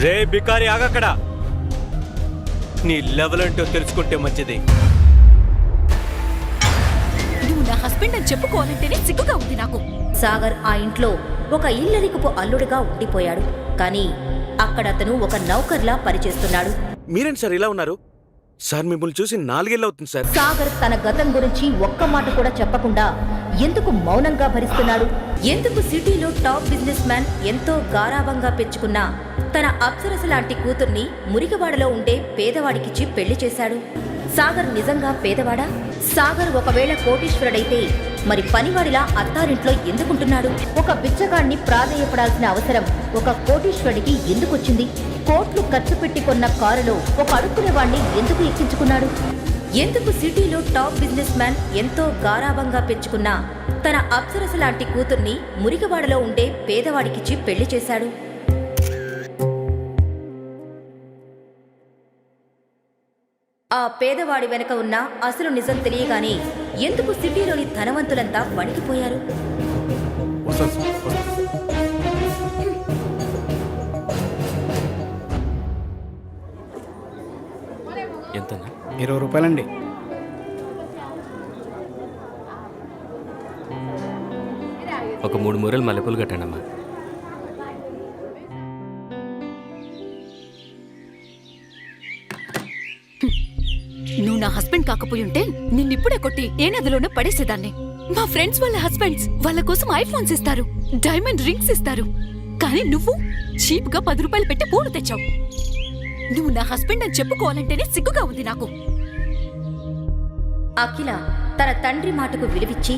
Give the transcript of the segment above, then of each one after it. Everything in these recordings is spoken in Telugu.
రే బికారి ఆగక్కడ. నీ లెవెల్ అంటూ తెలుసుకుంటే మంచిది. నువ్వు నా హస్బెండ్ అని చెప్పుకోవాలంటేనే సిగ్గుగా ఉంది నాకు. సాగర్ ఆ ఇంట్లో ఒక ఇల్లరికపు అల్లుడిగా ఉండిపోయాడు. కానీ అక్కడ అతను ఒక నౌకర్లా పనిచేస్తున్నాడు. మీరేంటి సార్ ఇలా ఉన్నారు? సార్ మిమ్మల్ని చూసి 4 ఏళ్ళు అవుతుంది సార్. సాగర్ తన గతం గురించి ఒక్క మాట కూడా చెప్పకుండా ఎందుకు మౌనంగా భరిస్తున్నాడు? ఎందుకు సిటీలో టాప్ బిజినెస్ మ్యాన్ ఎంతో గారాబంగా పెంచుకున్న తన అప్సరస లాంటి కూతుర్ని మురికివాడలో ఉండే పేదవాడికిచ్చి పెళ్లి చేశాడు? సాగర్ నిజంగా పేదవాడా? సాగర్ ఒకవేళ కోటీశ్వరుడైతే మరి పనివాడిలా అత్తారింట్లో ఎందుకుంటున్నాడు? ఒక బిచ్చగాడిని ప్రాధేయపడాల్సిన అవసరం ఒక కోటీశ్వరుడికి ఎందుకొచ్చింది? కోట్లు ఖర్చు పెట్టి కొన్న కారులో ఒక అడుక్కునేవాణ్ణి ఎందుకు ఎక్కించుకున్నాడు? ఎందుకు సిటీలో టాప్ బిజినెస్ మ్యాన్ ఎంతో గారాబంగా పెంచుకున్న తన అప్సరస లాంటి కూతుర్ని మురికివాడలో ఉండే పేదవాడికిచ్చి పెళ్లి చేశాడు? ఆ పేదవాడి వెనక ఉన్న అసలు నిజం తెలియగానే ఎందుకు సిటీలోని ధనవంతులంతా వణికిపోయారు? ఎంతనా? 20 రూపాయలండి. ఒక 3 మూరలు మల్లెపూలు కట్టండమ్మా. నువ్వు నా హస్బెండ్ కాకపోయి ఉంటే నిన్నిప్పుడే కొట్టి ఏ నదిలోనూ పడేసేదాన్ని. మా ఫ్రెండ్స్ వాళ్ళ హస్బెండ్స్ వాళ్ళ కోసం ఐఫోన్స్ ఇస్తారు, డైమండ్ రింగ్స్ ఇస్తారు. కానీ నువ్వు చీప్ గా 10 రూపాయలు పెట్టి పూలు తెచ్చావు. నువ్వు నా హస్బెండ్ అని చెప్పుకోవాలంటేనే సిగ్గుగా ఉంది నాకు. అఖిల తన తండ్రి మాటకు విలువిచ్చి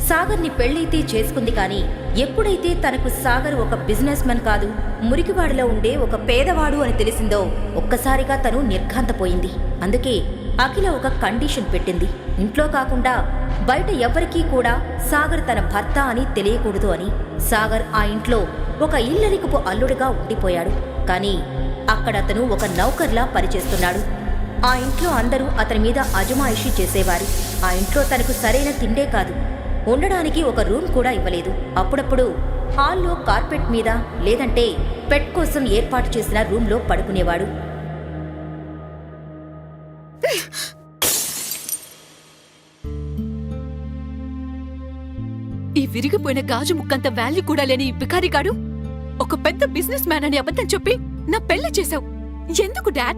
సాగర్ని పెళ్లైతే చేసుకుంది. కానీ ఎప్పుడైతే తనకు సాగర్ ఒక బిజినెస్ మెన్ కాదు, మురికివాడిలో ఉండే ఒక పేదవాడు అని తెలిసిందో ఒక్కసారిగా తను నిర్ఘాంతపోయింది. అందుకే అఖిల ఒక కండిషన్ పెట్టింది. ఇంట్లో కాకుండా బయట ఎవ్వరికీ కూడా సాగర్ తన భర్త అని తెలియకూడదు అని. సాగర్ ఆ ఇంట్లో ఒక ఇల్లరికపు అల్లుడిగా ఉండిపోయాడు. కానీ అక్కడ అతను ఒక నౌకర్లా పనిచేస్తున్నాడు. ఆ ఇంట్లో అందరూ అతని మీద అజమాయిషీ చేసేవారు. ఆ ఇంట్లో తనకు సరైన తిండే కాదు, ఉండడానికి ఒక రూమ్ కూడా ఇవ్వలేదు. అప్పుడప్పుడు హాల్లో కార్పెట్ మీద లేదంటే పెట్ కోసం ఏర్పాటు చేసిన రూమ్లో పడుకునేవాడు. ఈ విరిగిపోయిన గాజు ముక్కంత వాల్యూ కూడా లేని ఈ బికారిగాడు ఒక పెద్ద బిజినెస్ మ్యాన్ అని అబద్ధం చెప్పి నా పెళ్లి చేశావు. ఎందుకు డాడ్?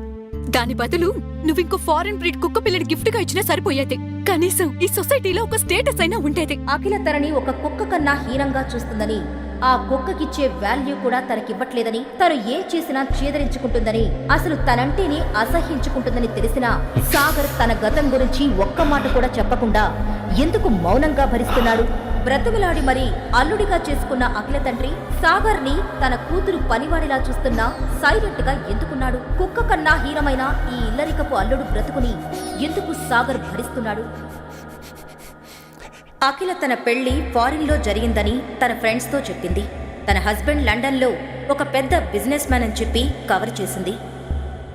దాని బదులు నువ్వింకో ఫారెన్ బ్రీడ్ కుక్క పిల్లని గిఫ్ట్ గా ఇచ్చినా సరిపోయేది. కనీసం ఈ సొసైటీలో ఒక స్టేటస్ అయినా ఉండేది. అఖిల తనని ఒక కుక్క కన్నా హీనంగా చూస్తుందని, ఆ కుక్కకిచ్చే వాల్యూ కూడా తనకివ్వట్లేదని, తను ఏం చేసినా చేదరించుకుంటుందని, అసలు తనంటేనే అసహ్యించుకుంటుందని తెలిసినా సాగర్ తన గతం గురించి ఒక్క మాట కూడా చెప్పకుండా ఎందుకు మౌనంగా భరిస్తున్నాడు? బ్రతుకులాడి మరి అల్లుడిగా చేసుకున్న అఖిల తండ్రి సాగర్ని తన కూతురు పనివాడిలా చూస్తున్నా సైలెంట్ గా ఎందుకున్నాడు? కుక్క కన్నా హీనమైన ఈ ఇల్లరికపు అల్లుడు బ్రతుకుని ఎందుకు సాగర్ భరిస్తున్నాడు? అఖిల తన పెళ్లి ఫారిన్లో జరిగిందని తన ఫ్రెండ్స్తో చెప్పింది. తన హస్బెండ్ లండన్లో ఒక పెద్ద బిజినెస్ మ్యాన్ అని చెప్పి కవర్ చేసింది.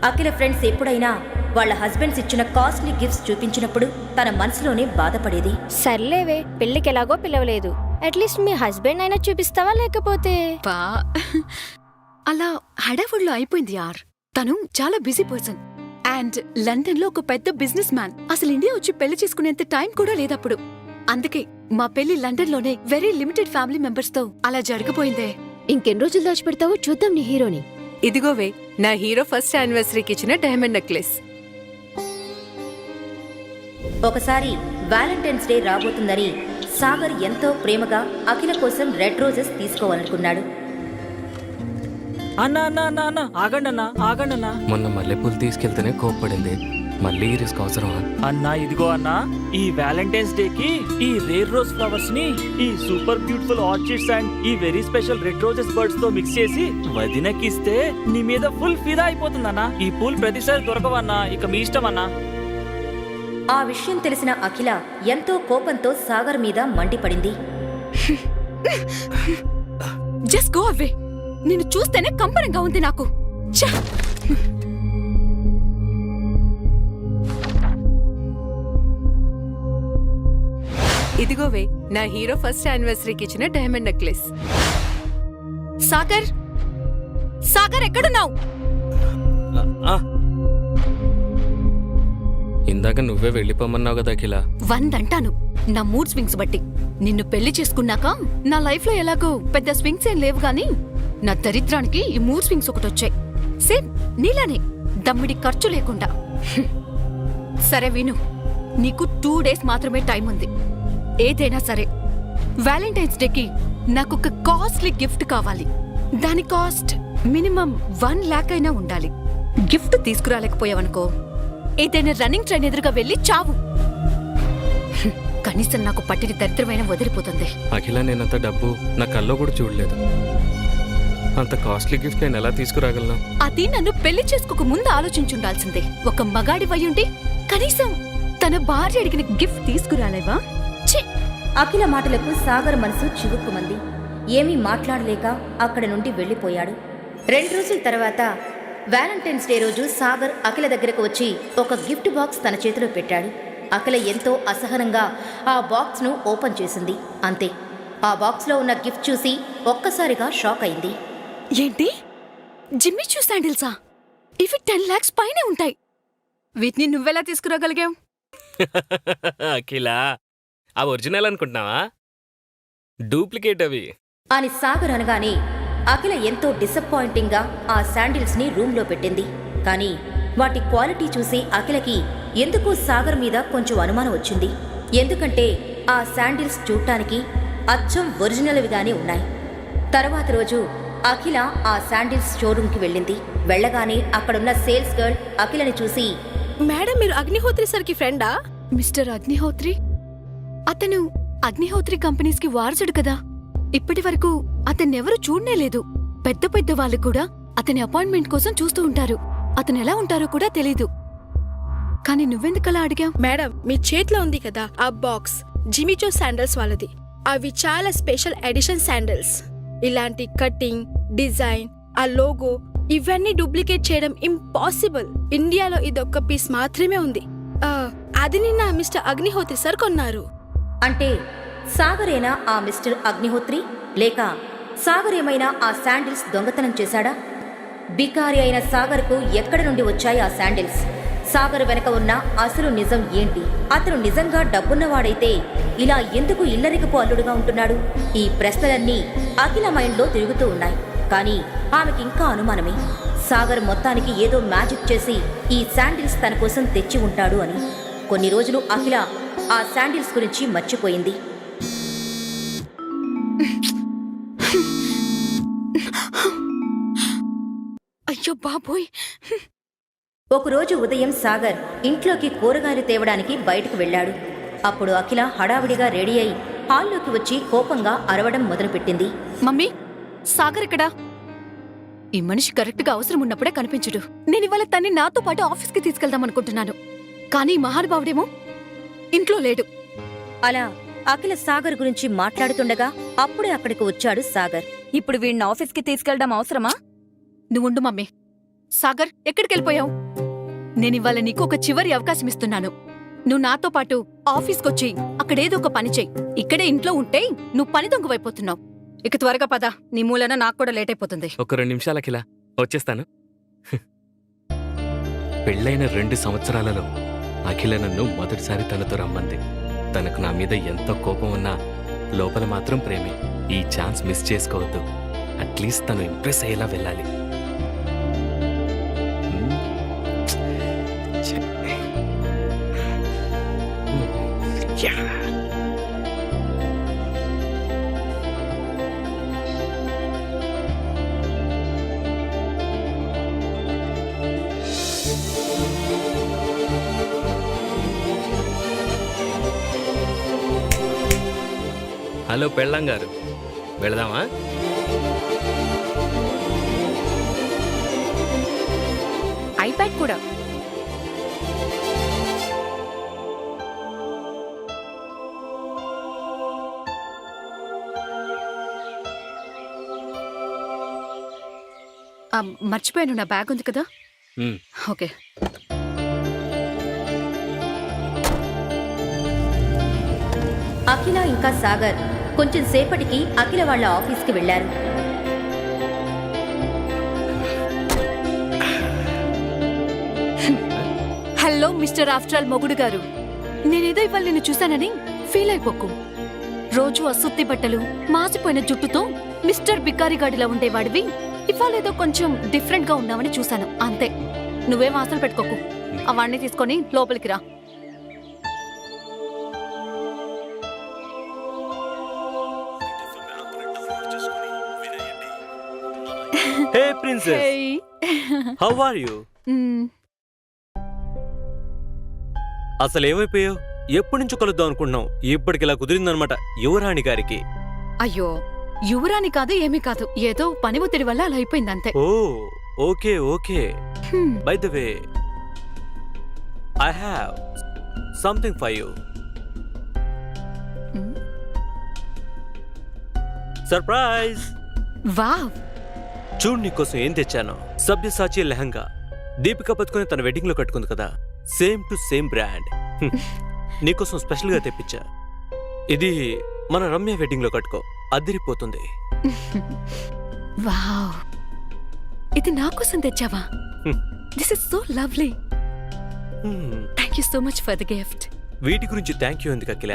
అఖిల ఫ్రెండ్స్ ఎప్పుడైనా వాళ్ళ హస్బెండ్స్ ఇచ్చిన కాస్ట్లీ గిఫ్ట్స్ చూపించినప్పుడు తన మనసులోనే బాధపడేది. సర్లేవే, పెళ్లికి ఎలాగో పిలవలేదు, అట్లీస్ట్ మీ హస్బెండ్ అయినా చూపిస్తావా? లేకపోతే అలా హడావుడిలో అయిపోయింది యార్. తను చాలా బిజీ పర్సన్ అండ్ లండన్ లో ఒక పెద్ద బిజినెస్ మ్యాన్. అసలు ఇండియా వచ్చి పెళ్లి చేసుకునేంత టైం కూడా లేదప్పుడు. అందుకే మా పెళ్లి లండన్ లోనే వెరీ లిమిటెడ్ ఫ్యామిలీ మెంబర్స్ తో అలా జరగపోయిందే. ఇంకెన్ని రోజులు దాచిపెడతావో చూద్దాం నీ హీరోని. ఇదిగోవే నా హీరో ఫస్ట్ యానివర్సరీకి ఇచ్చిన డైమండ్ నెక్లెస్. ఒకసారి వ్యాలంటైన్స్ డే రాబోతుందని సాగర్ ఎంతో ప్రేమగా అఖిల కోసం రెడ్ రోజెస్ తీసుకోవాలనుకున్నాడు. అన్నా అన్నా అన్నా అన్నా ఆగండన్నా. మొన్న మల్లెపూలు తీసుకెళ్తేనే కోప్పడింది, మళ్ళీ ఈ రిస్క్ అవసరమా? అన్నా ఇదిగో అన్నా, ఈ వ్యాలంటైన్స్ డే కి ఈ రేర్ రోజ్ ఫ్లవర్స్ ని ఈ సూపర్ బ్యూటిఫుల్ ఆర్చిడ్స్ అండ్ ఈ very special red roses birds తో మిక్స్ చేసి వదినకిస్తే నీ మీద ఫుల్ ఫిదా అయిపోతుందన్నా. ఈ పూలు ప్రతిసారి దొరకవన్నా, ఇక మీ ఇష్టం అన్నా. ఆ విషయం తెలిసిన అఖిల ఎంతో కోపంతో సాగర్ మీద మండిపడింది. Just go away. నిన్ను చూస్తేనే కంపరంగా ఉంది నాకు. ఇదిగోవే నా హీరో ఫస్ట్ యానివర్సరీకి ఇచ్చిన డైమండ్ నెక్లెస్. సాగర్ సాగర్ ఎక్కడున్నావు? ఆ, ఇందాక నువ్వే వెళ్ళిపోమన్నావు కదా అఖిల. 100 అంటాను నా మూడ్ స్వింగ్స్ బట్టి. నిన్ను పెళ్లి చేసుకున్నాక నా లైఫ్ లో ఎలాగో పెద్ద స్వింగ్స్ ఏం లేవు గాని నా దరిద్రానికి ఈ మూడ్ స్వింగ్స్ ఒకటొచ్చాయి. సేమ్ నీలానే, దమ్మిడి ఖర్చు లేకుండా. సరే విను, నీకు 2 days మాత్రమే టైం ఉంది. ఏదైనా సరే వ్యాలంటైన్స్ డేకి నాకొక కాస్ట్లీ గిఫ్ట్ కావాలి. దాని కాస్ట్ మినిమం 1 lakh అయినా ఉండాలి. గిఫ్ట్ తీసుకురాలేకపోయావనుకో ఏదైనా రన్నింగ్ ట్రైన్ ఎదురుగా వెళ్ళి చావు. కనీసం నాకు పట్టిన దరిద్రమైన వదిలిపోతుంది. అఖిల, నేనంత డబ్బు నా కల్లో కూడా చూడలేదు. అంత కాస్ట్లీ గిఫ్ట్ నేను ఎలా తీసుకురాగలను? అది నన్ను పెళ్లి చేసుకోక ముందు ఆలోచించుండాల్సిందే. ఒక మగాడి వయ్యుండి కనీసం తన భార్య అడిగిన గిఫ్ట్ తీసుకురాలేవా? ఛీ! అఖిల మాటలకు సాగర్ మనసు చివుక్కుమంది. ఏమీ మాట్లాడలేక అక్కడ నుండి వెళ్ళిపోయాడు. 2 రోజుల తర్వాత వ్యాలంటైన్స్ డే రోజు సాగర్ అఖిల దగ్గరకు వచ్చి ఒక గిఫ్ట్ బాక్స్ తన చేతిలో పెట్టాడు. అఖిల ఎంతో అసహనంగా ఆ బాక్స్ను ఓపెన్ చేసింది. అంతే, ఆ బాక్స్లో ఉన్న గిఫ్ట్ చూసి ఒక్కసారిగా షాక్ అయింది. ఏంటి? జిమ్మీ చూ శాండిల్సా? ఇవి 10 lakhs పైనే ఉంటాయి. వీటిని నువ్వెలా తీసుకురాగలిగావు? అఖిల, ఆ ఒరిజినల్ అనుకుంటున్నావా? డూప్లికేట్ అవి అని సాగర్ అనగానే అఖిల ఎంతో డిసప్పాయింటింగ్గా ఆ శాండిల్స్ని రూమ్లో పెట్టింది. కానీ వాటి క్వాలిటీ చూసి అఖిలకి ఎందుకో సాగర్ మీద కొంచెం అనుమానం వచ్చింది. ఎందుకంటే ఆ శాండిల్స్ చూడటానికి అచ్చం ఒరిజినల్విగానే ఉన్నాయి. తర్వాత రోజు అఖిల ఆ శాండిల్స్ షోరూంకి వెళ్ళింది. వెళ్ళగానే అక్కడున్న సేల్స్ గర్ల్ అఖిలని చూసి, మేడం, మీరు అగ్నిహోత్రి సార్కి ఫ్రెండా? మిస్టర్ అగ్నిహోత్రి? అతను అగ్నిహోత్రి కంపెనీస్ కి వారసుడు కదా. ఇప్పటి వరకు అతన్నెవరూ చూడనే లేదు. పెద్ద పెద్ద వాళ్ళు కూడా అతని అపాయింట్మెంట్ కోసం చూస్తూ ఉంటారు. అతను ఎలా ఉంటారో కూడా తెలీదు. కానీ నువ్వెందుకలా అడిగావు? మేడం, మీ చేతిలో ఉంది కదా ఆ బాక్స్, జిమిచో శాండల్స్ వాళ్ళది. అవి చాలా స్పెషల్ ఎడిషన్ శాండల్స్. ఇలాంటి కటింగ్, డిజైన్, ఆ లోగో ఇవన్నీ డూప్లికేట్ చేయడం ఇంపాసిబుల్. ఇండియాలో ఇదొక్క పీస్ మాత్రమే ఉంది. అది నిన్న మిస్టర్ అగ్నిహోత్రి సార్ కొన్నారు. అంటే సాగరేనా ఆ మిస్టర్ అగ్నిహోత్రి? లేక సాగర్ ఏమైనా ఆ శాండిల్స్ దొంగతనం చేశాడా? బికారి అయిన సాగర్కు ఎక్కడి నుండి వచ్చాయి ఆ శాండిల్స్? సాగర్ వెనక ఉన్న అసలు నిజం ఏంటి? అతను నిజంగా డబ్బున్నవాడైతే ఇలా ఎందుకు ఇల్లరికపు అల్లుడుగా ఉంటున్నాడు? ఈ ప్రశ్నలన్నీ అఖిల మైండ్లో తిరుగుతూ ఉన్నాయి. కానీ ఆమెకింకా అనుమానమే. సాగర్ మొత్తానికి ఏదో మ్యాజిక్ చేసి ఈ శాండిల్స్ తన కోసం తెచ్చి ఉంటాడు అని. కొన్ని రోజులు అఖిల ఆ శాండిల్స్ గురించి మర్చిపోయింది. అయ్యో బాబోయ్! ఒకరోజు ఉదయం సాగర్ ఇంట్లోకి కూరగాయలు తేవడానికి బయటకు వెళ్ళాడు. అప్పుడు అఖిల హడావిడిగా రెడీ అయి హాల్లోకి వచ్చి కోపంగా అరవడం మొదలుపెట్టింది. మమ్మీ, సాగర్ ఎక్కడా? ఈ మనిషి కరెక్ట్ గా అవసరం ఉన్నప్పుడే కనిపించడు. నేనివాళ తన్ని నాతో పాటు ఆఫీస్కి తీసుకెళ్దాం అనుకుంటున్నాను. కానీ ఈ మహానుభావుడేమో ఇంట్లో లేడు. అలా అఖిల సాగర్ గురించి మాట్లాడుతుండగా అప్పుడే అక్కడికి వచ్చాడు సాగర్. ఇప్పుడు వీడిని ఆఫీస్కి తీసుకెళ్దాం అవసరమా? నువ్వుండు మమ్మీ. సాగర్, ఎక్కడికెళ్ళిపోయావు? నేనివాళ నీకు ఒక చివరి అవకాశం ఇస్తున్నాను. నువ్వు నాతో పాటు ఆఫీస్కొచ్చి అక్కడేదో ఒక పని చెయ్యి. ఇక్కడే ఇంట్లో ఉంటే నువ్వు పని దొంగవైపోతున్నావు. ఇక త్వరగా పద, నీ మూలన నాకు కూడా లేట్ అయిపోతుంది. ఒక 2 నిమిషాలు అఖిల, వచ్చేస్తాను. పెళ్ళైన 2 సంవత్సరాలలో అఖిల నన్ను మొదటిసారి తనతో రమ్మంది. తనకు నా మీద ఎంత కోపం ఉన్నా లోపల మాత్రం ప్రేమే. ఈ ఛాన్స్ మిస్ చేసుకోవద్దు. అట్లీస్ట్ తను ఇంప్రెస్ అయ్యేలా వెళ్ళాలి. హలో పెళ్ళాం గారు, వెళదామా? ఐప్యాడ్ కూడా. మర్చిపోయాను, నా బ్యాగ్ ఉంది కదా. ఓకే. అఖిల ఇంకా సాగర్ కొంచెం సేపటికి అఖిల వాళ్ళ ఆఫీస్కి వెళ్లారు. మిస్టర్ ఆఫ్టర్ ఆల్ మొగుడు గారు. నేనేదో ఇవాళ నిన్ను చూశానని ఫీల్ అయిపోకు. రోజు అసుత్తి బట్టలు, మాసిపోయిన జుట్టుతో మిస్టర్ బికారి గాడిలా ఉండేవాడివి ఇవాళేదో కొంచెం డిఫరెంట్ గా ఉన్నావని చూశాను, అంతే. నువ్వేం ఆశలు పెట్టుకోకు. అవన్నీ తీసుకొని లోపలికి రా. హే ప్రిన్సెస్, హౌ ఆర్ యు? అసలు ఏమైపోయావు? ఎప్పటి నుంచో కలుద్దాం అనుకుంటున్నాం, ఇప్పటికి ఇలా కుదిరిందనమాట యువరాణి గారికి. అయ్యో, యువరాని కాదు, ఏమీ కాదు. ఏదో పని ఒత్తిడి వల్ల అలా అయిపోయింది, అంతే. Oh okay okay. By the way, I have something for you. Surprise! Wow, చూడు నీకోసం ఏం తెచ్చాను. సభ్యసాచి లెహంగా. దీపిక పట్టుకుని తన వెడ్డింగ్ లో కట్టుకుంది కదా, సేమ్ టు సేమ్ బ్రాండ్. నీకోసం స్పెషల్ గా తెప్పించా. ఇది మన రమ్య వెడ్డింగ్ లో కట్టుకో, అదిరిపోతుంది. వావ్, ఇది నా కోసం తెచ్చావా? This is so lovely. Thank you so much for the gift. వీటి గురించి థ్యాంక్ యూ ఎందుకు అఖిల?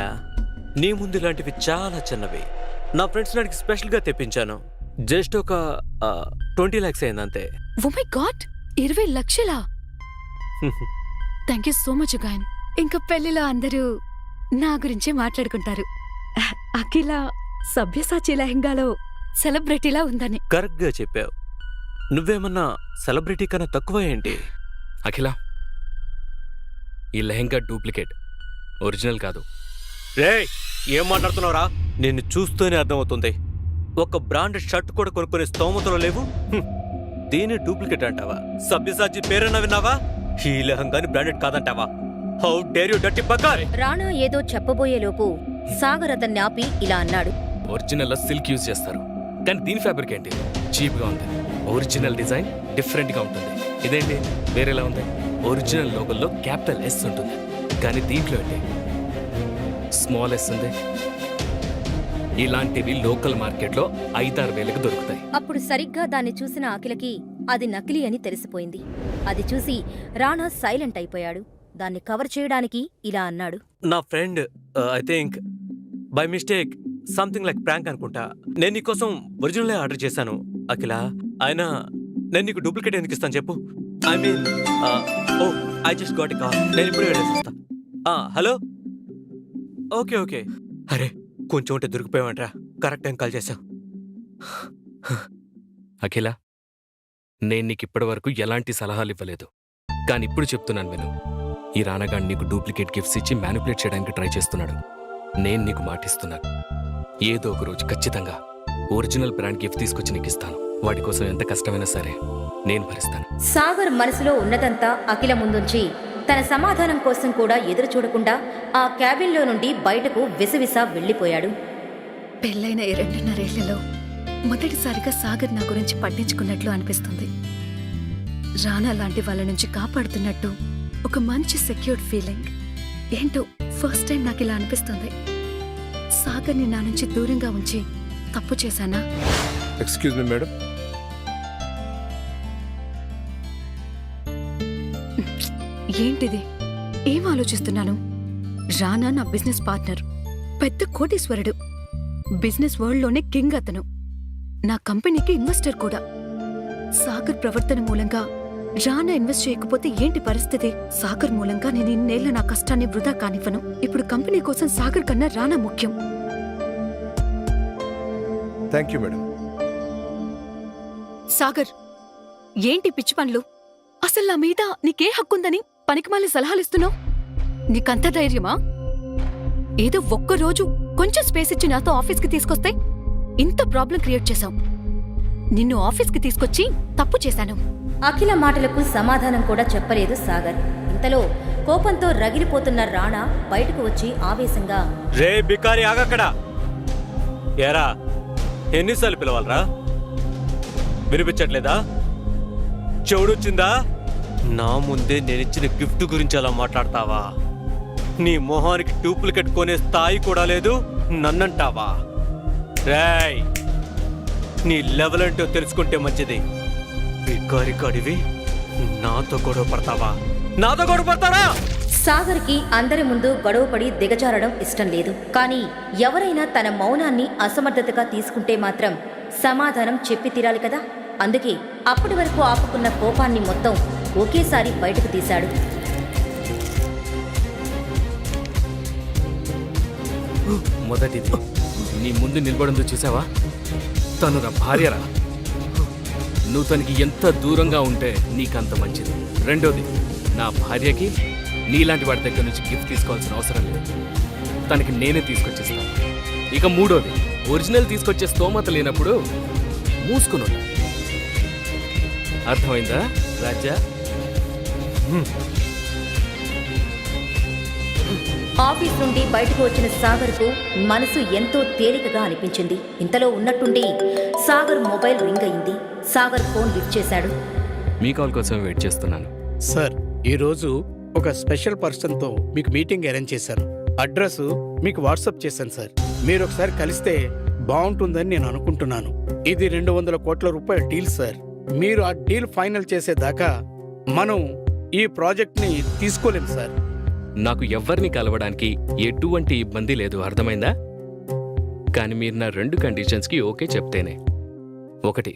నీ ముందు ఇలాంటివి చాలా చిన్నవి. నా ఫ్రెండ్స్ నాడికి స్పెషల్ గా తెప్పించాను. జస్ట్ ఒక 20 lakhs అయింది అంతే. ఓ మై గాడ్, 20 లక్షలా? థ్యాంక్ యూ సో మచ్ గాయన్. ఇంకా పెళ్లిలో అందరూ నా గురించే మాట్లాడుకుంటారు. అఖిల సభ్యసాచి లెహంగాలో సెలబ్రిటీలా ఉందని. కరెక్ట్ గా చెప్పావు. నువ్వేమన్నా సెలబ్రిటీ కన్నా తక్కువ ఏంటి? అఖిల, ఈ లెహంగా డూప్లికేట్, ఒరిజినల్ కాదు. రే, ఏం మాట్లాడుతున్నావురా? నిన్ను చూస్తూనే అర్థమవుతుంది. ఒక బ్రాండెడ్ షర్ట్ కూడా కొనుక్కునే స్తోమతలో లేవు. దీని డూప్లికేట్ అంటావా? సభ్యసాచి పేరన్నా విన్నావా? ఈ లెహంగాని బ్రాండెడ్ కాదంటావా? హౌ డేర్ యు డర్టీ బకాయ్! రాణా ఏదో చెప్పబోయేలోపు సాగర్ అతన్ని ఆపి ఇలా అన్నాడు. ఒరిజినల్ సిల్క్ యూజ్ చేస్తారు, కానీ దీని ఫ్యాబ్రిక్ ఏంటి? చీప్ గా ఉంది. ఒరిజినల్ డిజైన్ డిఫరెంట్ గా ఉంటుంది. ఇదేంటి వేరేలా ఉంది? ఒరిజినల్ లోగోలో క్యాపిటల్ ఎస్ ఉంటుంది, కానీ దీంట్లో ఏంటి స్మాల్ ఎస్ ఉంది. ఇలాంటివి లోకల్ మార్కెట్లో 5-6 వేలకు దొరుకుతాయి. అప్పుడు సరిగ్గా దాన్ని చూసిన అఖిలకి అది నకిలీ అని తెలిసిపోయింది. అది చూసి రాణా సైలెంట్ అయిపోయాడు. దాన్ని కవర్ చేయడానికి ఇలా అన్నాడు. నా friend I think by mistake something like prank అనుకుంటా. నేను నీకోసం ఒరిజినలే ఆర్డర్ చేశాను అఖిల. అయినా నేను నీకు డూప్లికేట్ ఎందుకు ఇస్తాను చెప్పు? I mean oh I just got a call. నేను ఇప్పుడు వెళ్ళేసిస్తా. Hello, okay okay. అరే, కొంచెం ఉంటే దొరికిపోయావంట్రా. కరెక్ట్ టైం కాల్ చేశావు. అఖిల, నేను నీకు ఇప్పటి వరకు ఎలాంటి సలహాలు ఇవ్వలేదు, కానీ ఇప్పుడు చెప్తున్నాను విను. ఈ రానగాడు నీకు డూప్లికేట్ గిఫ్ట్స్ ఇచ్చి మ్యానిపులేట్ చేయడానికి ట్రై చేస్తున్నాడు. నేను నీకు మాటిస్తున్నాను, ఏదో ఒక రోజు ఖచ్చితంగా ఒరిజినల్ బ్రాండ్ గిఫ్ట్ తీసుకొచ్చి నీకు ఇస్తాను. వాడి కోసం ఎంత కష్టమైనా సరే నేను భరిస్తాను. సాగర్ మనసులో ఉన్నదంతా అఖిల ముందుంచి తన సమాధానం కోసం కూడా ఎదురు చూడకుండా ఆ క్యాబిన్లో నుండి బయటకు విసవిస వెళ్ళిపోయాడు. పెళ్ళైన 2.5 ఏళ్లలో మొదటిసారిగా సాగర్ నా గురించి పట్టించుకున్నట్లు అనిపిస్తుంది. రానా లాంటి వాళ్ళ నుంచి కాపాడుతున్నట్టు ఒక మంచి సెక్యూర్డ్ ఫీలింగ్. ఏంటో ఫస్ట్ టైం నాకు ఇలా అనిపిస్తుంది. సాగర్ని నా నుంచి దూరంగా ఉంచి తప్పు చేశానా? Excuse me madam. ఏంటిది? ఏం ఆలోచిస్తున్నాను? రానా నా బిజినెస్ పార్ట్నర్, పెద్ద కోటీశ్వరుడు, బిజినెస్ వరల్డ్లోనే కింగ్ అతను. నా కంపెనీకి ఇన్వెస్టర్ కూడా. సాగర్ ప్రవర్తన మూలంగా రానా ఇన్వెస్ట్ చేయకపోతే ఏంటి పరిస్థితి? సాగర్ మూలంగా నేను ఇన్నేళ్ల నా కష్టాన్ని వృధా కానివ్వను. ఇప్పుడు కంపెనీ కోసం సాగర్ కన్నా రానా ముఖ్యం. Thank you madam. సాగర్, ఏంటి పిచ్చి పనులు? అసలు నా మీద నీకే హక్కుందని పనికిమాలి సలహాలిస్తున్నావు? నీకంత ధైర్యమా? ఏదో ఒక్కరోజు కొంచెం స్పేస్ ఇచ్చి నాతో ఆఫీస్కి తీసుకొస్తే ఇంత ప్రాబ్లం క్రియేట్ చేశావు. నిన్ను ఆఫీస్కి తీసుకొచ్చి తప్పు చేశాను. అఖిల మాటలకు సమాధానం కూడా చెప్పలేదు సాగర్. ఇంతలో కోపంతో రగిలిపోతున్న రాణా బయటకు వచ్చి ఆవేశంగా, రే బికారి, ఆగక్కడ. ఏరా, ఎన్నిసార్లు పిలవాలరా? వినిపించట్లేదా? చెవుడొచ్చిందా? నా ముందే నేనిచ్చిన గిఫ్ట్ గురించి అలా మాట్లాడతావా? నీ మొహానికి డూప్లికేట్ కొనే స్థాయి కూడా లేదు, నన్నంటావా? రేయ్, నీ లెవెల్ ఏంటో తెలుసుకుంటే మంచిది. బికారి కాడివి నాతో గొడవ పడతావా? నాతో గొడవ పడతారా? సాగర్కి అందరి ముందు గొడవపడి దిగజారడం ఇష్టం లేదు. కానీ ఎవరైనా తన మౌనాన్ని అసమర్థతగా తీసుకుంటే మాత్రం సమాధానం చెప్పి తీరాలి కదా. అందుకే అప్పటి వరకు ఆపుకున్న కోపాన్ని మొత్తం ఒకేసారి బయటకు తీశాడు. మొదటిది, నీ ముందు నిలబడిందో చూసావా? తను నా భార్యరా. నువ్వు తనకి ఎంత దూరంగా ఉంటే నీకంత మంచిది. రెండోది, నా భార్యకి నీలాంటి వాడి దగ్గర నుంచి గిఫ్ట్ తీసుకోవాల్సిన అవసరం లేదు. తనకి నేనే తీసుకొచ్చేస్తాను. ఇక మూడోది, ఒరిజినల్ తీసుకొచ్చే స్తోమత లేనప్పుడు మూసుకుని ఉండాలి. అర్థమైందా రాజా? ఆఫీస్ నుండి బయటకు వచ్చిన సాగర్కు మనసు ఎంతో తేలికగా అనిపించింది. ఇంతలో ఉన్నట్టుండి సాగర్ మొబైల్ రింగ్ అయింది. సాగర్ ఫోన్ లిఫ్ట్ చేశాడు. మీ కాల్ కోసం వెయిట్ చేస్తున్నాను. సార్, ఈరోజు ఒక స్పెషల్ పర్సన్తో మీకు మీటింగ్ అరేంజ్ చేశాను. అడ్రస్ మీకు వాట్సాప్ చేశాను సార్. మీరు ఒకసారి కలిస్తే బాగుంటుందని నేను అనుకుంటున్నాను. ఇది 200 కోట్ల రూపాయల డీల్ సార్. మీరు ఆ డీల్ ఫైనల్ చేసేదాకా మనం ఈ ప్రాజెక్ట్ని తీసుకోలేం సార్. నాకు ఎవ్వరిని కలవడానికి ఎటువంటి ఇబ్బంది లేదు, అర్థమైందా? కానీ మీరు నా 2 కండిషన్స్కి ఓకే చెప్తేనే. ఒకటి,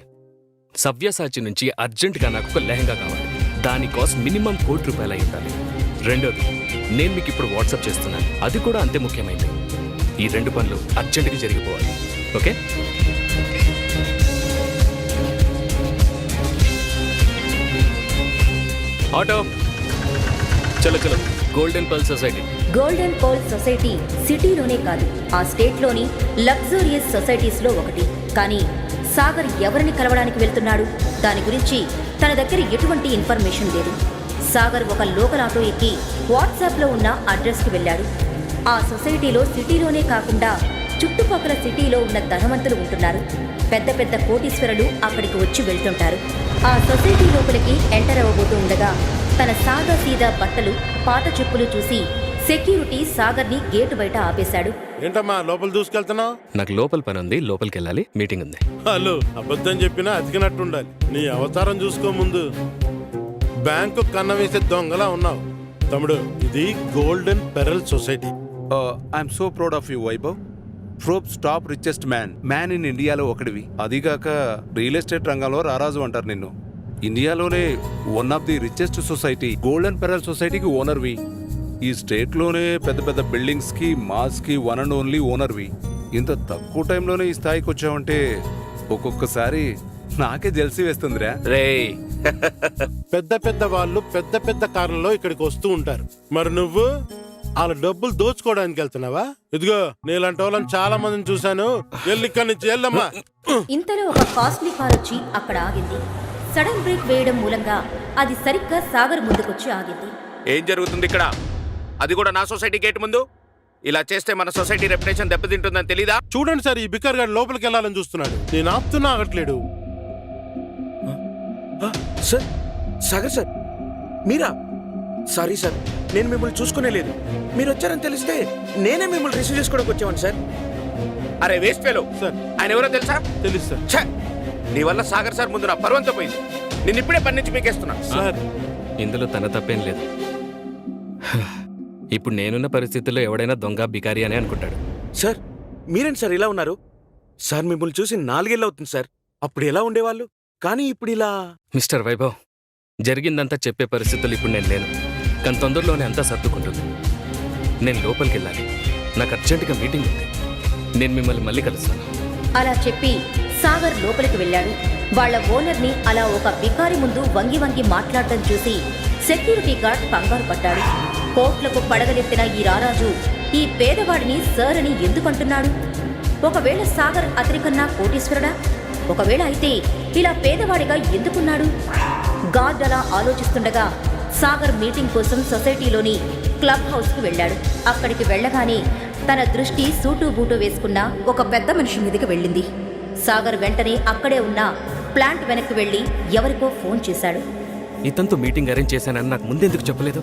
సవ్యసాచి నుంచి అర్జెంటుగా నాకు ఒక లెహంగా కావాలి. దాని కాస్ట్ మినిమం ₹1,00,00,000 అయి ఉండాలి. రెండోది, నేను మీకు ఇప్పుడు వాట్సాప్ చేస్తున్నాను, అది కూడా అంతే ముఖ్యమైనది. ఈ 2 పనులు అర్జెంటుగా జరిగిపోవాలి. ఓకే? ఆటో చలో చలో. Golden pearl society. Golden pearl society సిటీలోనే కాదు, ఆ స్టేట్లోని లగ్జూరియస్ సొసైటీస్లో ఒకటి. కానీ సాగర్ ఎవరిని కలవడానికి వెళ్తున్నాడు? దాని గురించి తన దగ్గర ఎటువంటి ఇన్ఫర్మేషన్ లేదు. సాగర్ ఒక లోకల్ ఆటో ఎక్కి వాట్సాప్లో ఉన్న అడ్రస్కి వెళ్ళాడు. ఆ సొసైటీలో సిటీలోనే కాకుండా చుట్టుపక్కల సిటీలో ఉన్న ధనవంతులు ఉంటున్నారు. పెద్ద పెద్ద కోటీశ్వరులు అక్కడికి వచ్చి వెళ్తుంటారు. ఆ సొసైటీ లోపలికి ఎంటర్ అవ్వబోతూ ఉండగా తన సాదా సీదా బట్టలు, పాత చెప్పులు చూసి సెక్యూరిటీ సాగర్ని గేటు బయట ఆపేశాడు. ఏంటమ్మా లోపల దూసుకెళ్తున్నావు? నాకు లోపల పని ఉంది, లోపలికి వెళ్ళాలి, మీటింగ్ ఉంది. హలో, అబద్ధం చెప్పినా అతికినట్టుండాలి. నీ అవతారం చూసుకో ముందు. బ్యాంకు కన్న వేసే దొంగలా ఉన్నావు. తమ్ముడు, ఇది golden pearl society. I'm so proud of you Vaibhav. Forbes top richest man in ఇండియాలో ఒకడివి. అదిగాక రియల్ ఎస్టేట్ రంగంలో రారాజు అంటారు నిన్ను. ఇండియాలోనే one of the richest society golden pearl సొసైటీకి ఓనర్వి. ఈ స్టేట్లోనే పెద్ద పెద్ద బిల్డింగ్స్కి, మాల్స్కి వన్ అండ్ ఓన్లీ ఓనర్వి. ఇంత తక్కువ టైంలోనే ఈ స్థాయికి వచ్చావంటే ఒక్కొక్కసారి నాకే జెల్సీ వేస్తుందిరా. రే పెద్ద పెద్ద వాళ్ళు పెద్ద పెద్ద కార్లలో ఇక్కడికి వస్తూ ఉంటారు. మరి నువ్వు వాళ్ళ డబ్బులు దోచుకోవడానికి వెళ్తున్నావా? ఇదిగో నీలాంటి వాళ్ళని చాలా మందిని చూశాను. వెళ్ళి ఇక్కడి నుంచి వెళ్ళమ్మా. ఇంతలో ఒక కాస్ట్లీ కార్ వచ్చి అక్కడ ఆగింది. సడన్ బ్రేక్ వేయడం మూలంగా అది సరిగ్గా సాగర్ ముందుకొచ్చి ఆగింది. ఏం జరుగుతుంది ఇక్కడ? అది కూడా నా సొసైటీ గేట్ ముందు. ఇలా చేస్తే మన సొసైటీ రెప్యుటేషన్ దెబ్బతింటుందని తెలీదా? చూడండి సార్, ఈ బిక్కర్ గారు లోపలికి వెళ్ళాలని చూస్తున్నాడు. నేను ఆపుతున్నా ఆగట్లేడు. సార్, సాగర్ సార్, మీరా? సారీ సార్, నేను మిమ్మల్ని చూసుకునే లేదు. మీరు వచ్చారని తెలిస్తే నేనే మిమ్మల్ని రిసీవ్ చేసుకోవడానికి వచ్చాను సార్. అరే వేస్ట్ ఫెలో సార్, ఆయన ఎవరో తెలుసా? తెలుసు సార్. ఛ! నీ వల్ల సాగర్ సార్ ముందు నా పరువంతా పోయింది. నిన్ను ఇప్పుడే పని నుంచి పీకేస్తున్నా. సార్, ఇందులో తన తప్పేం లేదు. ఇప్పుడు నేనున్న పరిస్థితుల్లో ఎవడైనా దొంగ బికారి అని అనుకుంటాడు. సార్, మీరేంటి సార్ ఇలా ఉన్నారు? సార్ మిమ్మల్ని చూసి 4 ఏళ్ళు అవుతుంది సార్. అప్పుడు ఎలా ఉండేవాళ్ళు, కానీ ఇప్పుడు ఇలా. మిస్టర్ వైభవ్, జరిగిందంతా చెప్పే పరిస్థితులు ఇప్పుడు నేను లేను. కానీ తొందరలోనే అంతా సర్దుకుంటుంది. నేను లోపలికి వెళ్ళాలి, నాకు అర్జెంటుగా మీటింగ్ ఉంది. నేను మిమ్మల్ని మళ్ళీ కలుస్తాను. అలా చెప్పి సాగర్ లోపలికి వెళ్ళాడు. వాళ్ళ ఓనర్ని అలా ఒక బికారి ముందు వంగి వంగి మాట్లాడటం చూసి సెక్యూరిటీ గార్డ్ కంగారు పడ్డాడు. కోట్లకు పడగలెత్తిన ఈ రారాజు ఈ పేదవాడిని సార్ అని ఎందుకంటున్నాడు? ఒకవేళ సాగర్ అతనికన్నా కోటీశ్వరుడా? ఒకవేళ అయితే ఇలా పేదవాడిగా ఎందుకున్నాడు? గార్డ్ అలా ఆలోచిస్తుండగా సాగర్ మీటింగ్ కోసం సొసైటీలోని క్లబ్ హౌస్కి వెళ్ళాడు. అక్కడికి వెళ్ళగానే తన దృష్టి సూటు బూటు వేసుకున్న ఒక పెద్ద మనిషి మీదకి వెళ్ళింది. సాగర్ వెంటనే అక్కడే ఉన్న ప్లాంట్ వెనక్కి వెళ్ళి ఎవరికో ఫోన్ చేశాడు. ఇతనితో మీటింగ్ అరేంజ్ చేశానని నాకు ముందెందుకు చెప్పలేదు?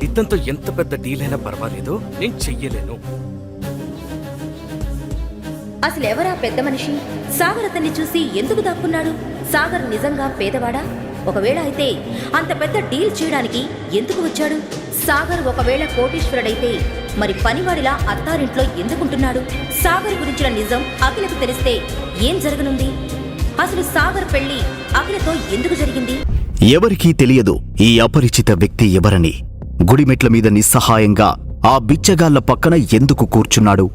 ఇతనితో ఎంత పెద్ద డీల్ అయినా పర్వాలేదు, నేను చెయ్యలేను. అసలెవరా పెద్ద మనిషి? సాగర్ అతన్ని చూసి ఎందుకు దాక్కున్నాడు? సాగర్ నిజంగా పేదవాడా? ఒకవేళ అయితే అంత పెద్ద డీల్ చేయడానికి ఎందుకు వచ్చాడు? సాగర్ ఒకవేళ కోటీశ్వరుడైతే మరి పనివాడిలా అత్తారింట్లో ఎందుకుంటున్నాడు? సాగర్ గురించిన నిజం అఖిలకు తెలిస్తే ఏం జరగనుంది? అసలు సాగర్ పెళ్లి అఖిలతో ఎందుకు జరిగింది? ఎవరికీ తెలియదు ఈ అపరిచిత వ్యక్తి ఎవరని. గుడిమెట్ల మీద నిస్సహాయంగా ఆ బిచ్చగాళ్ల పక్కన ఎందుకు కూర్చున్నాడు?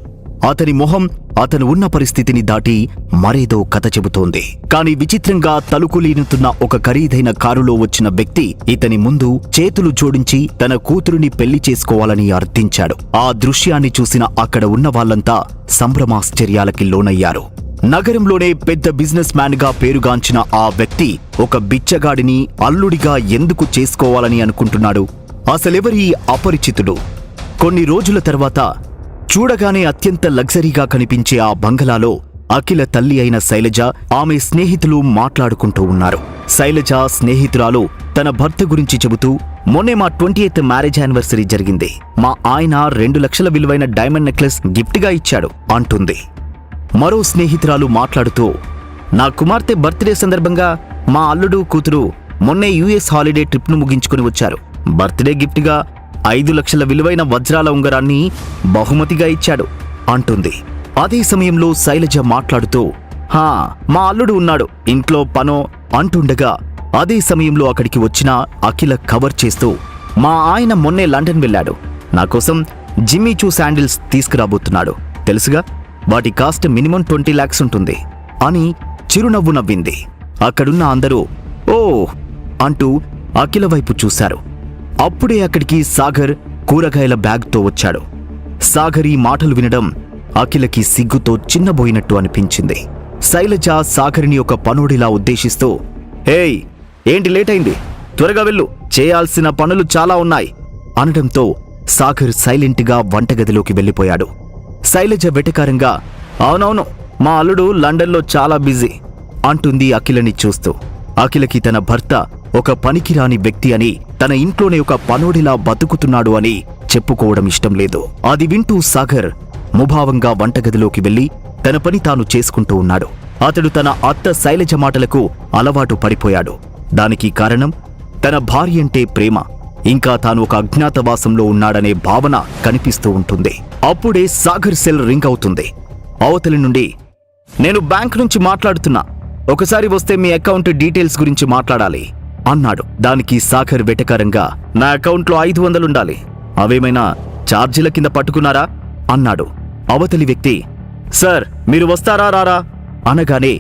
అతని మొహం అతను ఉన్న పరిస్థితిని దాటి మరేదో కథ చెబుతోంది. కాని విచిత్రంగా తలుకులీనుతున్న ఒక ఖరీదైన కారులో వచ్చిన వ్యక్తి ఇతని ముందు చేతులు జోడించి తన కూతురుని పెళ్లి చేసుకోవాలని అర్థించాడు. ఆ దృశ్యాన్ని చూసిన అక్కడ ఉన్న వాళ్లంతా సంభ్రమాశ్చర్యాలకి లోనయ్యారు. నగరంలోనే పెద్ద బిజినెస్ మ్యాన్ గా పేరుగాంచిన ఆ వ్యక్తి ఒక బిచ్చగాడిని అల్లుడిగా ఎందుకు చేసుకోవాలని అనుకుంటున్నాడు? అసలెవరీ అపరిచితుడు? కొన్ని రోజుల తర్వాత చూడగానే అత్యంత లగ్జరీగా కనిపించే ఆ బంగళాలో అఖిల తల్లి అయిన శైలజ, ఆమె స్నేహితులు మాట్లాడుకుంటూ ఉన్నారు. శైలజ స్నేహితురాలు తన భర్త గురించి చెబుతూ, మొన్నే మా 20th మ్యారేజ్ యానివర్సరీ జరిగింది. మా ఆయన 2 లక్షల విలువైన డైమండ్ నెక్లెస్ గిఫ్ట్గా ఇచ్చాడు అంటుంది. మరో స్నేహితురాలు మాట్లాడుతూ, నా కుమార్తె బర్త్డే సందర్భంగా మా అల్లుడు కూతురు మొన్నే యుఎస్ హాలిడే ట్రిప్ను ముగించుకుని వచ్చారు. బర్త్డే గిఫ్ట్గా 5 లక్షల విలువైన వజ్రాల ఉంగరాన్ని బహుమతిగా ఇచ్చాడు అంటుంది. అదే సమయంలో శైలజ మాట్లాడుతూ, మా అల్లుడు ఉన్నాడు, ఇంట్లో పనో అంటుండగా అదే సమయంలో అక్కడికి వచ్చిన అఖిల కవర్ చేస్తూ, మా ఆయన మొన్నే లండన్ వెళ్ళాడు, నాకోసం జిమ్మీ చూ శాండిల్స్ తీసుకురాబోతున్నాడు, తెలుసుగా, వాటి కాస్ట్ మినిమం 20 lakhs ఉంటుంది అని చిరునవ్వు నవ్వింది. అక్కడున్న అందరూ ఓ అంటూ అఖిల వైపు చూశారు. అప్పుడే అక్కడికి సాగర్ కూరగాయల బ్యాగ్తో వచ్చాడు. సాగర్ ఈ మాటలు వినడం అఖిలకి సిగ్గుతో చిన్నబోయినట్టు అనిపించింది. శైలజ సాగర్ని ఒక పనోడిలా ఉద్దేశిస్తూ, ఏయ్ ఏంటి లేట్ అయింది, త్వరగా వెళ్ళు, చేయాల్సిన పనులు చాలా ఉన్నాయి అనడంతో సాగర్ సైలెంట్గా వంటగదిలోకి వెళ్ళిపోయాడు. శైలజ వెటకారంగా, అవునవును, మా అల్లుడు లండన్లో చాలా బిజీ అంటుంది అఖిలని చూస్తూ. అఖిలకి తన భర్త ఒక పనికిరాని వ్యక్తి అని, తన ఇంట్లోనే ఒక పనోడిలా బతుకుతున్నాడు అని చెప్పుకోవడం ఇష్టం లేదు. అది వింటూ సాగర్ ముభావంగా వంటగదిలోకి వెళ్లి తన పని తాను చేసుకుంటూ ఉన్నాడు. అతడు తన అత్త శైలజ మాటలకు అలవాటు పడిపోయాడు. దానికి కారణం తన భార్యంటే ప్రేమ, ఇంకా తాను ఒక అజ్ఞాతవాసంలో ఉన్నాడనే భావన కనిపిస్తూ ఉంటుంది. అప్పుడే సాగర్ సెల్ రింగ్ అవుతుంది. అవతలి నుండి, నేను బ్యాంక్ నుంచి మాట్లాడుతున్నా, ఒకసారి వస్తే మీ అకౌంట్ డీటెయిల్స్ గురించి మాట్లాడాలి అన్నాడు. దానికి సాగర్ వెటకారంగా, నా అకౌంట్లో 500 ఉండాలి, అవేమైనా ఛార్జీల కింద పట్టుకున్నారా అన్నాడు. అవతలి వ్యక్తి, సార్ మీరు వస్తారా రారా అనగానే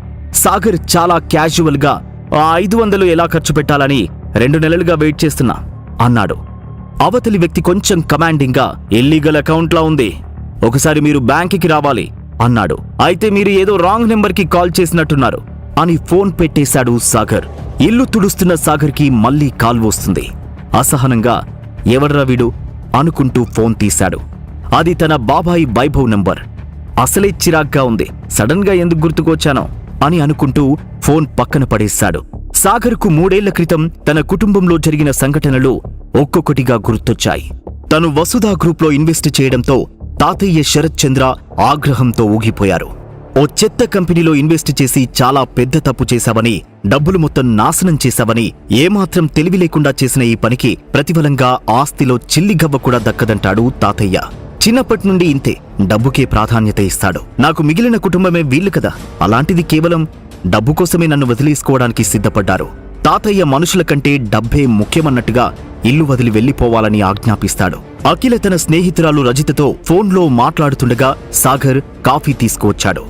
సాగర్ చాలా క్యాజువల్గా, ఆ 500 ఎలా ఖర్చు పెట్టాలని 2 నెలలుగా వెయిట్ చేస్తున్నా అన్నాడు. అవతలి వ్యక్తి కొంచెం కమాండింగ్గా, ఇల్లీగల్ అకౌంట్లా ఉంది, ఒకసారి మీరు బ్యాంకుకి రావాలి అన్నాడు. అయితే మీరు ఏదో రాంగ్ నెంబర్కి కాల్ చేసినట్టున్నారు అని ఫోన్ పెట్టేశాడు సాగర్. ఇల్లు తుడుస్తున్న సాగర్కి మళ్లీ కాల్ వస్తుంది. అసహనంగా, ఎవడ్రా వీడు అనుకుంటూ ఫోన్ తీశాడు. అది తన బాబాయి వైభవ్ నంబర్. అసలే చిరాగ్గా ఉంది, సడన్ గా ఎందుకు గుర్తుకొచ్చానో అని అనుకుంటూ ఫోన్ పక్కన పడేశాడు. సాగర్కు 3 ఏళ్ల క్రితం తన కుటుంబంలో జరిగిన సంఘటనలు ఒక్కొక్కటిగా గుర్తొచ్చాయి. తను వసుధా గ్రూప్లో ఇన్వెస్ట్ చేయడంతో తాతయ్య శరత్ చంద్ర ఆగ్రహంతో ఊగిపోయారు. ఓ చెత్త కంపెనీలో ఇన్వెస్ట్ చేసి చాలా పెద్ద తప్పు చేశావని, డబ్బులు మొత్తం నాశనం చేశావని, ఏమాత్రం తెలివి లేకుండా చేసిన ఈ పనికి ప్రతిఫలంగా ఆస్తిలో చిల్లిగవ్వ కూడా దక్కదంటాడు తాతయ్య. చిన్నప్పటి నుండి ఇంతే, డబ్బుకే ప్రాధాన్యత ఇస్తాడు. నాకు మిగిలిన కుటుంబమే వీళ్ళు కదా, అలాంటిది కేవలం డబ్బు కోసమే నన్ను వదిలేసుకోవడానికి సిద్ధపడ్డారు. తాతయ్య మనుషుల కంటే డబ్బే ముఖ్యమన్నట్టుగా ఇల్లు వదిలి వెళ్లిపోవాలని ఆజ్ఞాపిస్తాడు. అఖిల తన స్నేహితురాలు రజితతో ఫోన్లో మాట్లాడుతుండగా సాగర్ కాఫీ తీసుకువచ్చాడు.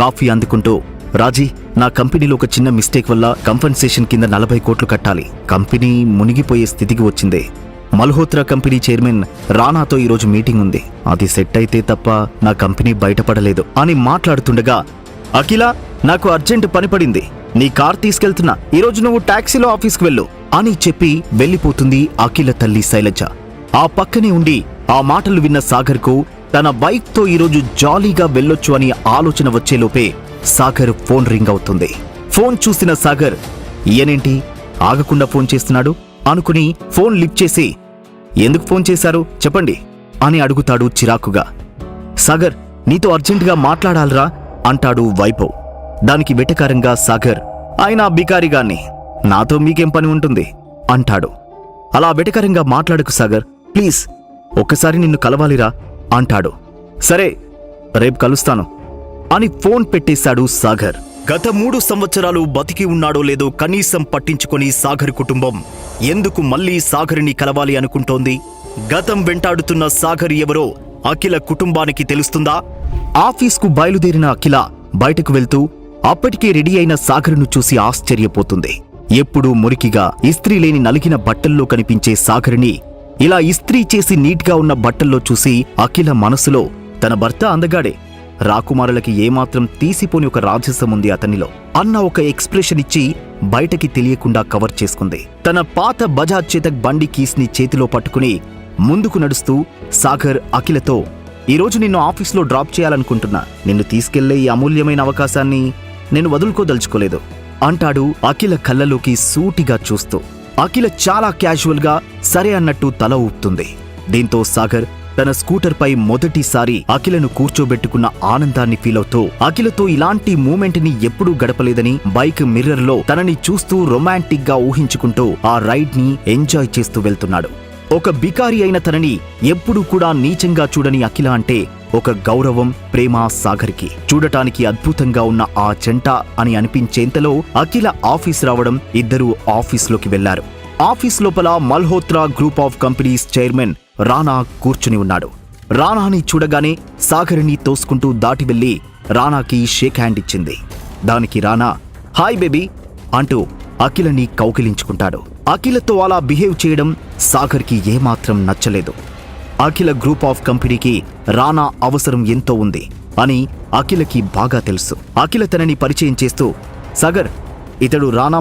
కాఫీ అందుకుంటూ, రాజీ, నా కంపెనీలో ఒక చిన్న మిస్టేక్ వల్ల కంపెన్సేషన్ కింద 40 కోట్లు కట్టాలి. కంపెనీ మునిగిపోయే స్థితికి వచ్చింది. మల్హోత్రా కంపెనీ చైర్మన్ రానాతో ఈరోజు మీటింగ్ ఉంది. అది సెట్ అయితే తప్ప నా కంపెనీ బయటపడలేదు అని మాట్లాడుతుండగా, అఖిల, నాకు అర్జెంట్ పని పడింది, నీ కార్ తీసుకెళ్తున్నా, ఈరోజు నువ్వు టాక్సీలో ఆఫీస్కి వెళ్ళు అని చెప్పి వెళ్లిపోతుంది అఖిల తల్లి శైలజ. ఆ పక్కనే ఉండి ఆ మాటలు విన్న సాగర్కు తన బైక్తో ఈరోజు జాలీగా వెళ్ళొచ్చు అని ఆలోచన వచ్చేలోపే సాగర్ ఫోన్ రింగ్ అవుతుంది. ఫోన్ చూసిన సాగర్, ఈయనేంటి ఆగకుండా ఫోన్ చేస్తున్నాడు అనుకుని ఫోన్ లిఫ్ట్ చేసి, ఎందుకు ఫోన్ చేశారు చెప్పండి అని అడుగుతాడు చిరాకుగా. సాగర్, నీతో అర్జెంటుగా మాట్లాడాలరా అంటాడు వైభవ్. దానికి వెటకారంగా సాగర్, ఆయన బికారిగాన్ని, నాతో మీకేం పని ఉంటుంది అంటాడు. అలా వెటకరంగా మాట్లాడకు సాగర్, ప్లీజ్ ఒక్కసారి నిన్ను కలవాలిరా అంటాడు. సరే రేపు కలుస్తాను అని ఫోన్ పెట్టేశాడు సాగర్. గత 3 సంవత్సరాలు బతికి ఉన్నాడో లేదో కనీసం పట్టించుకొని సాగర్ కుటుంబం ఎందుకు మళ్లీ సాగర్ని కలవాలి అనుకుంటోంది? గతం వెంటాడుతున్న సాగర్ ఎవరో అఖిల కుటుంబానికి తెలుస్తుందా? ఆఫీస్కు బయలుదేరిన అఖిల బయటకు వెళ్తూ అప్పటికే రెడీ అయిన సాగర్ను చూసి ఆశ్చర్యపోతుంది. ఎప్పుడూ మురికిగా ఇస్త్రీ లేని నలిగిన బట్టల్లో కనిపించే సాగర్ని ఇలా ఇస్త్రీ చేసి నీట్గా ఉన్న బట్టల్లో చూసి అఖిల మనసులో తన భర్త అందగాడే, రాకుమారులకి ఏమాత్రం తీసిపోని ఒక రాజసం ఉంది అతనిలో అన్న ఒక ఎక్స్ప్రెషన్ ఇచ్చి బయటకి తెలియకుండా కవర్ చేసుకుంది. తన పాత బజాజ్ చేతక్ బండి కీస్ని చేతిలో పట్టుకుని ముందుకు నడుస్తూ సాగర్ అఖిలతో, ఈరోజు నిన్ను ఆఫీస్లో డ్రాప్ చేయాలనుకుంటున్నా. నిన్ను తీసుకెళ్లే ఈ అమూల్యమైన అవకాశాన్ని నేను వదులుకోదలుచుకోలేదు అంటాడు అఖిల కళ్ళలోకి సూటిగా చూస్తూ. అఖిల చాలా క్యాజువల్గా సరే అన్నట్టు తల ఊపుతుంది. దీంతో సాగర్ తన స్కూటర్పై మొదటిసారి అఖిలను కూర్చోబెట్టుకున్న ఆనందాన్ని ఫీలవుతూ అఖిలతో ఇలాంటి మూమెంట్ని ఎప్పుడూ గడపలేదని బైక్ మిర్రర్లో తనని చూస్తూ రొమాంటిక్గా ఊహించుకుంటూ ఆ రైడ్ని ఎంజాయ్ చేస్తూ వెళ్తున్నాడు. ఒక బికారి అయిన తనని ఎప్పుడూ కూడా నీచంగా చూడని అఖిల అంటే ఒక గౌరవం, ప్రేమ సాగర్కి. చూడటానికి అద్భుతంగా ఉన్న ఆ జంట అని అనిపించేంతలో అఖిల ఆఫీస్ రావడం, ఇద్దరూ ఆఫీస్లోకి వెళ్లారు. ఆఫీస్ లోపల Malhotra group of companies chairman రానా కూర్చుని ఉన్నాడు. రానాని చూడగానే సాగర్ని తోసుకుంటూ దాటి వెళ్లి రానాకి షేక్ హ్యాండ్ ఇచ్చింది. దానికి రానా హాయ్ బేబీ అంటూ అఖిలని కౌకిలించుకుంటాడు. అఖిలతో అలా బిహేవ్ చేయడం సాగర్కి ఏమాత్రం నచ్చలేదు. అఖిల గ్రూప్ ఆఫ్ కంపెనీకి రానా అవసరం ఎంతో ఉంది అని అఖిలకి బాగా తెలుసు. అఖిల తనని పరిచయం చేస్తూ, సాగర్ ఇతడు రానా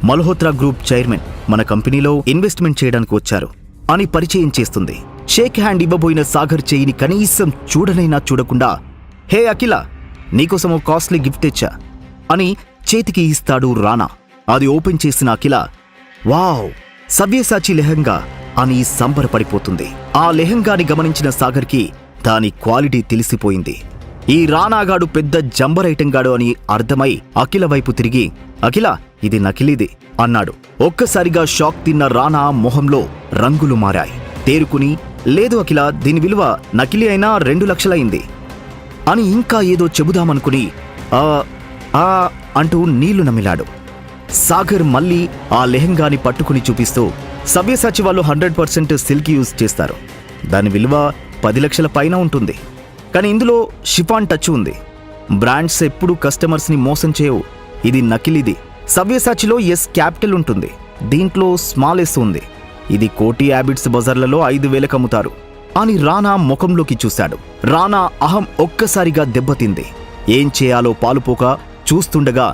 మల్హోత్రా గ్రూప్ చైర్మన్, మన కంపెనీలో ఇన్వెస్ట్మెంట్ చేయడానికి వచ్చారు అని పరిచయం చేస్తుంది. షేక్ హ్యాండ్ ఇవ్వబోయిన సాగర్ చేయిని కనీసం చూడనైనా చూడకుండా, హే అఖిల, నీకోసం ఓ కాస్ట్లీ గిఫ్ట్ తెచ్చా అని చేతికి ఇస్తాడు రానా. అది ఓపెన్ చేసిన అఖిల, వావ్, సవ్యసాచి లెహంగా అని సంబరపడిపోతుంది. ఆ లెహంగాని గమనించిన సాగర్కి దాని క్వాలిటీ తెలిసిపోయింది. ఈ రానాగాడు పెద్ద జంబర్ ఐటంగాడు అని అర్థమై అఖిల వైపు తిరిగి, అఖిల ఇది నకిలీది అన్నాడు. ఒక్కసారిగా షాక్ తిన్న రానా మొహంలో రంగులు మారాయి. తేరుకుని, లేదు అఖిల, దీని విలువ నకిలీ అయినా 2 లక్షలైంది అని ఇంకా ఏదో చెబుదామనుకుని అంటూ నీళ్లు నమిలాడు. సాగర్ మళ్ళీ ఆ లెహంగాని పట్టుకుని చూపిస్తూ, సవ్యసాచి వాళ్ళు 100% సిల్క్ యూజ్ చేస్తారు. దాని విలువ 10 లక్షల పైన ఉంటుంది. కానీ ఇందులో షిఫాన్ టచ్ ఉంది. బ్రాండ్స్ ఎప్పుడూ కస్టమర్స్ని మోసం చేయవు. ఇది నకిలీది. సవ్యసాచిలో ఎస్ క్యాపిటల్ ఉంటుంది, దీంట్లో స్మాల్ ఎస్ ఉంది. ఇది కోటి హ్యాబిట్స్ బజార్లలో 5,000కి అమ్ముతారు అని రానా ముఖంలోకి చూశాడు. రానా అహం ఒక్కసారిగా దెబ్బతింది. ఏం చేయాలో పాలుపోక చూస్తుండగా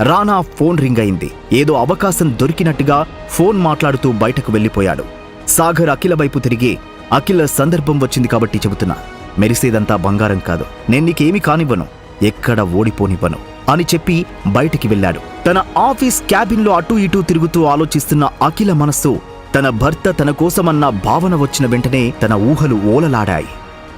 రానా ఫోన్ రింగ్ అయింది. ఏదో అవకాశం దొరికినట్టుగా ఫోన్ మాట్లాడుతూ బయటకు వెళ్లిపోయాడు. సాగర్ అఖిల వైపు తిరిగి, అఖిల సందర్భం వచ్చింది కాబట్టి చెబుతున్నా, మెరిసేదంతా బంగారం కాదు, నేను నీకేమీ కానివ్వను, ఎక్కడ ఓడిపోనివ్వను అని చెప్పి బయటికి వెళ్లాడు. తన ఆఫీస్ క్యాబిన్లో అటూ ఇటూ తిరుగుతూ ఆలోచిస్తున్న అఖిల మనస్సు తన భర్త తన కోసమన్న భావన వచ్చిన వెంటనే తన ఊహలు ఓలలాడాయి.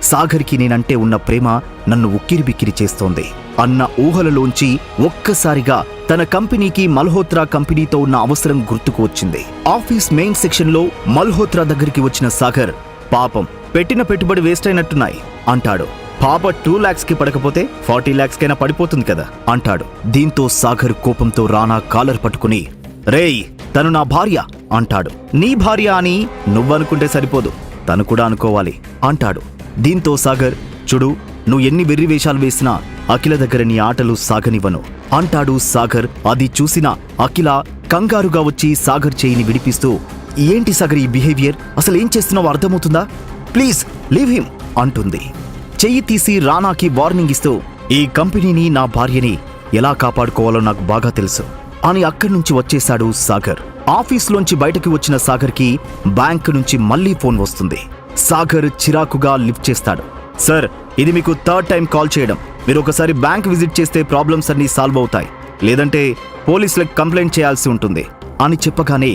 సాగర్కి నేనంటే ఉన్న ప్రేమ నన్ను ఉక్కిరిబిక్కిరి చేస్తోంది అన్న ఊహలలోంచి ఒక్కసారిగా తన కంపెనీకి మల్హోత్రా కంపెనీతో ఉన్న అవసరం గుర్తుకు వచ్చింది. ఆఫీస్ మెయిన్ సెక్షన్లో మల్హోత్రా దగ్గరికి వచ్చిన సాగర్, పాపం పెట్టిన పెట్టుబడి వేస్ట్ అయినట్టున్నాయి అంటాడు. పాప 2 lakhsకి పడకపోతే 40 lakhskైనా పడిపోతుంది కదా అంటాడు. దీంతో సాగర్ కోపంతో రానా కాలర్ పట్టుకుని, రేయ్ తను నా భార్య అంటాడు. నీ భార్య అని నువ్వనుకుంటే సరిపోదు, తను కూడా అనుకోవాలి అంటాడు. దీంతో సాగర్, చూడు, నువ్వు ఎన్ని వెర్రి వేషాలు వేసినా అఖిల దగ్గర నీ ఆటలు సాగనివ్వను అంటాడు సాగర్. అది చూసిన అఖిల కంగారుగా వచ్చి సాగర్ చేయిని విడిపిస్తూ, ఏంటి సాగర్ ఈ బిహేవియర్, అసలు ఏం చేస్తున్నావో అర్థమవుతుందా, ప్లీజ్ లీవ్ హిమ్ అంటుంది. చెయ్యి తీసి రానాకి వార్నింగ్ ఇస్తూ, ఈ కంపెనీని, నా భార్యని ఎలా కాపాడుకోవాలో నాకు బాగా తెలుసు అని అక్కడి నుంచి వచ్చేశాడు సాగర్. ఆఫీస్లోంచి బయటకు వచ్చిన సాగర్కి బ్యాంక్ నుంచి మళ్లీ ఫోన్ వస్తుంది. సాగర్ చిరాకుగా లిఫ్ట్ చేస్తాడు. సార్, ఇది మీకు 3rd టైం కాల్ చేయడం. మీరు ఒకసారి బ్యాంక్ విజిట్ చేస్తే ప్రాబ్లమ్స్ అన్నీ సాల్వ్ అవుతాయి, లేదంటే పోలీసులకు కంప్లైంట్ చేయాల్సి ఉంటుంది అని చెప్పగానే,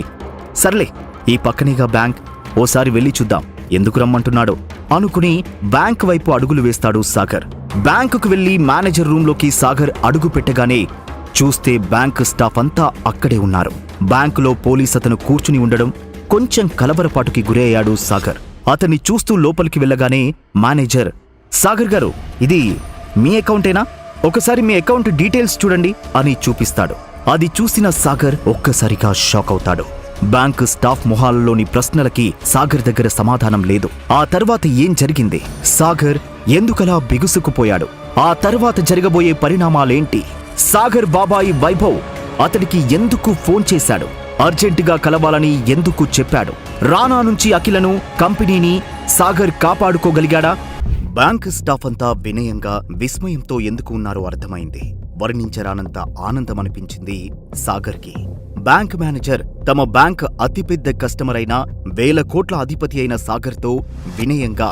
సర్లే ఈ పక్కనేగా బ్యాంక్, ఓసారి వెళ్ళి చూద్దాం ఎందుకు రమ్మంటున్నాడో అనుకుని బ్యాంక్ వైపు అడుగులు వేస్తాడు సాగర్. బ్యాంకుకు వెళ్లి మేనేజర్ రూంలోకి సాగర్ అడుగు పెట్టగానే చూస్తే బ్యాంక్ స్టాఫ్ అంతా అక్కడే ఉన్నారు. బ్యాంకులో పోలీస్ అతను కూర్చుని ఉండడం కొంచెం కలవరపాటుకి గురయ్యాడు సాగర్. అతన్ని చూస్తూ లోపలికి వెళ్ళగానే మేనేజర్, సాగర్ గారు, ఇది మీ అకౌంటేనా? ఒకసారి మీ అకౌంట్ డీటెయిల్స్ చూడండి అని చూపిస్తాడు. అది చూసిన సాగర్ ఒక్కసారిగా షాక్ అవుతాడు. బ్యాంక్ స్టాఫ్ మొహాలలోని ప్రశ్నలకి సాగర్ దగ్గర సమాధానం లేదు. ఆ తర్వాత ఏం జరిగింది? సాగర్ ఎందుకలా బిగుసుకుపోయాడు? ఆ తర్వాత జరగబోయే పరిణామాలేంటి? సాగర్ బాబాయి వైభవ్ అతడికి ఎందుకు ఫోన్ చేశాడు? అర్జెంటుగా కలవాలని ఎందుకు చెప్పాడు? రానా నుంచి అఖిలను, కంపెనీని సాగర్ కాపాడుకోగలిగాడా? బ్యాంక్ స్టాఫ్ అంతా వినయంగా, విస్మయంతో ఎందుకు ఉన్నారో అర్థమైంది. వర్ణించరానంత ఆనందమనిపించింది సాగర్కి. బ్యాంక్ మేనేజర్ తమ బ్యాంక్ అతిపెద్ద కస్టమర్ అయిన 1000 కోట్ల అధిపతి అయిన సాగర్తో వినయంగా,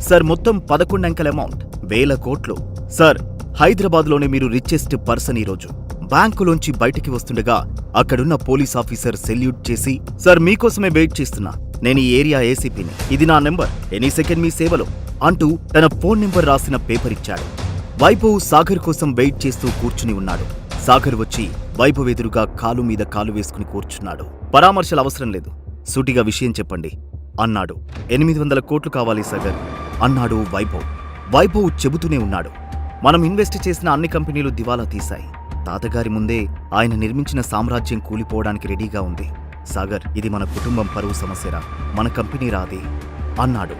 సార్, మొత్తం 11 అంకెల అమౌంట్, 1000 కోట్లు. సార్, హైదరాబాద్లోనే మీరు రిచెస్ట్ పర్సన్. ఈరోజు బ్యాంకులోంచి బయటికి వస్తుండగా అక్కడున్న పోలీస్ ఆఫీసర్ సెల్యూట్ చేసి, సార్, మీకోసమే వెయిట్ చేస్తున్నా, నేను ఈ ఏరియా ఏసీపీని, ఇది నా నెంబర్, ఎనీ సెకండ్ మీ సేవలో అంటూ తన ఫోన్ నెంబర్ రాసిన పేపర్ ఇచ్చాడు. వైభవ్ సాగర్ కోసం వెయిట్ చేస్తూ కూర్చుని ఉన్నాడు. సాగర్ వచ్చి వైభవ్ ఎదురుగా కాలు మీద కాలు వేసుకుని కూర్చున్నాడు. పరామర్శలు అవసరం లేదు, సూటిగా విషయం చెప్పండి అన్నాడు. 800 కోట్లు కావాలి సాగర్ అన్నాడు వైభవ్. వైభవ్ చెబుతూనే ఉన్నాడు, మనం ఇన్వెస్ట్ చేసిన అన్ని కంపెనీలు దివాలా తీశాయి. తాతగారి ముందే ఆయన నిర్మించిన సామ్రాజ్యం కూలిపోవడానికి రెడీగా ఉంది. సాగర్, ఇది మన కుటుంబం పరువు సమస్యరా, మన కంపెనీ రాదే అన్నాడు.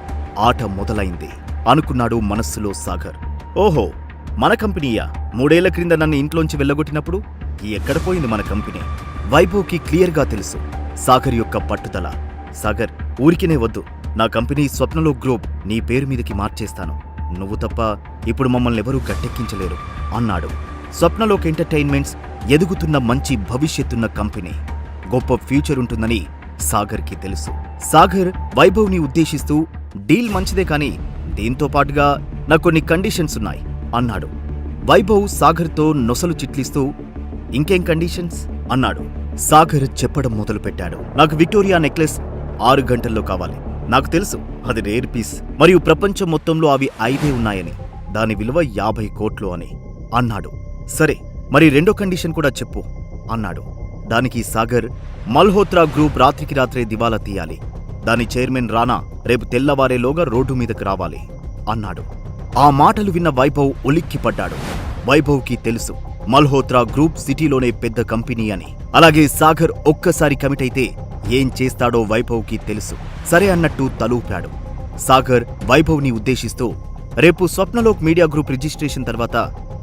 ఆట మొదలైంది అనుకున్నాడు మనస్సులో సాగర్. ఓహో, మన కంపెనీయా? 3 ఏళ్ల క్రింద నన్ను ఇంట్లోంచి వెళ్ళగొట్టినప్పుడు ఎక్కడ పోయింది మన కంపెనీ? వైభవ్కి క్లియర్గా తెలుసు సాగర్ యొక్క పట్టుదల. సాగర్, ఊరికినే వద్దు, నా కంపెనీ స్వప్నలోక్ గ్రూప్ నీ పేరు మీదకి మార్చేస్తాను. నువ్వు తప్ప ఇప్పుడు మమ్మల్ని ఎవరూ గట్టెక్కించలేరు అన్నాడు. స్వప్నలోక్ ఎంటర్టైన్మెంట్స్ ఎదుగుతున్న మంచి భవిష్యత్తున్న కంపెనీ, గొప్ప ఫ్యూచర్ ఉంటుందని సాగర్కి తెలుసు. సాగర్ వైభవ్ని ఉద్దేశిస్తూ, డీల్ మంచిదే కానీ దీంతో పాటుగా నాకు కొన్ని కండిషన్స్ ఉన్నాయి అన్నాడు. వైభవ్ సాగర్తో నొసలు చిట్లిస్తూ, ఇంకేం కండిషన్స్ అన్నాడు. సాగర్ చెప్పడం మొదలుపెట్టాడు. నాకు విక్టోరియా నెక్లెస్ 6 గంటల్లో కావాలి. నాకు తెలుసు అది రేర్ పీస్ మరియు ప్రపంచం మొత్తంలో అవి 5 ఉన్నాయని, దాని విలువ 50 కోట్లు అని అన్నాడు. సరే, మరి రెండో కండిషన్ కూడా చెప్పు అన్నాడు. దానికి సాగర్, మల్హోత్రా గ్రూప్ రాత్రికి రాత్రే దివాలా తీయాలి. దాని చైర్మన్ రానా రేపు తెల్లవారేలోగా రోడ్డు మీదకు రావాలి అన్నాడు. ఆ మాటలు విన్న వైభవ్ ఉలిక్కిపడ్డాడు. వైభవ్కి తెలుసు మల్హోత్రా గ్రూప్ సిటీలోనే పెద్ద కంపెనీ అని. అలాగే సాగర్ ఒక్కసారి కమిట్ అయితే ఏం చేస్తాడో వైభవ్కి తెలుసు. సరే అన్నట్టు తలూపాడు. సాగర్ వైభవ్ని ఉద్దేశిస్తూ, రేపు స్వప్నలోక్ మీడియా గ్రూప్ రిజిస్ట్రేషన్ తర్వాత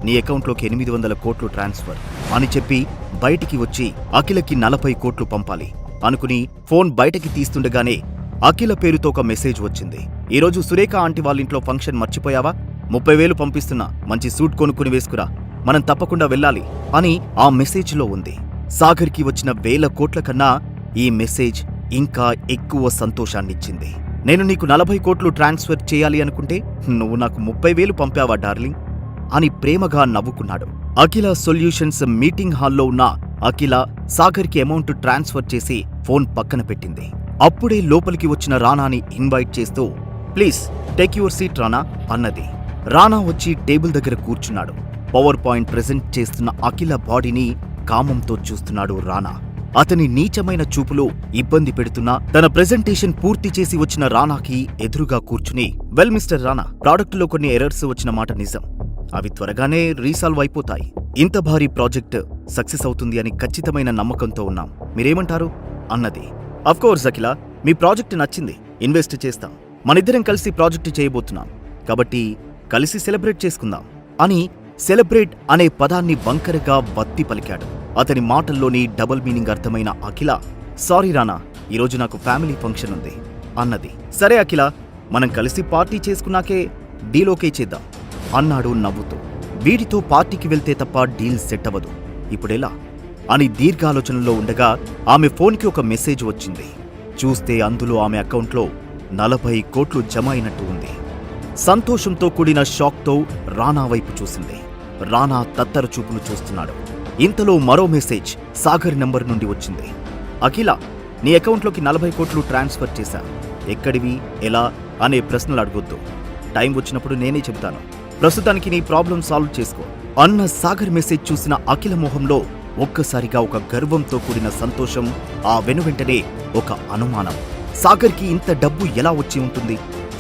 నీ అకౌంట్లోకి 800 కోట్లు ట్రాన్స్ఫర్ అని చెప్పి బయటికి వచ్చి అఖిలకి 40 కోట్లు పంపాలి అనుకుని ఫోన్ బయటకి తీస్తుండగానే అఖిల పేరుతో ఒక మెసేజ్ వచ్చింది. ఈరోజు సురేఖ ఆంటీ వాళ్ళింట్లో ఫంక్షన్ మర్చిపోయావా? 30,000 పంపిస్తున్నా, మంచి సూట్ కొనుక్కుని వేసుకురా, మనం తప్పకుండా వెళ్ళాలి అని ఆ మెసేజ్లో ఉంది. సాగర్కి వచ్చిన 1000 కోట్ల కన్నా ఈ మెసేజ్ ఇంకా ఎక్కువ సంతోషాన్నిచ్చింది. నేను నీకు 40 కోట్లు ట్రాన్స్ఫర్ చేయాలి అనుకుంటే నువ్వు నాకు 30,000 పంపావా డార్లింగ్ అని ప్రేమగా నవ్వుకున్నాడు. అఖిల సొల్యూషన్స్ మీటింగ్ హాల్లో ఉన్న అఖిల సాగర్కి అమౌంట్ ట్రాన్స్ఫర్ చేసి ఫోన్ పక్కన పెట్టింది. అప్పుడే లోపలికి వచ్చిన రానాని ఇన్వైట్ చేస్తూ, ప్లీజ్ టేక్ యువర్ సీట్ రానా అన్నది. రానా వచ్చి టేబుల్ దగ్గర కూర్చున్నాడు. పవర్ పాయింట్ ప్రెజెంట్ చేస్తున్న అఖిల బాడీని కామంతో చూస్తున్నాడు రానా. అతని నీచమైన చూపులో ఇబ్బంది పెడుతున్నా తన ప్రెజెంటేషన్ పూర్తి చేసి వచ్చిన రానాకి ఎదురుగా కూర్చుని, వెల్ మిస్టర్ రానా, ప్రాడక్టులో కొన్ని ఎర్రర్స్ వచ్చిన మాట నిజం, అవి త్వరగానే రీసాల్వ్ అయిపోతాయి. ఇంత భారీ ప్రాజెక్ట్ సక్సెస్ అవుతుంది అని ఖచ్చితమైన నమ్మకంతో ఉన్నాం, మీరేమంటారు అన్నది. అఫ్కోర్స్ అఖిల, మీ ప్రాజెక్ట్ నచ్చింది, ఇన్వెస్ట్ చేస్తాం, మనిద్దరం కలిసి ప్రాజెక్టు చేయబోతున్నాం, కాబట్టి కలిసి సెలబ్రేట్ చేసుకుందాం అని సెలబ్రేట్ అనే పదాన్ని వంకరగా వత్తి పలికాడు. అతని మాటల్లోని డబుల్ మీనింగ్ అర్థమైన అఖిల, సారీ రానా, ఈరోజు నాకు ఫ్యామిలీ ఫంక్షన్ ఉంది అన్నది. సరే అఖిల, మనం కలిసి పార్టీ చేసుకున్నాకే డీల్ ఓకే చేద్దాం అన్నాడు నవ్వుతూ. వీడితో పార్టీకి వెళ్తే తప్ప డీల్ సెట్ అవ్వదు, ఇప్పుడెలా అని దీర్ఘాలోచనలో ఉండగా ఆమె ఫోన్కి ఒక మెసేజ్ వచ్చింది. చూస్తే అందులో ఆమె అకౌంట్లో 40 కోట్లు జమ అయినట్టు ఉంది. సంతోషంతో కూడిన షాక్తో రానా వైపు చూసింది. రానా తత్తర చూపులు చూస్తున్నాడు. ఇంతలో మరో మెసేజ్ సాగర్ నంబర్ నుండి వచ్చింది. అఖిల, నీ అకౌంట్లోకి 40 కోట్లు ట్రాన్స్ఫర్ చేశా, ఎక్కడివి, ఎలా అనే ప్రశ్నలు అడగొద్దు, టైం వచ్చినప్పుడు నేనే చెబుతాను, ప్రస్తుతానికి నీ ప్రాబ్లం సాల్వ్ చేసుకో అన్న సాగర్ మెసేజ్ చూసిన అఖిల మొహంలో ఒక్కసారిగా ఒక గర్వంతో కూడిన సంతోషం, ఆ వెనువెంటనే ఒక అనుమానం. సాగర్కి ఇంత డబ్బు ఎలా వచ్చి ఉంటుంది?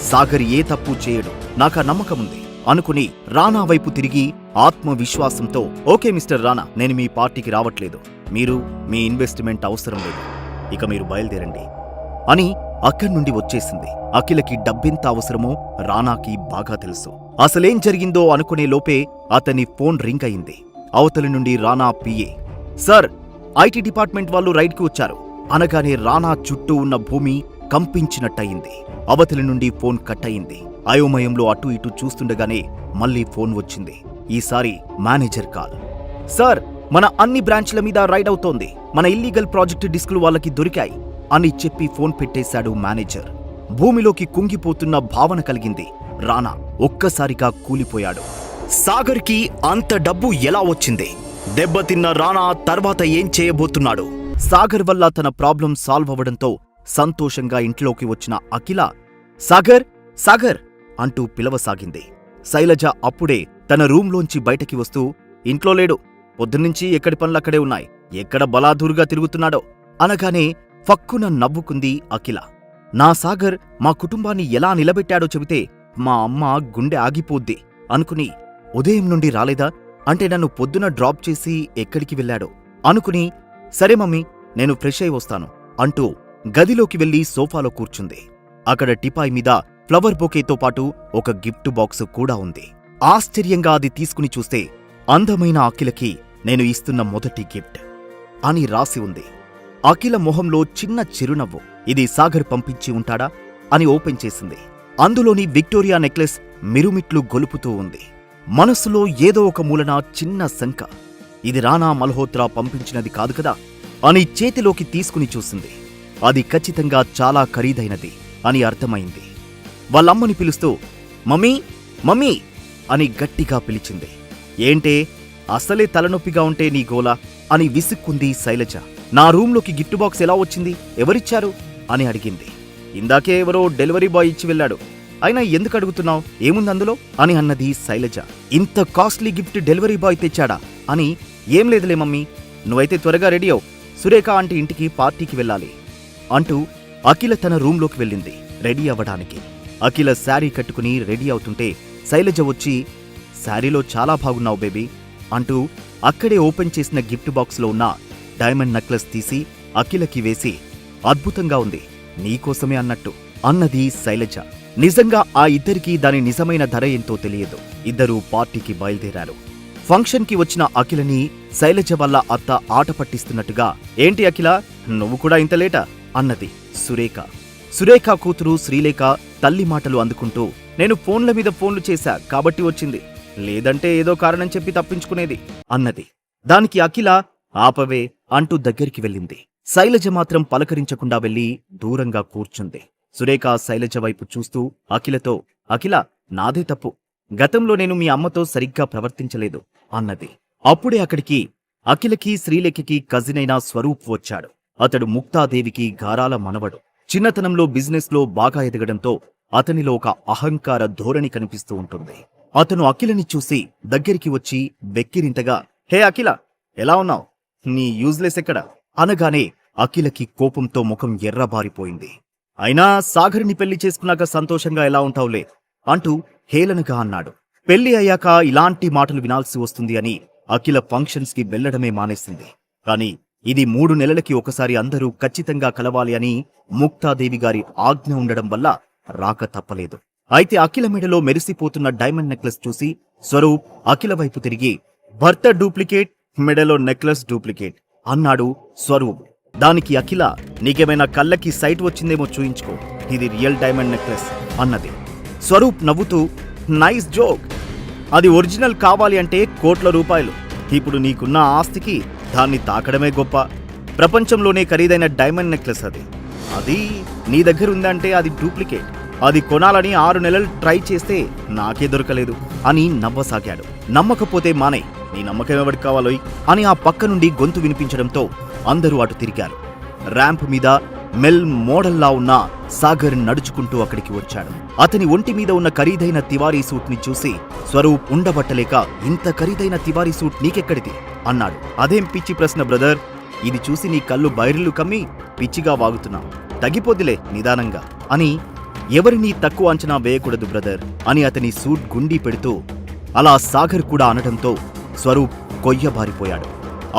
సాగర్ ఏ తప్పు చేయడు, నాకా నమ్మకముంది అనుకుని రానా వైపు తిరిగి ఆత్మవిశ్వాసంతో, ఓకే మిస్టర్ రానా, నేను మీ పార్టీకి రావట్లేదు, మీరు మీ ఇన్వెస్ట్మెంట్ అవసరం లేదు, ఇక మీరు బయలుదేరండి అని అక్కడి నుండి వచ్చేసింది. అఖిలకి డబ్బెంత అవసరమో రానాకి బాగా తెలుసు. అసలేం జరిగిందో అనుకునే లోపే అతని ఫోన్ రింగ్ అయింది. అవతలి నుండి రానా పిఏ, సార్, ఐటీ డిపార్ట్మెంట్ వాళ్ళు రైడ్కి వచ్చారు అనగానే రానా చుట్టూ ఉన్న భూమి కంపించినట్టయింది. అవతలి నుండి ఫోన్ కట్ అయింది. అయోమయంలో అటు ఇటు చూస్తుండగానే మళ్లీ ఫోన్ వచ్చింది. ఈసారి మేనేజర్ కాల్. సార్, మన అన్ని బ్రాంచ్ల మీద రైడ్ అవుతోంది, మన ఇల్లీగల్ ప్రాజెక్టు డిస్కులు వాళ్ళకి దొరికాయి అని చెప్పి ఫోన్ పెట్టేశాడు మేనేజర్. భూమిలోకి కుంగిపోతున్న భావన కలిగింది. రానా ఒక్కసారిగా కూలిపోయాడు. సాగర్కి అంత డబ్బు ఎలా వచ్చింది? దెబ్బతిన్న రానా తర్వాత ఏం చేయబోతున్నాడు? సాగర్ వల్ల తన ప్రాబ్లం సాల్వ్ అవ్వడంతో సంతోషంగా ఇంట్లోకి వచ్చిన అఖిల, సాగర్ సాగర్ అంటూ పిలవసాగింది. శైలజ అప్పుడే తన రూంలోంచి బయటకి వస్తూ, ఇంట్లో లేడు, పొద్దున్నుంచి ఎక్కడి పనులక్కడే ఉన్నాయి, ఎక్కడ బలాదూరుగా తిరుగుతున్నాడో అనగానే ఫక్కున నవ్వుకుంది అఖిల. నా సాగర్ మా కుటుంబాన్ని ఎలా నిలబెట్టాడో చెబితే మా అమ్మ గుండె ఆగిపోద్ది అనుకుని, ఉదయం నుండి రాలేదా అంటే నన్ను పొద్దున డ్రాప్ చేసి ఎక్కడికి వెళ్ళాడో అనుకుని, సరే మమ్మీ, నేను ఫ్రెష్ అయి వస్తాను అంటూ గదిలోకి వెళ్లి సోఫాలో కూర్చుంది. అక్కడ టిపాయ్ మీద ఫ్లవర్ బొకేతో పాటు ఒక గిఫ్ట్ బాక్స్ కూడా ఉంది. ఆశ్చర్యంగా అది తీసుకుని చూస్తే అందమైన అఖిలకి నేను ఇస్తున్న మొదటి గిఫ్ట్ అని రాసి ఉంది. అఖిల మొహంలో చిన్న చిరునవ్వు. ఇది సాగర్ పంపించి ఉంటాడా అని ఓపెన్ చేసింది. అందులోని విక్టోరియా నెక్లెస్ మిరుమిట్లు గొలుపుతూ ఉంది. మనస్సులో ఏదో ఒక మూలన చిన్న శంక, ఇది రానా మల్హోత్రా పంపించినది కాదు కదా అని చేతిలోకి తీసుకుని చూసింది. అది ఖచ్చితంగా చాలా ఖరీదైనది అని అర్థమైంది. వాళ్ళమ్మని పిలుస్తూ, మమ్మీ మమ్మీ అని గట్టిగా పిలిచింది. ఏంటే, అసలే తలనొప్పిగా ఉంటే నీ గోలా అని విసుక్కుంది శైలజ. నా రూంలోకి గిఫ్ట్ బాక్స్ ఎలా వచ్చింది, ఎవరిచ్చారు అని అడిగింది. ఇందాకే ఎవరో డెలివరీ బాయ్ ఇచ్చి వెళ్ళాడు, అయినా ఎందుకు అడుగుతున్నావు, ఏముంది అందులో అని అన్నది శైలజ. ఇంత కాస్ట్లీ గిఫ్ట్ డెలివరీ బాయ్ తెచ్చాడా అని, ఏం లేదులే మమ్మీ, నువ్వైతే త్వరగా రెడీ అవు, సురేఖ ఆంటీ ఇంటికి పార్టీకి వెళ్ళాలి అంటూ అఖిల తన రూంలోకి వెళ్ళింది రెడీ అవ్వడానికి. అఖిల శారీ కట్టుకుని రెడీ అవుతుంటే శైలజ వచ్చి, శారీలో చాలా బాగున్నావు బేబీ అంటూ అక్కడే ఓపెన్ చేసిన గిఫ్ట్ బాక్స్లో ఉన్న డైమండ్ నెక్లెస్ తీసి అఖిలకి వేసి, అద్భుతంగా ఉంది, నీకోసమే అన్నట్టు అన్నది శైలజ. నిజంగా ఆ ఇద్దరికీ దాని నిజమైన ధర ఎంతో తెలియదు. ఇద్దరూ పార్టీకి బయలుదేరారు. ఫంక్షన్కి వచ్చిన అఖిలని శైలజ వల్ల అత్త ఆట పట్టిస్తున్నట్టుగా, ఏంటి అఖిల, నువ్వు కూడా ఇంత లేటా అన్నది సురేఖ. సురేఖ కూతురు శ్రీలేఖ తల్లి మాటలు అందుకుంటూ, నేను ఫోన్ల మీద ఫోన్లు చేశా కాబట్టి వచ్చింది, లేదంటే ఏదో కారణం చెప్పి తప్పించుకునేది అన్నది. దానికి అఖిల, ఆపవే అంటూ దగ్గరికి వెళ్ళింది. శైలజ మాత్రం పలకరించకుండా వెళ్లి దూరంగా కూర్చుంది. సురేఖ శైలజ వైపు చూస్తూ అఖిలతో, అఖిల, నాదే తప్పు, గతంలో నేను మీ అమ్మతో సరిగ్గా ప్రవర్తించలేదు అన్నది. అప్పుడే అక్కడికి అఖిలకి శ్రీలేఖకి కజినైన స్వరూప్ వచ్చాడు. అతడు ముక్తాదేవికి గారాల మనవడు. చిన్నతనంలో బిజినెస్లో బాగా ఎదగడంతో అతనిలో ఒక అహంకార ధోరణి కనిపిస్తూ ఉంటుంది. అతను అఖిలని చూసి దగ్గరికి వచ్చి వెక్కిరింతగా, హే అఖిల, ఎలా ఉన్నావు, నీ యూజ్లెస్ ఎక్కడ అనగానే అఖిలకి కోపంతో ముఖం ఎర్రబారిపోయింది. అయినా సాగర్ని పెళ్లి చేసుకున్నాక సంతోషంగా ఎలా ఉంటావులే అంటూ హేళనగా అన్నాడు. పెళ్లి అయ్యాక ఇలాంటి మాటలు వినాల్సి వస్తుంది అని అఖిల ఫంక్షన్స్ కి వెళ్లడమే మానేసింది. కాని ఇది 3 నెలలకి ఒకసారి అందరూ ఖచ్చితంగా కలవాలి అని ముక్తాదేవి గారి ఆజ్ఞ ఉండడం వల్ల రాక తప్పలేదు. అయితే అఖిల మెడలో మెరిసిపోతున్న డైమండ్ నెక్లెస్ చూసి స్వరూప్ అఖిల వైపు తిరిగి, భర్త డూప్లికేట్, మెడలో నెక్లెస్ డూప్లికేట్ అన్నాడు స్వరూప్. దానికి అఖిల, నీకేమైనా కళ్ళకి సైట్ వచ్చిందేమో చూయించుకో, ఇది రియల్ డైమండ్ నెక్లెస్ అన్నది. స్వరూప్ నవ్వుతూ, నైస్ జోక్, అది ఒరిజినల్ కావాలి అంటే కోట్ల రూపాయలు, ఇప్పుడు నీకున్న ఆస్తికి దాన్ని తాకడమే గొప్ప, ప్రపంచంలోనే ఖరీదైన డైమండ్ నెక్లెస్ అది నీ దగ్గర ఉందంటే అది డూప్లికేట్, అది కొనాలని 6 నెలలు ట్రై చేస్తే నాకే దొరకలేదు అని నవ్వసాగాడు. నమ్మకపోతే మానే, నీ నమ్మకం ఎవరికి కావాలోయ్ అని ఆ పక్క నుండి గొంతు వినిపించడంతో అందరూ అటు తిరిగారు. ర్యాంప్ మీద మెల్ మోడల్లా ఉన్న సాగర్ నడుచుకుంటూ అక్కడికి వచ్చాడు. అతని ఒంటి మీద ఉన్న ఖరీదైన తివారీ సూట్ ని చూసి స్వరూప్ ఉండబట్టలేక, ఇంత ఖరీదైన తివారీ సూట్ నీకెక్కడిది అన్నాడు. అదేం పిచ్చి ప్రశ్న బ్రదర్, ఇది చూసి నీ కళ్ళు బైర్లు కమ్మి పిచ్చిగా వాగుతున్నావు, తగ్గిపోద్దిలే నిదానంగా అని. ఎవరినీ తక్కువ అంచనా వేయకూడదు బ్రదర్ అని అతని సూట్ గుండీ పెడుతూ అలా సాగర్ కూడా అనడంతో స్వరూప్ కొయ్యబారిపోయాడు.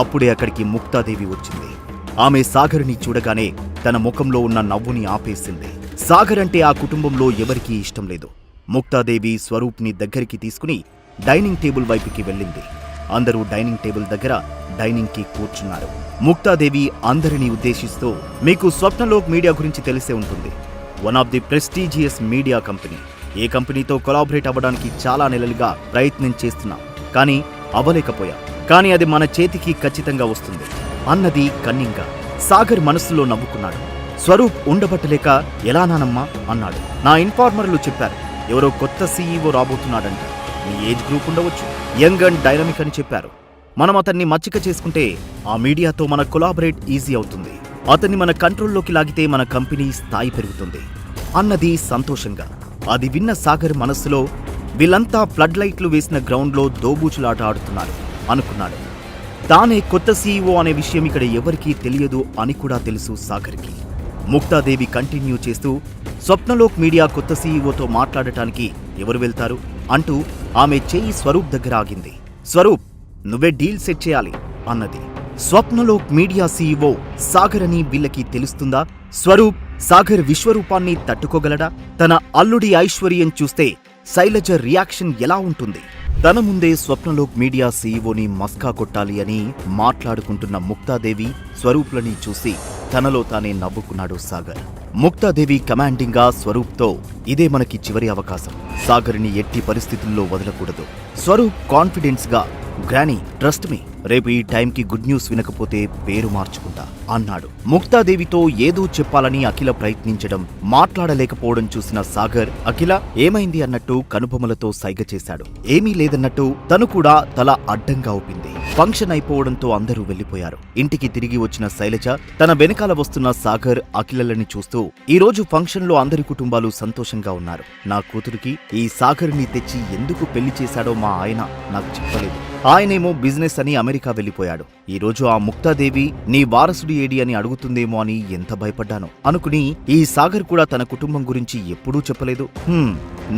అప్పుడే అక్కడికి ముక్తాదేవి వచ్చింది. ఆమె సాగర్ని చూడగానే తన ముఖంలో ఉన్న నవ్వుని ఆపేసింది. సాగర్ అంటే ఆ కుటుంబంలో ఎవరికీ ఇష్టం లేదు. ముక్తాదేవి స్వరూప్ని దగ్గరికి తీసుకుని డైనింగ్ టేబుల్ వైపుకి వెళ్ళింది. అందరూ డైనింగ్ టేబుల్ దగ్గర డైనింగ్కి కూర్చున్నారు. ముక్తాదేవి అందరినీ ఉద్దేశిస్తూ, మీకు స్వప్నలోక్ మీడియా గురించి తెలిసే ఉంటుంది. One of the prestigious media company. ఏ కంపెనీతో కొలాబరేట్ అవ్వడానికి చాలా నెలలుగా ప్రయత్నం చేస్తున్నాం, కానీ అవ్వలేకపోయాం. కానీ అది మన చేతికి ఖచ్చితంగా వస్తుంది అన్నది కన్నింగా. సాగర్ మనస్సులో నవ్వుకున్నాడు. స్వరూప్ ఉండబట్టలేక, ఎలా నానమ్మా అన్నాడు. నా ఇన్ఫార్మర్లు చెప్పారు, ఎవరో కొత్త సీఈఓ రాబోతున్నాడంట. మీ ఏజ్ గ్రూప్ ఉండవచ్చు, యంగ్ అండ్ డైనమిక్ అని చెప్పారు. మనం అతన్ని మచ్చిక చేసుకుంటే ఆ మీడియాతో మన కొలాబరేట్ ఈజీ అవుతుంది. అతన్ని మన కంట్రోల్లోకి లాగితే మన కంపెనీ స్థాయి పెరుగుతుంది అన్నది సంతోషంగా. అది విన్న సాగర్ మనస్సులో, వీళ్ళంతా ఫ్లడ్ లైట్లు వేసిన గ్రౌండ్లో దోబూచులాట ఆడుతున్నారు అనుకున్నాడు. తానే కొత్త సీఈఓ అనే విషయం ఇక్కడ ఎవరికీ తెలియదు అని కూడా తెలుసు సాగర్కి. ముక్తాదేవి కంటిన్యూ చేస్తూ, స్వప్నలోక్ మీడియా కొత్త సీఈఓతో మాట్లాడటానికి ఎవరు వెళ్తారు అంటూ ఆమె చెయ్యి స్వరూప్ దగ్గర ఆగింది. స్వరూప్, నువ్వే డీల్ సెట్ చేయాలి అన్నది. స్వప్నలోక్ మీడియా సీఈఓ సాగర్ అని వీళ్ళకి తెలుస్తుందా? స్వరూప్ సాగర్ విశ్వరూపాన్ని తట్టుకోగలడా? తన అల్లుడి ఐశ్వర్యం చూస్తే శైలజ రియాక్షన్ ఎలా ఉంటుంది? తన ముందే స్వప్నలోక్ మీడియా సీఈఓని మస్కా కొట్టాలి అని మాట్లాడుకుంటున్న ముక్తాదేవి స్వరూప్లని చూసి తనలో తానే నవ్వుకున్నాడు సాగర్. ముక్తాదేవి కమాండింగ్ గా స్వరూప్తో, ఇదే మనకి చివరి అవకాశం, సాగర్ని ఎట్టి పరిస్థితుల్లో వదలకూడదు. స్వరూప్ కాన్ఫిడెన్స్ గా, గ్రానీ ట్రస్ట్ మీ, రేపు ఈ టైంకి గుడ్ న్యూస్ వినకపోతే పేరు మార్చుకుంటా అన్నాడు. ముక్తాదేవితో ఏదో చెప్పాలని అఖిల ప్రయత్నించడం, మాట్లాడలేకపోవడం చూసిన సాగర్, అఖిల ఏమైంది అన్నట్టు కనుబొమలతో సైగ చేశాడు. ఏమీ లేదన్నట్టు తను కూడా తల అడ్డంగా ఊపింది. ఫంక్షన్ అయిపోవడంతో అందరూ వెళ్లిపోయారు. ఇంటికి తిరిగి వచ్చిన శైలజ తన వెనకాల వస్తున్న సాగర్, అఖిలలని చూస్తూ, ఈ రోజు ఫంక్షన్ లో అందరి కుటుంబాలు సంతోషంగా ఉన్నారు. నా కూతురికి ఈ సాగర్ని తెచ్చి ఎందుకు పెళ్లి చేశాడో మా ఆయన నాకు చెప్పలేదు. ఆయనేమో బిజినెస్ అని అమెరికా వెళ్లిపోయాడు. ఈ రోజు ఆ ముక్తాదేవి నీ వారసుడి ఏడి అని అడుగుతుందేమో అని ఎంత భయపడ్డాను అనుకుని, ఈ సాగర్ కూడా తన కుటుంబం గురించి ఎప్పుడూ చెప్పలేదు.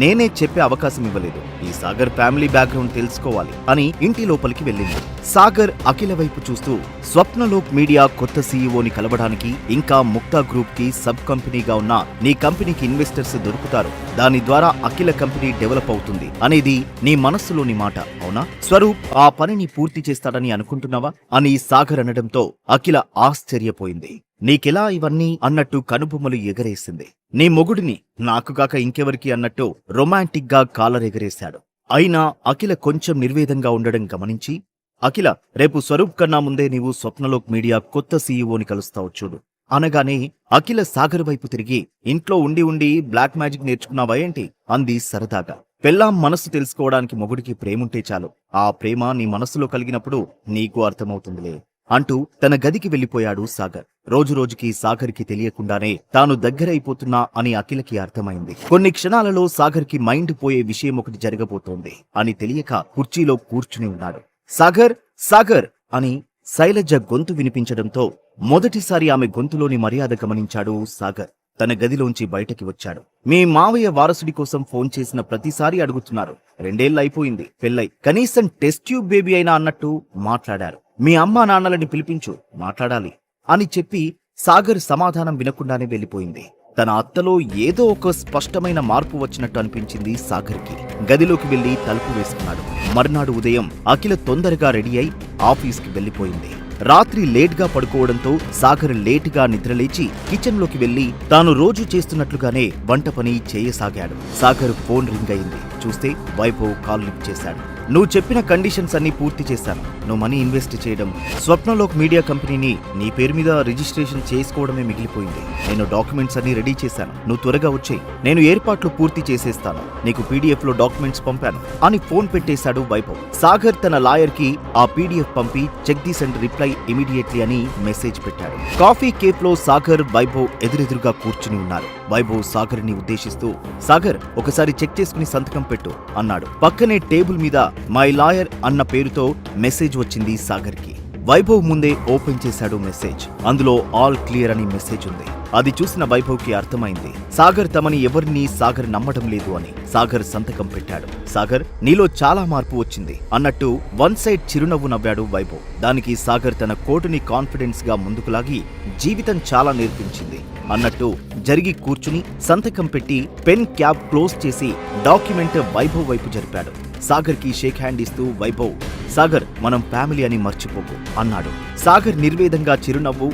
నేనే చెప్పే అవకాశం ఇవ్వలేదు. ఈ సాగర్ ఫ్యామిలీ బ్యాక్గ్రౌండ్ తెలుసుకోవాలి అని ఇంటి లోపలికి వెళ్ళింది. సాగర్ అఖిల వైపు చూస్తూ, స్వప్నలోక్ మీడియా కొత్త సీఈఓని కలవడానికి, ఇంకా ముక్తా గ్రూప్ కి సబ్ కంపెనీగా ఉన్న నీ కంపెనీకి ఇన్వెస్టర్స్ దొరుకుతారు. దాని ద్వారా అఖిల కంపెనీ డెవలప్ అవుతుంది అనేది నీ మనస్సులోని మాట, అవునా? స్వరూప్ ఆ పనిని పూర్తి చేస్తాడని అనుకుంటున్నావా అని సాగర్ అనడంతో అఖిల ఆశ్చర్యపోయింది. నీకెలా ఇవన్నీ అన్నట్టు కనుబొమ్మలు ఎగరేసింది. నీ మొగుడిని నాకుగాక ఇంకెవరికి అన్నట్టు రొమాంటిక్ గా కాలర్ ఎగరేశాడు. అయినా అఖిల కొంచెం నిర్వేదంగా ఉండడం గమనించి, అఖిల, రేపు స్వరూప్ కన్నా ముందే నీవు స్వప్నలోక్ మీడియా కొత్త సీఈఓని కలుస్తావు చూడు అనగానే అఖిల సాగర్ వైపు తిరిగి, ఇంట్లో ఉండి ఉండి బ్లాక్ మ్యాజిక్ నేర్చుకున్నావా ఏంటి అంది సరదాగా. పెళ్ళాం మనస్సు తెలుసుకోవడానికి మొగుడికి ప్రేముంటే చాలు. ఆ ప్రేమ నీ మనస్సులో కలిగినప్పుడు నీకు అర్థమవుతుందిలే అంటూ తన గదికి వెళ్లిపోయాడు సాగర్. రోజురోజుకి సాగర్కి తెలియకుండానే తాను దగ్గరైపోతున్నా అని అఖిలకి అర్థమైంది. కొన్ని క్షణాలలో సాగర్కి మైండ్ పోయే విషయం ఒకటి జరగబోతోంది అని తెలియక కుర్చీలో కూర్చుని ఉన్నాడు. సాగర్, సాగర్ అని శైలజ గొంతు వినిపించడంతో మొదటిసారి ఆమె గొంతులోని మర్యాద గమనించాడు సాగర్. తన గదిలోంచి బయటకి వచ్చాడు. మీ మావయ్య వారసుడి కోసం ఫోన్ చేసిన ప్రతిసారి అడుగుతున్నారు. 2 ఏళ్ళు అయిపోయింది పెళ్ళై, కనీసం టెస్ట్ ట్యూబ్ బేబీ అయినా అన్నట్టు మాట్లాడారు. మీ అమ్మా నాన్నలని పిలిపించు, మాట్లాడాలి అని చెప్పి సాగర్ సమాధానం వినకుండానే వెళ్లిపోయింది. తన అత్తలో ఏదో ఒక స్పష్టమైన మార్పు వచ్చినట్టు అనిపించింది సాగర్కి. గదిలోకి వెళ్లి తలుపు వేసుకున్నాడు. మర్నాడు ఉదయం అఖిల తొందరగా రెడీ అయి ఆఫీస్కి వెళ్లిపోయింది. రాత్రి లేట్గా పడుకోవడంతో సాగర్ లేటుగా నిద్రలేచి కిచెన్లోకి వెళ్లి తాను రోజు చేస్తున్నట్లుగానే వంట పని చేయసాగాడు. సాగర్ ఫోన్ రింగ్ అయింది. చూస్తే వైభవ్ కాల్ లిఫ్ట్ చేశాడు. నువ్వు చెప్పిన కండిషన్స్ అన్ని పూర్తి చేశాను. నువ్వు మనీ ఇన్వెస్ట్ చేయడం, స్వప్నలోక్ మీడియా కంపెనీని నీ పేరు మీద రిజిస్ట్రేషన్ చేసుకోవడమే మిగిలిపోయింది. నేను డాక్యుమెంట్స్ అన్ని రెడీ చేశాను. నువ్వు త్వరగా వచ్చేయి, నేను ఏర్పాట్లు పూర్తి చేసేస్తాను. నీకు పీడిఎఫ్ లో డాక్యుమెంట్స్ పంపాను అని ఫోన్ పెట్టేశాడు వైభవ్. సాగర్ తన లాయర్ కి ఆ పీడిఎఫ్ పంపి check this and reply immediately అని మెసేజ్ పెట్టాడు. కాఫీ కేఫ్ లో సాగర్, వైభవ్ ఎదురెదురుగా కూర్చుని ఉన్నారు. వైభవ్ సాగర్ ని ఉద్దేశిస్తూ, సాగర్ ఒకసారి చెక్ చేసుకుని సంతకం పెట్టు అన్నాడు. పక్కనే టేబుల్ మీద మై లాయర్ అన్న పేరుతో మెసేజ్ వచ్చింది సాగర్ కి. వైభవ్ ముందే ఓపెన్ చేశాడు మెసేజ్. అందులో ఆల్ క్లియర్ అని మెసేజ్ ఉంది. అది చూసిన వైభవ్ కి అర్థమైంది సాగర్ తమని ఎవరిని సాగర్ నమ్మడం లేదు అని. సాగర్ సంతకం పెట్టాడు. సాగర్ నీలో చాలా మార్పు వచ్చింది అన్నట్టు వన్ సైడ్ చిరునవ్వు నవ్వాడు వైభవ్. దానికి సాగర్ తన కోటుని కాన్ఫిడెన్స్ గా ముందుకు లాగి జీవితం చాలా నేర్పించింది అన్నట్టు జరిగి కూర్చుని సంతకం పెట్టి పెన్ క్యాప్ క్లోజ్ చేసి డాక్యుమెంట్ వైభవ్ వైపు జరిపాడు. సాగర్ కి షేక్ హ్యాండ్ ఇస్తూ వైభవ్, సాగర్ మనం ఫ్యామిలీ అని మర్చిపోకు అన్నాడు. సాగర్ నిర్వేదంగా చిరునవ్వు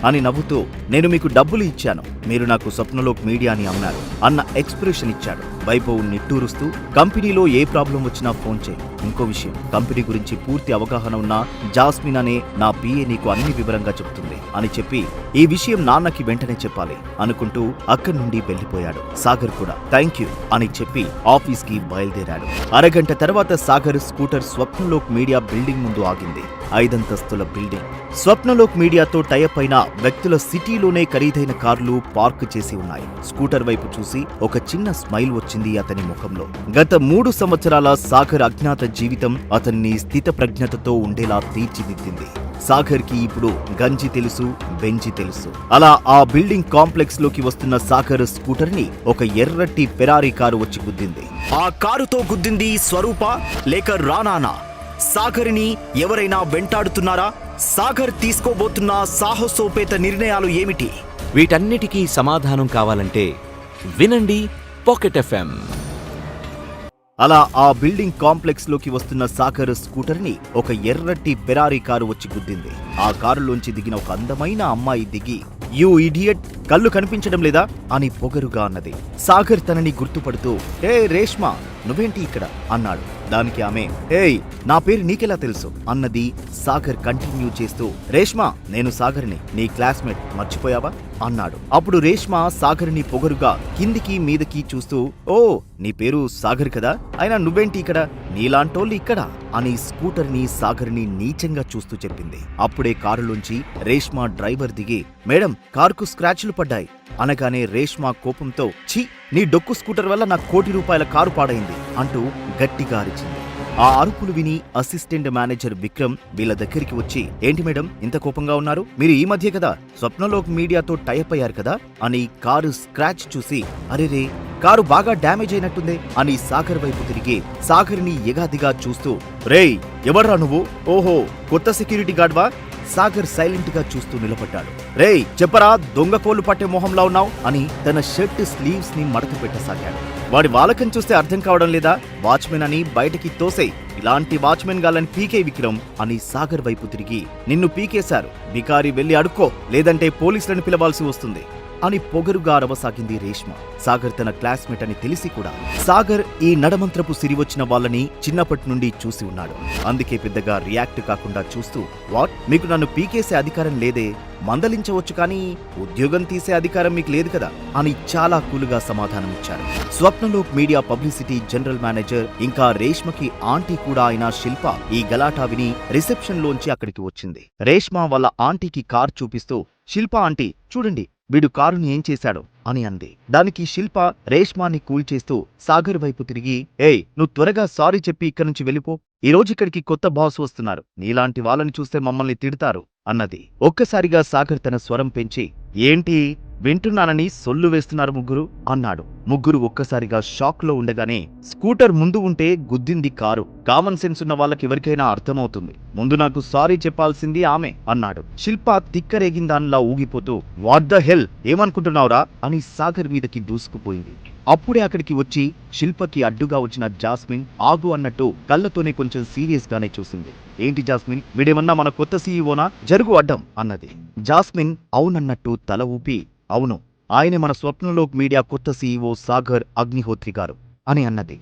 అని నవ్వుతూ, నేను మీకు డబ్బులు ఇచ్చాను, మీరు నాకు స్వప్నలోక్ మీడియా అని అన్నారు అన్న ఎక్స్ప్రెషన్ ఇచ్చాడు. వైభవ్ నిట్టూరుస్తూ, కంపెనీలో ఏ ప్రాబ్లం వచ్చినా ఫోన్ చేయి. ఇంకో విషయం, కంపెనీ గురించి పూర్తి అవగాహన ఉన్న జాస్మిన్ అనే నా పిఏ నీకు అన్ని వివరంగా చెప్తుంది అని చెప్పి ఈ విషయం నాన్నకి వెంటనే చెప్పాలి అనుకుంటూ అక్కడి నుండి వెళ్లిపోయాడు. సాగర్ కూడా థ్యాంక్ యూ అని చెప్పి ఆఫీస్ కి బయలుదేరాడు. అరగంట తర్వాత Sagar scooter Swapnalok media building ముందు ఆగింది. 5 అంతస్తుల బిల్డింగ్. స్వప్నలోక్ మీడియాతో టైప్ అయిన వ్యక్తుల సిటీలోనే ఖరీదైన కార్లు పార్క్ చేసి ఉన్నాయి. స్కూటర్ వైపు చూసి ఒక చిన్న స్మైల్ వచ్చింది అతని ముఖంలో. గత 3 సంవత్సరాల సాగర్ అజ్ఞాత జీవితం అతన్ని స్థితప్రజ్ఞతతో ఉండేలా తీర్చిదిద్దింది. సాగర్ కి ఇప్పుడు గంజి తెలుసు, బెంజి తెలుసు. అలా ఆ బిల్డింగ్ కాంప్లెక్స్ లోకి వస్తున్న సాగర్ స్కూటర్ ని ఒక ఎర్రటి ఫెరారీ కారు వచ్చి గుద్దింది. ఆ కారుతో గుద్దింది స్వరూప లేక రానానా? సాగర్ని ఎవరైనా వెంటాడుతున్నారా? సాగర్ తీసుకోబోతున్న సాహసోపేత నిర్ణయాలు ఏమిటి? వీటన్నిటికీ సమాధానం కావాలంటే వినండి పాకెట్ ఎఫ్ఎం. అలా ఆ బిల్డింగ్ కాంప్లెక్స్ లోకి వస్తున్న సాగర్ స్కూటర్ ని ఒక ఎర్రటి ఫెరారీ కారు వచ్చి గుద్దింది. ఆ కారులోంచి దిగిన ఒక అందమైన అమ్మాయి దిగి, యూ ఇడియట్, కళ్ళు కనిపించడం లేదా అని పొగరుగా అన్నది. సాగర్ తనని గుర్తుపడుతూ, ఏ రేష్మా నువ్వేంటి ఇక్కడ అన్నాడు. దానికి ఆమె, ఏయ్ నా పేరు నీకెలా తెలుసు అన్నది. సాగర్ కంటిన్యూ చేస్తూ, రేష్మా నేను సాగర్ని, నీ క్లాస్మేట్, మర్చిపోయావా అన్నాడు. అప్పుడు రేష్మా సాగర్ని పొగరుగా కిందికి మీదకి చూస్తూ, ఓ నీ పేరు సాగర్ కదా, అయినా నువ్వేంటి ఇక్కడ, నీలాంటోళ్ళు ఇక్కడ అని స్కూటర్ ని సాగర్ని నీచంగా చూస్తూ చెప్పింది. అప్పుడే కారులోంచి రేష్మా డ్రైవర్ దిగి, మేడం కారుకు స్క్రాచ్లు పడ్డాయి అనగానే రేష్మా కోపంతో, ఛీ నీ డొక్కు స్కూటర్ వల్ల నా ₹1 కోటి కారు పాడైంది అంటూ గట్టిగా అరిచింది. ఆ అరుపులు విని అసిస్టెంట్ మేనేజర్ విక్రమ్ వీళ్ళ దగ్గరికి వచ్చి, ఏంటి మేడం ఇంత కోపంగా ఉన్నారు, మీరు ఈ మధ్య కదా స్వప్నలోక్ మీడియాతో టైప్ అయ్యారు కదా అని కారు స్క్రాచ్ చూసి, అరేరే కారు బాగా డ్యామేజ్ అయినట్టుందే అని సాగర్ వైపు తిరిగి సాగర్ని ఎగాదిగా చూస్తూ, రేయ్ ఎవర్రా నువ్వు, ఓహో కొత్త సెక్యూరిటీ గార్డ్వా? సాగర్ సైలెంట్ గా చూస్తూ నిలబడ్డాడు. రేయ్ చెప్పరా, దొంగ కోళ్లు పట్టే మొహంలా ఉన్నావు అని తన షర్ట్ స్లీవ్స్ ని మడత పెట్టసాగాడు. వాడి వాలకం చూస్తే అర్థం కావడం లేదా, వాచ్మెన్ అని బయటకి తోసేయ్, ఇలాంటి వాచ్మెన్ గాలని పీకే విక్రమ్ అని సాగర్ వైపు తిరిగి, నిన్ను పీకేశారు, బికారి వెళ్లి అడుక్కో లేదంటే పోలీసులను పిలవాల్సి వస్తుంది అని పొగరుగా అరవసాగింది రేష్మ. సాగర్ తన క్లాస్మేట్ అని తెలిసి కూడా సాగర్ ఈ నడమంత్రపు సిరివచ్చిన వాళ్ళని చిన్నప్పటి నుండి చూసి ఉన్నాడు. అందుకే పెద్దగా రియాక్ట్ కాకుండా చూస్తూ, వాట్ మీకు నన్ను పీకేసే అధికారం లేదే, మందలించవచ్చు కానీ ఉద్యోగం తీసే అధికారం మీకు లేదు కదా అని చాలా కూలుగా సమాధానమిచ్చాడు. Swapnalok media publicity general manager ఇంకా రేష్మకి ఆంటీ కూడా అయిన శిల్ప ఈ గలాటా విని రిసెప్షన్ లోంచి అక్కడికి వచ్చింది. రేష్మ వాళ్ళ ఆంటీకి కార్ చూపిస్తూ, శిల్ప ఆంటీ చూడండి వీడు కారుని ఏం చేశాడు అని అంది. దానికి శిల్ప రేష్మాని కూల్చేస్తూ సాగర్ వైపు తిరిగి, ఏయ్ నువ్వు త్వరగా సారీ చెప్పి ఇక్కడి నుంచి వెళ్ళిపో, ఈ రోజు ఇక్కడికి కొత్త బాస్ వస్తున్నారు, నీలాంటి వాళ్ళని చూస్తే మమ్మల్ని తిడతారు అన్నది. ఒక్కసారిగా సాగర్ తన స్వరం పెంచి, ఏంటి వింటున్నానని సొల్లు వేస్తున్నారు ముగ్గురు అన్నాడు. ముగ్గురు ఒక్కసారిగా షాక్ లో ఉండగానే, స్కూటర్ ముందు ఉంటే గుద్దింది కారు, కామన్ సెన్స్ ఉన్న వాళ్ళకి ఎవరికైనా అర్థమవుతుంది, ముందు నాకు సారీ చెప్పాల్సింది ఆమె అన్నాడు. శిల్ప తిక్కరేగిందాన్లా ఊగిపోతూ, వాట్ ద హెల్ ఏమనుకుంటున్నావురా అని సాగర్ మీదకి దూసుకుపోయింది. అప్పుడే అక్కడికి వచ్చి శిల్పకి అడ్డుగా వచ్చిన జాస్మిన్ ఆగు అన్నట్టు కళ్ళతోనే కొంచెం సీరియస్ గానే చూసింది. ఏంటి జాస్మిన్, వీడేమన్నా మన కొత్త సీఈఓనా, జరుగు అడ్డం అన్నది. జాస్మిన్ అవునన్నట్టు తల ఊపి, అవును ఆయనే మన స్వప్నలోక్ మీడియా కొత్త సీఈఓ సాగర్ అగ్నిహోత్రి గారు అని అన్నది.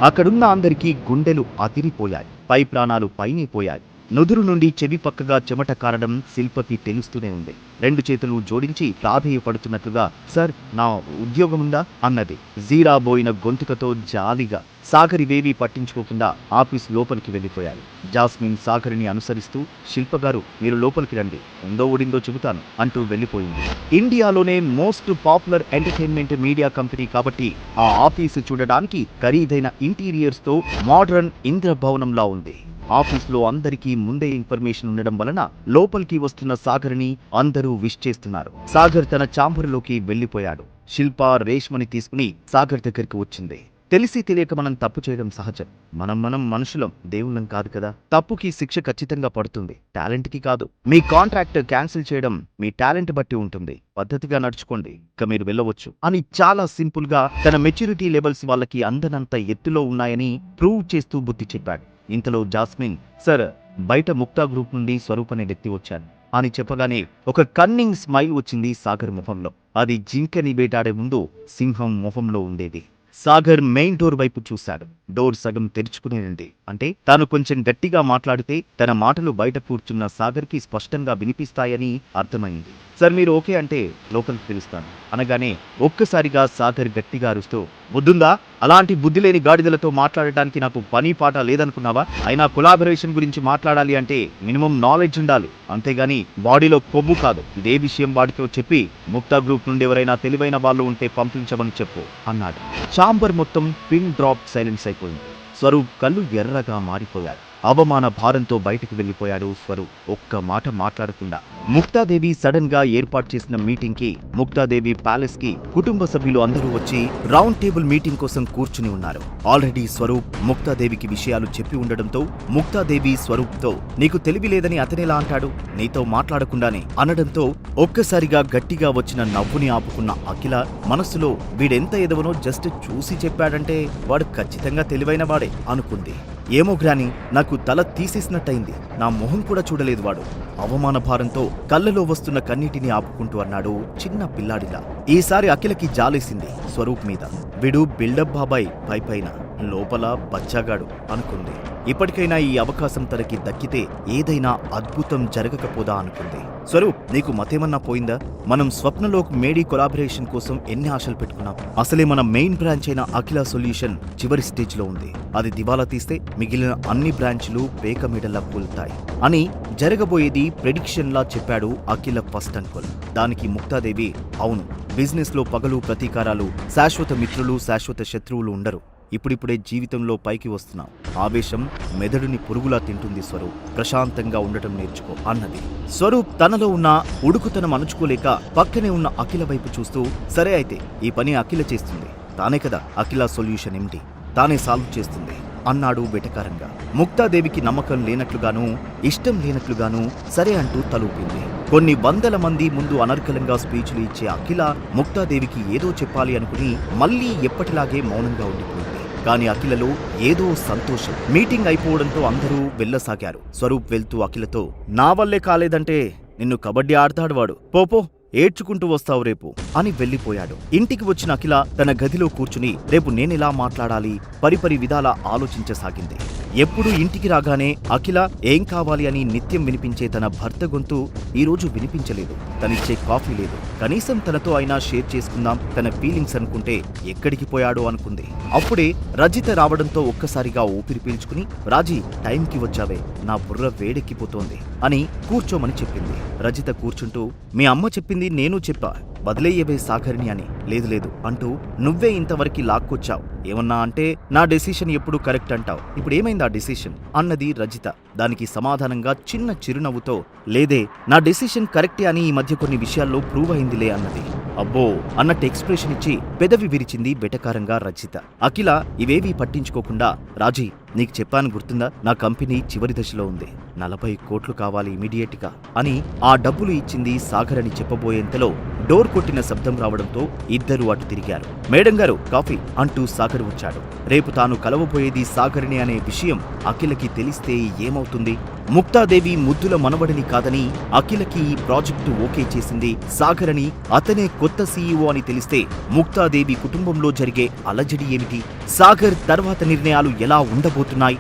అక్కడున్న అందరికీ గుండెలు అదిరిపోయాయి. పై ప్రాణాలు పైనే పోయాయి. నుదురు నుండి చెవి పక్కగా చెమట కారడం శిల్పకి తెలుస్తూనే ఉంది. 2 చేతులు జోడించి ప్రాధేయపడుతున్నట్లుగా సార్ నా ఉద్యోగముందా అన్నది జీరాబోయిన గొంతుకతో జాలిగా. సాగర్ ఇవేవీ పట్టించుకోకుండా ఆఫీస్ లోపలికి వెళ్ళిపోయాడు. జాస్మిన్ సాగర్ని అనుసరిస్తూ శిల్పగారు మీరు లోపలికి రండి, ఉందో ఊడిందో చెబుతాను అంటూ వెళ్ళిపోయింది. ఇండియాలోనే most popular entertainment media company కాబట్టి ఆ ఆఫీసు చూడడానికి ఖరీదైన ఇంటీరియర్స్ తో మోడర్న్ ఇంద్రభవనంలా ఉంది. ఆఫీస్లో అందరికీ ముందే ఇన్ఫర్మేషన్ ఉండడం వలన లోపలికి వస్తున్న సాగర్ని అందరూ విష్ చేస్తున్నారు. సాగర్ తన చాంబర్లోకి వెళ్ళిపోయాడు. శిల్ప రేష్మని తీసుకుని సాగర్ దగ్గరికి వచ్చింది. తెలిసి తెలియక మనం తప్పు చేయడం సహజం. మనం మనుషులం, దేవుళ్ళం కాదు కదా. తప్పుకి శిక్ష ఖచ్చితంగా పడుతుంది, టాలెంట్ కి కాదు. మీ కాంట్రాక్ట్ క్యాన్సిల్ చేయడం మీ టాలెంట్ బట్టి ఉంటుంది. పద్ధతిగా నడుచుకోండి, ఇక మీరు వెళ్ళవచ్చు అని చాలా సింపుల్ గా తన మెచ్యూరిటీ లెవెల్స్ వాళ్ళకి అందనంత ఎత్తులో ఉన్నాయని ప్రూవ్ చేస్తూ బుద్ధి చెప్పాడు. ఇంతలో జాస్మిన్ సార్ బయట ముక్తా గ్రూప్ నుండి స్వరూప్ అనే వ్యక్తి వచ్చాను అని చెప్పగానే ఒక కన్నింగ్ స్మైల్ వచ్చింది సాగర్ ముఖంలో. అది జింకని వేటాడే ముందు సింహం ముఖంలో ఉండేది. సాగర్ మెయిన్ డోర్ వైపు చూశాడు. డోర్ సగం తెరుచుకునే ఉంది. అంటే తాను కొంచెం గట్టిగా మాట్లాడితే తన మాటలు బయట కూర్చున్న సాగర్కి స్పష్టంగా వినిపిస్తాయని అర్థమైంది. సార్ మీరు ఓకే అంటే లోపలికి పిలుస్తాను అనగానే ఒక్కసారిగా సాగర్ గట్టిగా అరుస్తూ బుద్ధుందా, అలాంటి బుద్ధి లేని గాడిదలతో మాట్లాడటానికి నాకు పని పాట లేదనుకున్నావా? అయినా కొలాబరేషన్ గురించి మాట్లాడాలి అంటే మినిమం నాలెడ్జ్ ఉండాలి, అంతేగాని బాడీలో కొవ్వు కాదు. ఇదే విషయం వాడితో చెప్పి ముక్తా గ్రూప్ నుండి ఎవరైనా తెలివైన వాళ్ళు ఉంటే పంపించమని చెప్పు అన్నాడు. చాంబర్ మొత్తం పిన్ డ్రాప్ సైలెన్స్ అయిపోయింది. స్వరూప్ కళ్ళు ఎర్రగా మారిపోయాడు. అవమాన భారంతో బయటకు వెళ్ళిపోయాడు స్వరూప్ ఒక్క మాట మాట్లాడకుండా. ముక్తాదేవి సడన్ గా ఏర్పాటు చేసిన మీటింగ్ కి ముక్తాదేవి ప్యాలెస్ కి కుటుంబ సభ్యులు అందరూ వచ్చి రౌండ్ టేబుల్ మీటింగ్ కోసం కూర్చుని ఉన్నారు. ఆల్రెడీ స్వరూప్ ముక్తాదేవికి విషయాలు చెప్పి ఉండడంతో ముక్తాదేవి స్వరూప్ తో నీకు తెలివి లేదని అతనేలా అంటాడు, నీతో మాట్లాడకుండానే అనడంతో ఒక్కసారిగా గట్టిగా వచ్చిన నవ్వుని ఆపుకున్న అఖిల మనస్సులో వీడెంత ఎదవనో జస్ట్ చూసి చెప్పాడంటే వాడు ఖచ్చితంగా తెలివైన వాడే అనుకుంది. ఏమో గ్రాని, నాకు తల తీసేసినట్టయింది. నా మొహం కూడా చూడలేదు వాడు. అవమాన భారంతో కళ్ళలో వస్తున్న కన్నీటిని ఆపుకుంటూ అన్నాడు చిన్న పిల్లాడిలా. ఈసారి అఖిలకి జాలేసింది స్వరూప్ మీద. వీడు బిల్డప్ బాబాయ్ పైపైన, లోపల బచ్చాగాడు అనుకుంది. ఇప్పటికైనా ఈ అవకాశం తనకి దక్కితే ఏదైనా అద్భుతం జరగకపోదా అనుకుంది. స్వరూప్ నీకు మతేమన్నా పోయిందా? మనం స్వప్నలోక్ మేడీ కొలాబరేషన్ కోసం ఎన్ని ఆశలు పెట్టుకున్నాం. అసలే మన మెయిన్ బ్రాంచ్ అయిన అఖిల సొల్యూషన్ చివరి స్టేజ్ లో ఉంది. అది దివాలా తీస్తే మిగిలిన అన్ని బ్రాంచ్లు పేక మీడలా కూలుతాయి అని జరగబోయేది ప్రెడిక్షన్ లా చెప్పాడు అఖిల ఫస్ట్ అంకుల్. దానికి ముక్తాదేవి అవును, బిజినెస్ లో పగలు ప్రతీకారాలు, శాశ్వత మిత్రులు శాశ్వత శత్రువులు ఉండరు. ఇప్పుడిప్పుడే జీవితంలో పైకి వస్తున్నాం. ఆవేశం మెదడుని పురుగులా తింటుంది స్వరూప్, ప్రశాంతంగా ఉండటం నేర్చుకో అన్నది. స్వరూప్ తనలో ఉన్న ఉడుకుతనం అణుచుకోలేక పక్కనే ఉన్న అఖిల వైపు చూస్తూ సరే అయితే ఈ పని అఖిల చేస్తుంది, తానే కదా అఖిల సొల్యూషన్ ఏమిటి, తానే సాల్వ్ చేస్తుంది అన్నాడు వెటకారంగా. ముక్తాదేవికి నమ్మకం లేనట్లుగానూ ఇష్టం లేనట్లుగానూ సరే అంటూ తలూపింది. కొన్ని వందల మంది ముందు అనర్గళంగా స్పీచ్లు ఇచ్చే అఖిల ముక్తాదేవికి ఏదో చెప్పాలి అనుకుని మళ్లీ ఎప్పటిలాగే మౌనంగా ఉండిపోయింది. కానీ అఖిలలో ఏదో సంతోషం. మీటింగ్ అయిపోవడంతో అందరూ వెళ్ళసాగారు. స్వరూప్ వెళ్తూ అఖిలతో నా వల్లే కాలేదంటే నిన్ను కబడ్డీ ఆడతాడు వాడు, పోపో ఏడ్చుకుంటూ వస్తావు రేపు అని వెళ్ళిపోయాడు. ఇంటికి వచ్చిన అఖిల తన గదిలో కూర్చుని రేపు నేనెలా మాట్లాడాలి పరిపరి విధాలా ఆలోచించసాగింది. ఎప్పుడు ఇంటికి రాగానే అఖిల ఏం కావాలి అని నిత్యం వినిపించే తన భర్త గొంతు ఈరోజు వినిపించలేదు. తనిచ్చే కాఫీ లేదు. కనీసం తనతో అయినా షేర్ చేసుకుందాం తన ఫీలింగ్స్ అనుకుంటే ఎక్కడికి పోయాడో అనుకుంది. అప్పుడే రజిత రావడంతో ఒక్కసారిగా ఊపిరి పీల్చుకుని రాజీ టైంకి వచ్చావే, నా బుర్ర వేడెక్కిపోతోంది అని కూర్చోమని చెప్పింది. రజిత కూర్చుంటూ మీ అమ్మ చెప్పింది నేను చెప్పా, వదిలేయవే సాగర్ని అని. లేదు లేదు అంటూ నువ్వే ఇంతవరకు లాక్కొచ్చావు, ఏమన్నా అంటే నా డెసిషన్ ఎప్పుడు కరెక్ట్ అంటావు, ఇప్పుడు ఏమైంది ఆ డెసిషన్ అన్నది రజిత. దానికి సమాధానంగా చిన్న చిరునవ్వుతో లేదే నా డెసిషన్ కరెక్టే అని ఈ మధ్య కొన్ని విషయాల్లో ప్రూవ్ అయిందిలే అన్నది. అబ్బో అన్నట్టు ఎక్స్ప్రెషన్ ఇచ్చి పెదవి విరిచింది వెటకారంగా రజిత. అఖిల ఇవేవీ పట్టించుకోకుండా రాజీ నీకు చెప్పాను గుర్తుందా, నా కంపెనీ చివరి దశలో ఉంది, 40 కోట్లు కావాలి ఇమీడియట్ గా అని ఆ డబ్బులు ఇచ్చింది సాగర్ అని చెప్పబోయేంతలో డోర్ కొట్టిన శబ్దం రావడంతో ఇద్దరూ అటు తిరిగారు. మేడం గారు కాఫీ అంటూ సాగర్ వచ్చాడు. రేపు తాను కలవబోయేది సాగర్ని అనే విషయం అఖిలకి తెలిస్తే ఏమవుతుంది? ముక్తాదేవి ముద్దుల మనవడిని కాదని అఖిలకి ఈ ప్రాజెక్టు ఓకే చేసింది సాగర్ అని, అతనే కొత్త సీఈఓ అని తెలిస్తే ముక్తాదేవి కుటుంబంలో జరిగే అలజడి ఏమిటి? సాగర్ తర్వాత నిర్ణయాలు ఎలా ఉండబోతున్నాయి?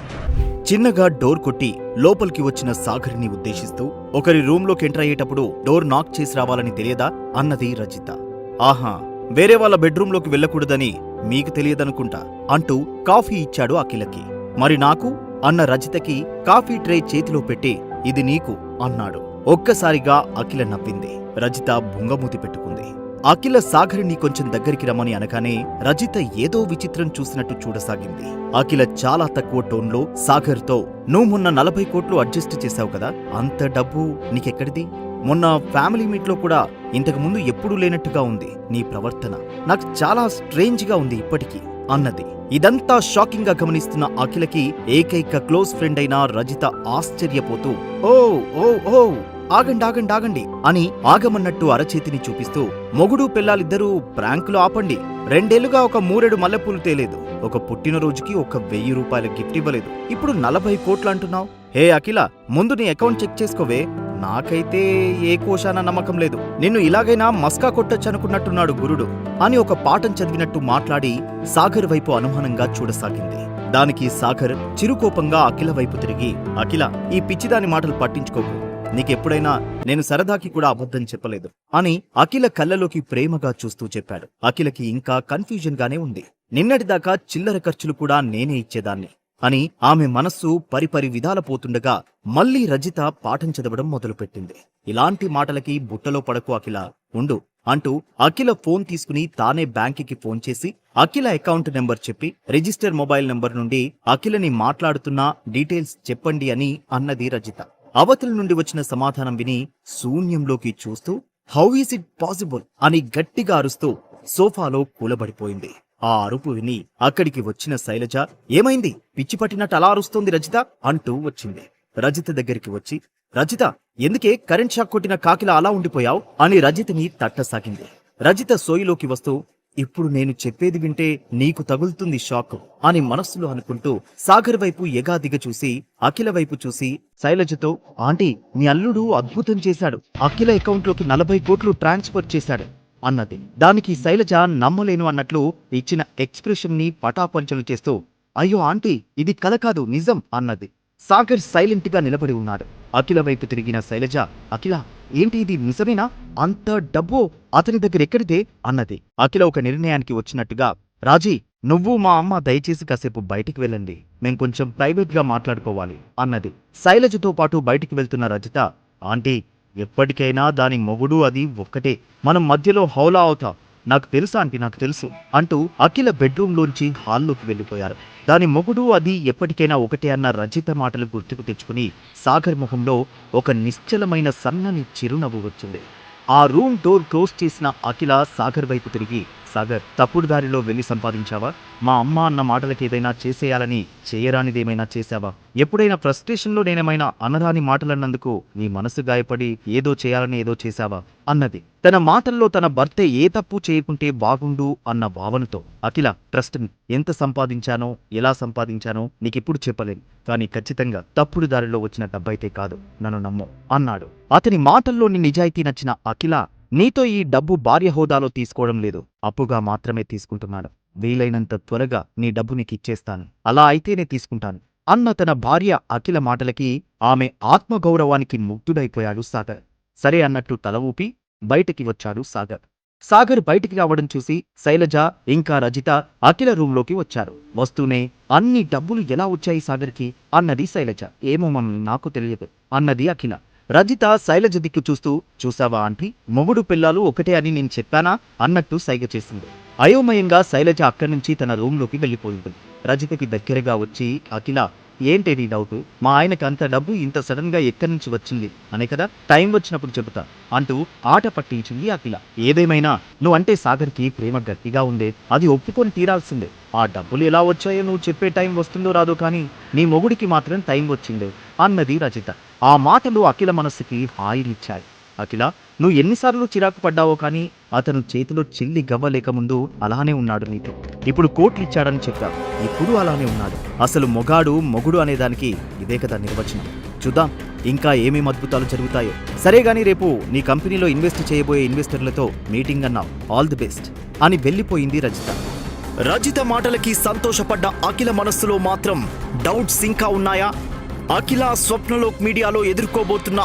చిన్నగా డోర్ కొట్టి లోపలికి వచ్చిన సాగర్ని ఉద్దేశిస్తూ, ఒకరి రూంలోకి ఎంటర్ అయ్యేటప్పుడు డోర్ నాక్ చేసి రావాలని తెలియదా అన్నది రజిత. ఆహా, వేరే వాళ్ళ బెడ్రూంలోకి వెళ్ళకూడదని మీకు తెలియదనుకుంటా అంటూ కాఫీ ఇచ్చాడు అఖిలకి. మరి నాకు అన్న రజితకి కాఫీ ట్రే చేతిలో పెట్టి ఇది నీకు అన్నాడు. ఒక్కసారిగా అఖిల నవ్వింది. రజిత బుంగమూతి పెట్టుకుంది. అఖిల సాగర్ని కొంచెం దగ్గరికి రమ్మని అనగానే రజిత ఏదో విచిత్రం చూసినట్టు చూడసాగింది. అఖిల చాలా తక్కువ టోన్లో సాగర్తో, నువ్వు మొన్న 40 కోట్లు అడ్జస్ట్ చేశావు కదా, అంత డబ్బు నీకెక్కడిది? మొన్న ఫ్యామిలీ మీట్లో కూడా ఇంతకుముందు ఎప్పుడూ లేనట్టుగా ఉంది నీ ప్రవర్తన. నాకు చాలా స్ట్రేంజ్ గా ఉంది ఇప్పటికీ అన్నది. ఇదంతా షాకింగ్ గా గమనిస్తున్న అఖిలకి ఏకైక క్లోజ్ ఫ్రెండ్ అయిన రజిత ఆశ్చర్యపోతూ, ఓ ఓ ఓ ఆగండి ఆగండి ఆగండి అని ఆగమన్నట్టు అరచేతిని చూపిస్తూ, మొగుడు పిల్లాలిద్దరూ ప్రాంకులు ఆపండి. 2 ఏళ్లుగా ఒక 3 మల్లెపూలు తేలేదు, ఒక పుట్టినరోజుకి ఒక 1000 రూపాయల గిఫ్ట్ ఇవ్వలేదు, ఇప్పుడు 40 కోట్లు అంటున్నావు? హే అఖిల, ముందు నీ అకౌంట్ చెక్ చేసుకోవే. నాకైతే ఏ కోశాన నమ్మకం లేదు. నిన్ను ఇలాగైనా మస్కా కొట్టొచ్చనుకున్నట్టున్నాడు గురుడు అని ఒక పాఠం చదివినట్టు మాట్లాడి సాగర్ వైపు అనుమానంగా చూడసాగింది. దానికి సాగర్ చిరుకోపంగా అఖిల వైపు తిరిగి, అఖిల, ఈ పిచ్చిదాని మాటలు పట్టించుకోకు. నీకెప్పుడైనా నేను సరదాకి కూడా అబద్ధం చెప్పలేదు అని అఖిల కళ్ళలోకి ప్రేమగా చూస్తూ చెప్పాడు. అఖిలకి ఇంకా కన్ఫ్యూజన్ గానే ఉంది. నిన్నటిదాకా చిల్లర ఖర్చులు కూడా నేనే ఇచ్చేదాన్ని అని ఆమె మనస్సు పరిపరి విధాల పోతుండగా మళ్లీ రజిత పాఠం చదవడం మొదలుపెట్టింది. ఇలాంటి మాటలకి బుట్టలో పడకు అఖిల, ఉండు అంటూ అఖిల ఫోన్ తీసుకుని తానే బ్యాంకుకి ఫోన్ చేసి అఖిల అకౌంట్ నెంబర్ చెప్పి, రిజిస్టర్ మొబైల్ నెంబర్ నుండి అఖిలని మాట్లాడుతున్న డీటెయిల్స్ చెప్పండి అని అన్నది రజిత. అవతల నుండి వచ్చిన సమాధానం విని శూన్యంలోకి చూస్తూ, హౌ ఈస్ ఇట్ పాసిబుల్ అని గట్టిగా అరుస్తూ సోఫాలో కూలబడిపోయింది. ఆ అరుపు విని అక్కడికి వచ్చిన శైలజ, ఏమైంది, పిచ్చి పట్టినట్టు అలా అరుస్తోంది రజిత అంటూ వచ్చింది. రజిత దగ్గరికి వచ్చి, రజిత, ఎందుకే కరెంట్ షాక్ కొట్టిన కాకిలా అలా ఉండిపోయావు అని రజితని తట్టసాగింది. రజిత సోయిలోకి వస్తూ, ఇప్పుడు నేను చెప్పేది వింటే నీకు తగులుతుంది షాక్ అని మనస్సులో అనుకుంటూ సాగర్ వైపు ఎగాదిగ చూసి అఖిల వైపు చూసి శైలజతో, ఆంటీ, మీ అల్లుడు అద్భుతం చేశాడు, అఖిల అకౌంట్లోకి 40 కోట్లు ట్రాన్స్ఫర్ చేశాడు అన్నది. దానికి శైలజ నమ్మలేను అన్నట్లు ఇచ్చిన ఎక్స్ప్రెషన్ ని పటాపంచలు చేస్తూ, అయ్యో ఆంటీ, ఇది కల కాదు, నిజం అన్నది. సాగర్ సైలెంట్ గా నిలబడి ఉన్నాడు. అఖిల వైపు తిరిగిన శైలజ, అఖిల, ఏంటి ఇది నిజమేనా? అంత డబ్బు అతని దగ్గర ఎక్కడిదే అన్నది. అఖిల ఒక నిర్ణయానికి వచ్చినట్టుగా, రాజీ, నువ్వు మా అమ్మ దయచేసి కాసేపు బయటికి వెళ్ళండి, మేం కొంచెం ప్రైవేట్ గా మాట్లాడుకోవాలి అన్నది. శైలజతో పాటు బయటికి వెళ్తున్న రజిత, ఆంటీ, ఎప్పటికైనా దాని మొగుడు అది ఒక్కటే, మనం మధ్యలో హౌలా అవుతాం, నాకు తెలుసా ఆంటీ, నాకు తెలుసు అంటూ అఖిల బెడ్రూమ్లోంచి హాల్లోకి వెళ్ళిపోయారు. దాని మొగుడు అది ఎప్పటికైనా ఒకటే అన్న రజిత మాటలు గుర్తుకు తెచ్చుకుని సాగర్ ముఖంలో ఒక నిశ్చలమైన సన్నని చిరునవ్వు వచ్చింది. ఆ రూమ్ డోర్ క్లోజ్ చేసిన అఖిల సాగర్ వైపు తిరిగి, సాగర్, తప్పుడు దారిలో వెళ్ళి సంపాదించావా? మా అమ్మ అన్న మాటలకి ఏదైనా చేసేయాలని చేయరానిదేమైనా చేశావా? ఎప్పుడైనా ఫ్రస్ట్రేషన్లో నేనేమైనా అనరాని మాటలన్నందుకు నీ మనసు గాయపడి ఏదో చేయాలని ఏదో చేశావా అన్నది. తన మాటల్లో తన భర్త ఏ తప్పు చేయకుంటే బాగుండు అన్న భావనతో, అఖిల, ట్రస్ట్ మీ, ఎంత సంపాదించానో ఎలా సంపాదించానో నీకిప్పుడు చెప్పలేను, కానీ ఖచ్చితంగా తప్పుడు దారిలో వచ్చిన డబ్బైతే కాదు, నన్ను నమ్ము అన్నాడు. అతని మాటల్లోని నిజాయితీ నచ్చిన అఖిల, నీతో ఈ డబ్బు భార్య హోదాలో తీసుకోవడం లేదు, అప్పుగా మాత్రమే తీసుకుంటున్నాను, వీలైనంత త్వరగా నీ డబ్బు నీకు ఇచ్చేస్తాను, అలా అయితేనే తీసుకుంటాను అన్న తన భార్య అఖిల మాటలకి ఆమె ఆత్మగౌరవానికి ముగ్ధుడైపోయాడు సాగర్. సరే అన్నట్టు తల ఊపి బయటికి వచ్చాడు సాగర్. సాగర్ బయటికి రావడం చూసి శైలజ ఇంకా రజిత అఖిల రూంలోకి వచ్చారు. వస్తూనే, అన్ని డబ్బులు ఎలా వచ్చాయి సాగర్కి అన్నది శైలజ. ఏమో మమ్మల్ని, నాకు తెలియదు అన్నది అఖిల. రజిత శైలజ దిక్కు చూస్తూ, చూసావా ఆంటీ, మొగుడు పిల్లాలు ఒకటే అని నేను చెప్పానా అన్నట్టు సైగ చేసింది. అయోమయంగా శైలజ అక్కడి నుంచి తన రూంలోకి వెళ్ళిపోయింది. రజితకి దగ్గరగా వచ్చి, అఖిల, ఏంటి నీ డౌట్? మా ఆయనకి అంత డబ్బు ఇంత సడన్ గా ఎక్కడి నుంచి వచ్చింది అనే కదా, టైం వచ్చినప్పుడు చెబుతా అంటూ ఆట పట్టించింది అఖిల. ఏదేమైనా నువ్వంటే సాగర్కి ప్రేమ గట్టిగా ఉందే, అది ఒప్పుకొని తీరాల్సిందే. ఆ డబ్బులు ఎలా వచ్చాయో నువ్వు చెప్పే టైం వస్తుందో రాదో, కానీ నీ మొగుడికి మాత్రం టైం వచ్చిందే అన్నది రజిత. ఆ మాటలు అఖిల మనస్సుకి హాయినిచ్చాయి. అఖిల, నువ్వు ఎన్నిసార్లు చిరాకు పడ్డావో కానీ అతను చేతిలో చిల్లి గవ్వ లేకముందు అలానే ఉన్నాడు నీతో. ఇప్పుడు కోట్లు ఇచ్చాడని చెప్పావు, ఇప్పుడు అలానే ఉన్నాడు. అసలు మొగుడు అనేదానికి ఇదే కదా నిర్వచనం. చూద్దాం ఇంకా ఏమేం అద్భుతాలు జరుగుతాయో. సరే గానీ రేపు నీ కంపెనీలో ఇన్వెస్ట్ చేయబోయే ఇన్వెస్టర్లతో మీటింగ్ అన్నావు, ఆల్ ది బెస్ట్ అని వెళ్ళిపోయింది రజిత. రజిత మాటలకి సంతోషపడ్డ అఖిల మనస్సులో మాత్రం డౌట్స్ ఇంకా ఉన్నాయా? అఖిల స్వప్నలోక్ మీడియాలో ఎదుర్కోబోతున్న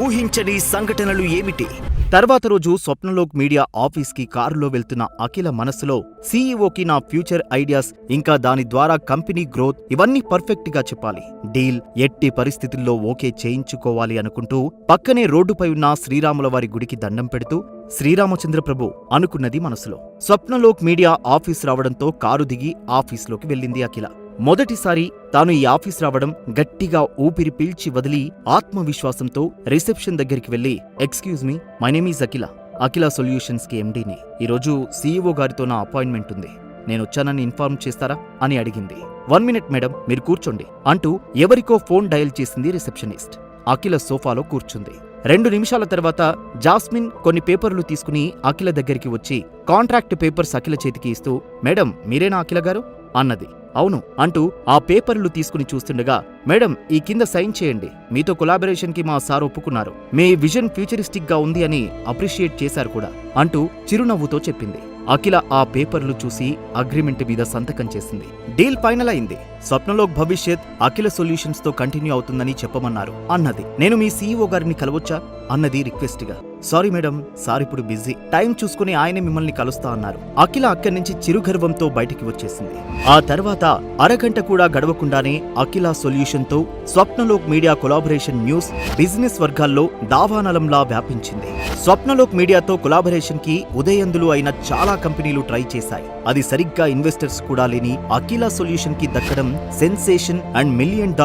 ఊహించని సంఘటనలు ఏమిటి? తర్వాత రోజు స్వప్నలోక్ మీడియా ఆఫీస్కి కారులో వెళ్తున్న అఖిల మనస్సులో సీఈఓకి నా ఫ్యూచర్ ఐడియాస్, ఇంకా దాని ద్వారా కంపెనీ గ్రోత్ ఇవన్నీ పర్ఫెక్ట్ గా చెప్పాలి, డీల్ ఎట్టి పరిస్థితుల్లో ఓకే చేయించుకోవాలి అనుకుంటూ పక్కనే రోడ్డుపై ఉన్న శ్రీరాముల వారి గుడికి దండం పెడుతూ శ్రీరామచంద్ర ప్రభు అనుకున్నది మనసులో. స్వప్నలోక్ మీడియా ఆఫీస్ రావడంతో కారు దిగి ఆఫీస్లోకి వెళ్ళింది అఖిల. మొదటిసారి తాను ఈ ఆఫీస్ రావడం గట్టిగా ఊపిరి పీల్చి వదిలి ఆత్మవిశ్వాసంతో రిసెప్షన్ దగ్గరికి వెళ్లి, excuse me, my name is Akhila, Akhila solutions కి ఎండీని. ఈరోజు సీఈఓ గారితో నా అపాయింట్మెంట్ ఉంది, నేనొచ్చానని ఇన్ఫార్మ్ చేస్తారా అని అడిగింది. 1 మినిట్ మేడం, మీరు కూర్చోండి అంటూ ఎవరికో ఫోన్ డయల్ చేసింది రిసెప్షనిస్ట్. అఖిల సోఫాలో కూర్చుంది. 2 నిమిషాల తర్వాత జాస్మిన్ కొన్ని పేపర్లు తీసుకుని అఖిల దగ్గరికి వచ్చి కాంట్రాక్ట్ పేపర్స్ అఖిల చేతికి ఇస్తూ, మేడం మీరేనా అఖిల గారు అన్నది. అవును అంటూ ఆ పేపర్లు తీసుకుని చూస్తుండగా, మేడం ఈ కింద సైన్ చేయండి, మీతో కొలాబరేషన్ కి మా సార్ ఒప్పుకున్నారు, మీ విజన్ ఫ్యూచరిస్టిక్ గా ఉంది అని అప్రిషియేట్ చేశారు కూడా అంటూ చిరునవ్వుతో చెప్పింది. అఖిల ఆ పేపర్లు చూసి అగ్రిమెంట్ మీద సంతకం చేసింది. డీల్ ఫైనల్ అయింది. స్వప్నలోక్ భవిష్యత్ అఖిల సొల్యూషన్స్ తో కంటిన్యూ అవుతుందని చెప్పమన్నారు అన్నది. నేను మీ సీఈఓ గారిని కలవచ్చా అన్నది రిక్వెస్ట్ గా. సారీ మేడం, సార్ ఇప్పుడు బిజీ, టైం చూసుకుని ఆయనే మిమ్మల్ని కలుస్తా అన్నారు. అఖిల అక్కడి నుంచి చిరుగర్వంతో బయటికి వచ్చేసింది. ఆ తర్వాత అరగంట కూడా గడవకుండానే అఖిల సొల్యూషన్ తో Swapnalok media collaboration news business వర్గాల్లో దావానలంలా వ్యాపించింది. స్వప్నలోక్ మీడియాతో కొలాబరేషన్ కి ఉదయందులు అయిన చాలా కంపెనీలు ట్రై చేశాయి. అది సరిగ్గా ఇన్వెస్టర్స్ కూడా లేని అఖిల సొల్యూషన్ కి దక్కడం సెన్సేషన్ అండ్ $1 మిలియన్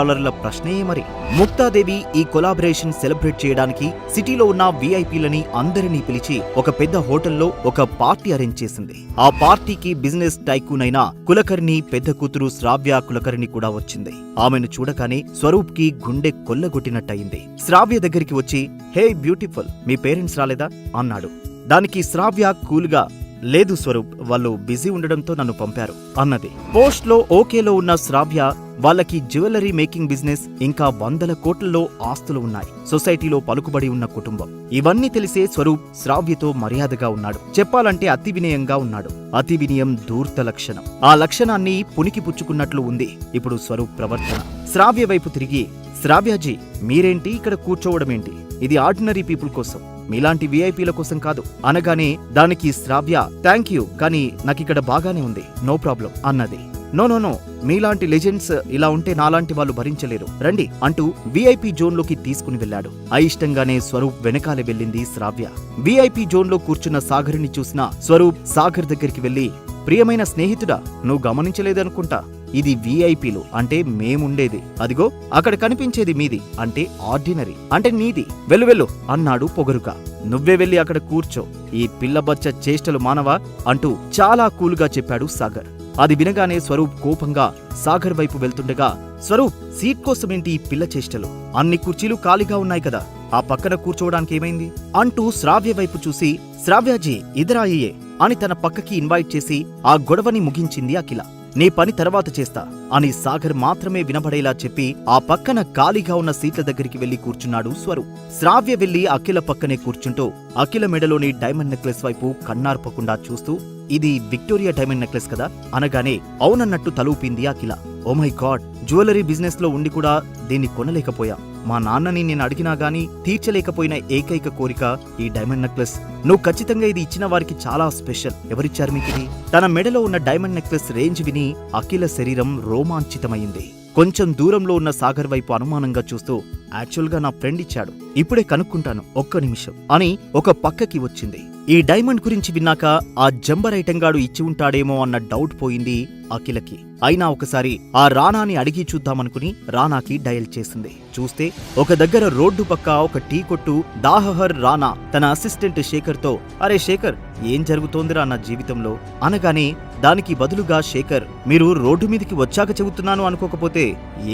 ప్రశ్నే మరి. ముక్తాదేవి ఈ కొలాబరేషన్ సెలబ్రేట్ చేయడానికి సిటీలో ఉన్న విఐపీలని అందరినీ పిలిచి ఒక పెద్ద హోటల్లో ఒక పార్టీ అరేంజ్ చేసింది. ఆ పార్టీకి బిజినెస్ టైకూన్ అయిన కులకర్ణి పెద్ద కూతురు శ్రావ్య కులకర్ణి కూడా వచ్చింది. ఆమెను చూడగానే స్వరూప్ కి గుండె కొల్లగొట్టినట్టయింది. శ్రావ్య దగ్గరికి వచ్చి, హే బ్యూటిఫుల్, మీ పేరెంట్స్ రాలేదా అన్నాడు. దానికి శ్రావ్య కూల్గా, లేదు స్వరూప్, వాళ్ళు బిజీ ఉండడంతో నన్ను పంపారు అన్నది. పోస్ట్ లో ఓకేలో ఉన్న శ్రావ్య వాళ్ళకి జ్యువెలరీ మేకింగ్ బిజినెస్, ఇంకా 100 కోట్లలో ఆస్తులు ఉన్నాయి, సొసైటీలో పలుకుబడి ఉన్న కుటుంబం. ఇవన్నీ తెలిసే స్వరూప్ శ్రావ్యతో మర్యాదగా ఉన్నాడు, చెప్పాలంటే అతి వినయంగా ఉన్నాడు. అతి వినయం ధూర్త లక్షణం. ఆ లక్షణాన్ని పునికి పుచ్చుకున్నట్లు ఉంది ఇప్పుడు స్వరూప్ ప్రవర్తన. శ్రావ్య వైపు తిరిగి, శ్రావ్యాజీ మీరేంటి ఇక్కడ కూర్చోవడమేంటి, ఇది ఆర్డినరీ పీపుల్ కోసం, మీలాంటి విఐపీల కోసం కాదు అనగానే దానికి శ్రావ్య, థ్యాంక్ యూ, కానీ నాకిక్కడ బాగానే ఉంది, నో ప్రాబ్లం అన్నది. నో నో నో, మీలాంటి లెజెండ్స్ ఇలా ఉంటే నాలాంటి వాళ్ళు భరించలేరు, రండి అంటూ విఐపీ జోన్లోకి తీసుకుని వెళ్లాడు. అయిష్టంగానే స్వరూప్ వెనకాలే వెళ్ళింది శ్రావ్య. విఐపీ జోన్లో కూర్చున్న సాగర్ని చూసిన స్వరూప్ సాగర్ దగ్గరికి వెళ్లి, ప్రియమైన స్నేహితుడా, నువ్వు గమనించలేదనుకుంటా, ఇది విఐపీలు అంటే మేముండేది, అదిగో అక్కడ కనిపించేది మీది అంటే ఆర్డినరీ, అంటే నీది, వెళ్ళు వెళ్ళు అన్నాడు పొగరుగా. నువ్వే వెళ్ళి అక్కడ కూర్చో, ఈ పిల్లబచ్చ చేష్టలు మానవా అంటూ చాలా కూలుగా చెప్పాడు సాగర్. అది వినగానే స్వరూప్ కోపంగా సాగర్ వైపు వెళ్తుండగా, స్వరూప్ సీట్ కోసమేంటి ఈ పిల్ల చేష్టలు, అన్ని కుర్చీలు ఖాళీగా ఉన్నాయి కదా, ఆ పక్కన కూర్చోవడానికి ఏమైంది అంటూ శ్రావ్య వైపు చూసి, శ్రావ్యాజీ ఇదరాయే అని తన పక్కకి ఇన్వైట్ చేసి ఆ గొడవని ముగించింది అఖిల. నీ పని తర్వాత చేస్తా అని సాగర్ మాత్రమే వినబడేలా చెప్పి ఆ పక్కన ఖాళీగా ఉన్న సీట్ల దగ్గరికి వెళ్లి కూర్చున్నాడు స్వరూప్. శ్రావ్య వెళ్లి అఖిల పక్కనే కూర్చుంటూ అఖిల మెడలోని డైమండ్ నెక్లెస్ వైపు కన్నార్పకుండా చూస్తూ, ఇది విక్టోరియా డైమండ్ నెక్లెస్ కదా అనగానే అవునన్నట్టు తలూపింది Akhila. Oh my god, jewellery business లో ఉండి కూడా దీన్ని కొనలేకపోయా, మా నాన్నని నేను అడిగినా గానీ తీర్చలేకపోయిన ఏకైక కోరిక ఈ డైమండ్ నెక్లెస్, నువ్వు ఖచ్చితంగా ఇది ఇచ్చిన వారికి చాలా స్పెషల్, ఎవరిచ్చారు మీకిది? తన మెడలో ఉన్న డైమండ్ నెక్లెస్ రేంజ్ విని అఖిల శరీరం రోమాంచితమైంది. కొంచెం దూరంలో ఉన్న సాగర్ వైపు అనుమానంగా చూస్తూ, యాక్చువల్గా నా ఫ్రెండ్ ఇచ్చాడు, ఇప్పుడే కనుక్కుంటాను, ఒక్క నిమిషం అని ఒక పక్కకి వచ్చింది. ఈ డైమండ్ గురించి విన్నాక ఆ జంబర్ ఐటంగాడు ఇచ్చి ఉంటాడేమో అన్న డౌట్ పోయింది అఖిలకి. అయినా ఒకసారి ఆ రానాని అడిగి చూద్దామనుకుని రానాకి డయల్ చేసింది. చూస్తే ఒక దగ్గర రోడ్డు పక్క ఒక టీ కొట్టు దాహహర్ రానా తన అసిస్టెంట్ శేఖర్ తో, అరే శేఖర్, ఏం జరుగుతోందిరా నా జీవితంలో అనగానే దానికి బదులుగా శేఖర్, మీరు రోడ్డు మీదకి వచ్చాక చెబుతున్నాను అనుకోకపోతే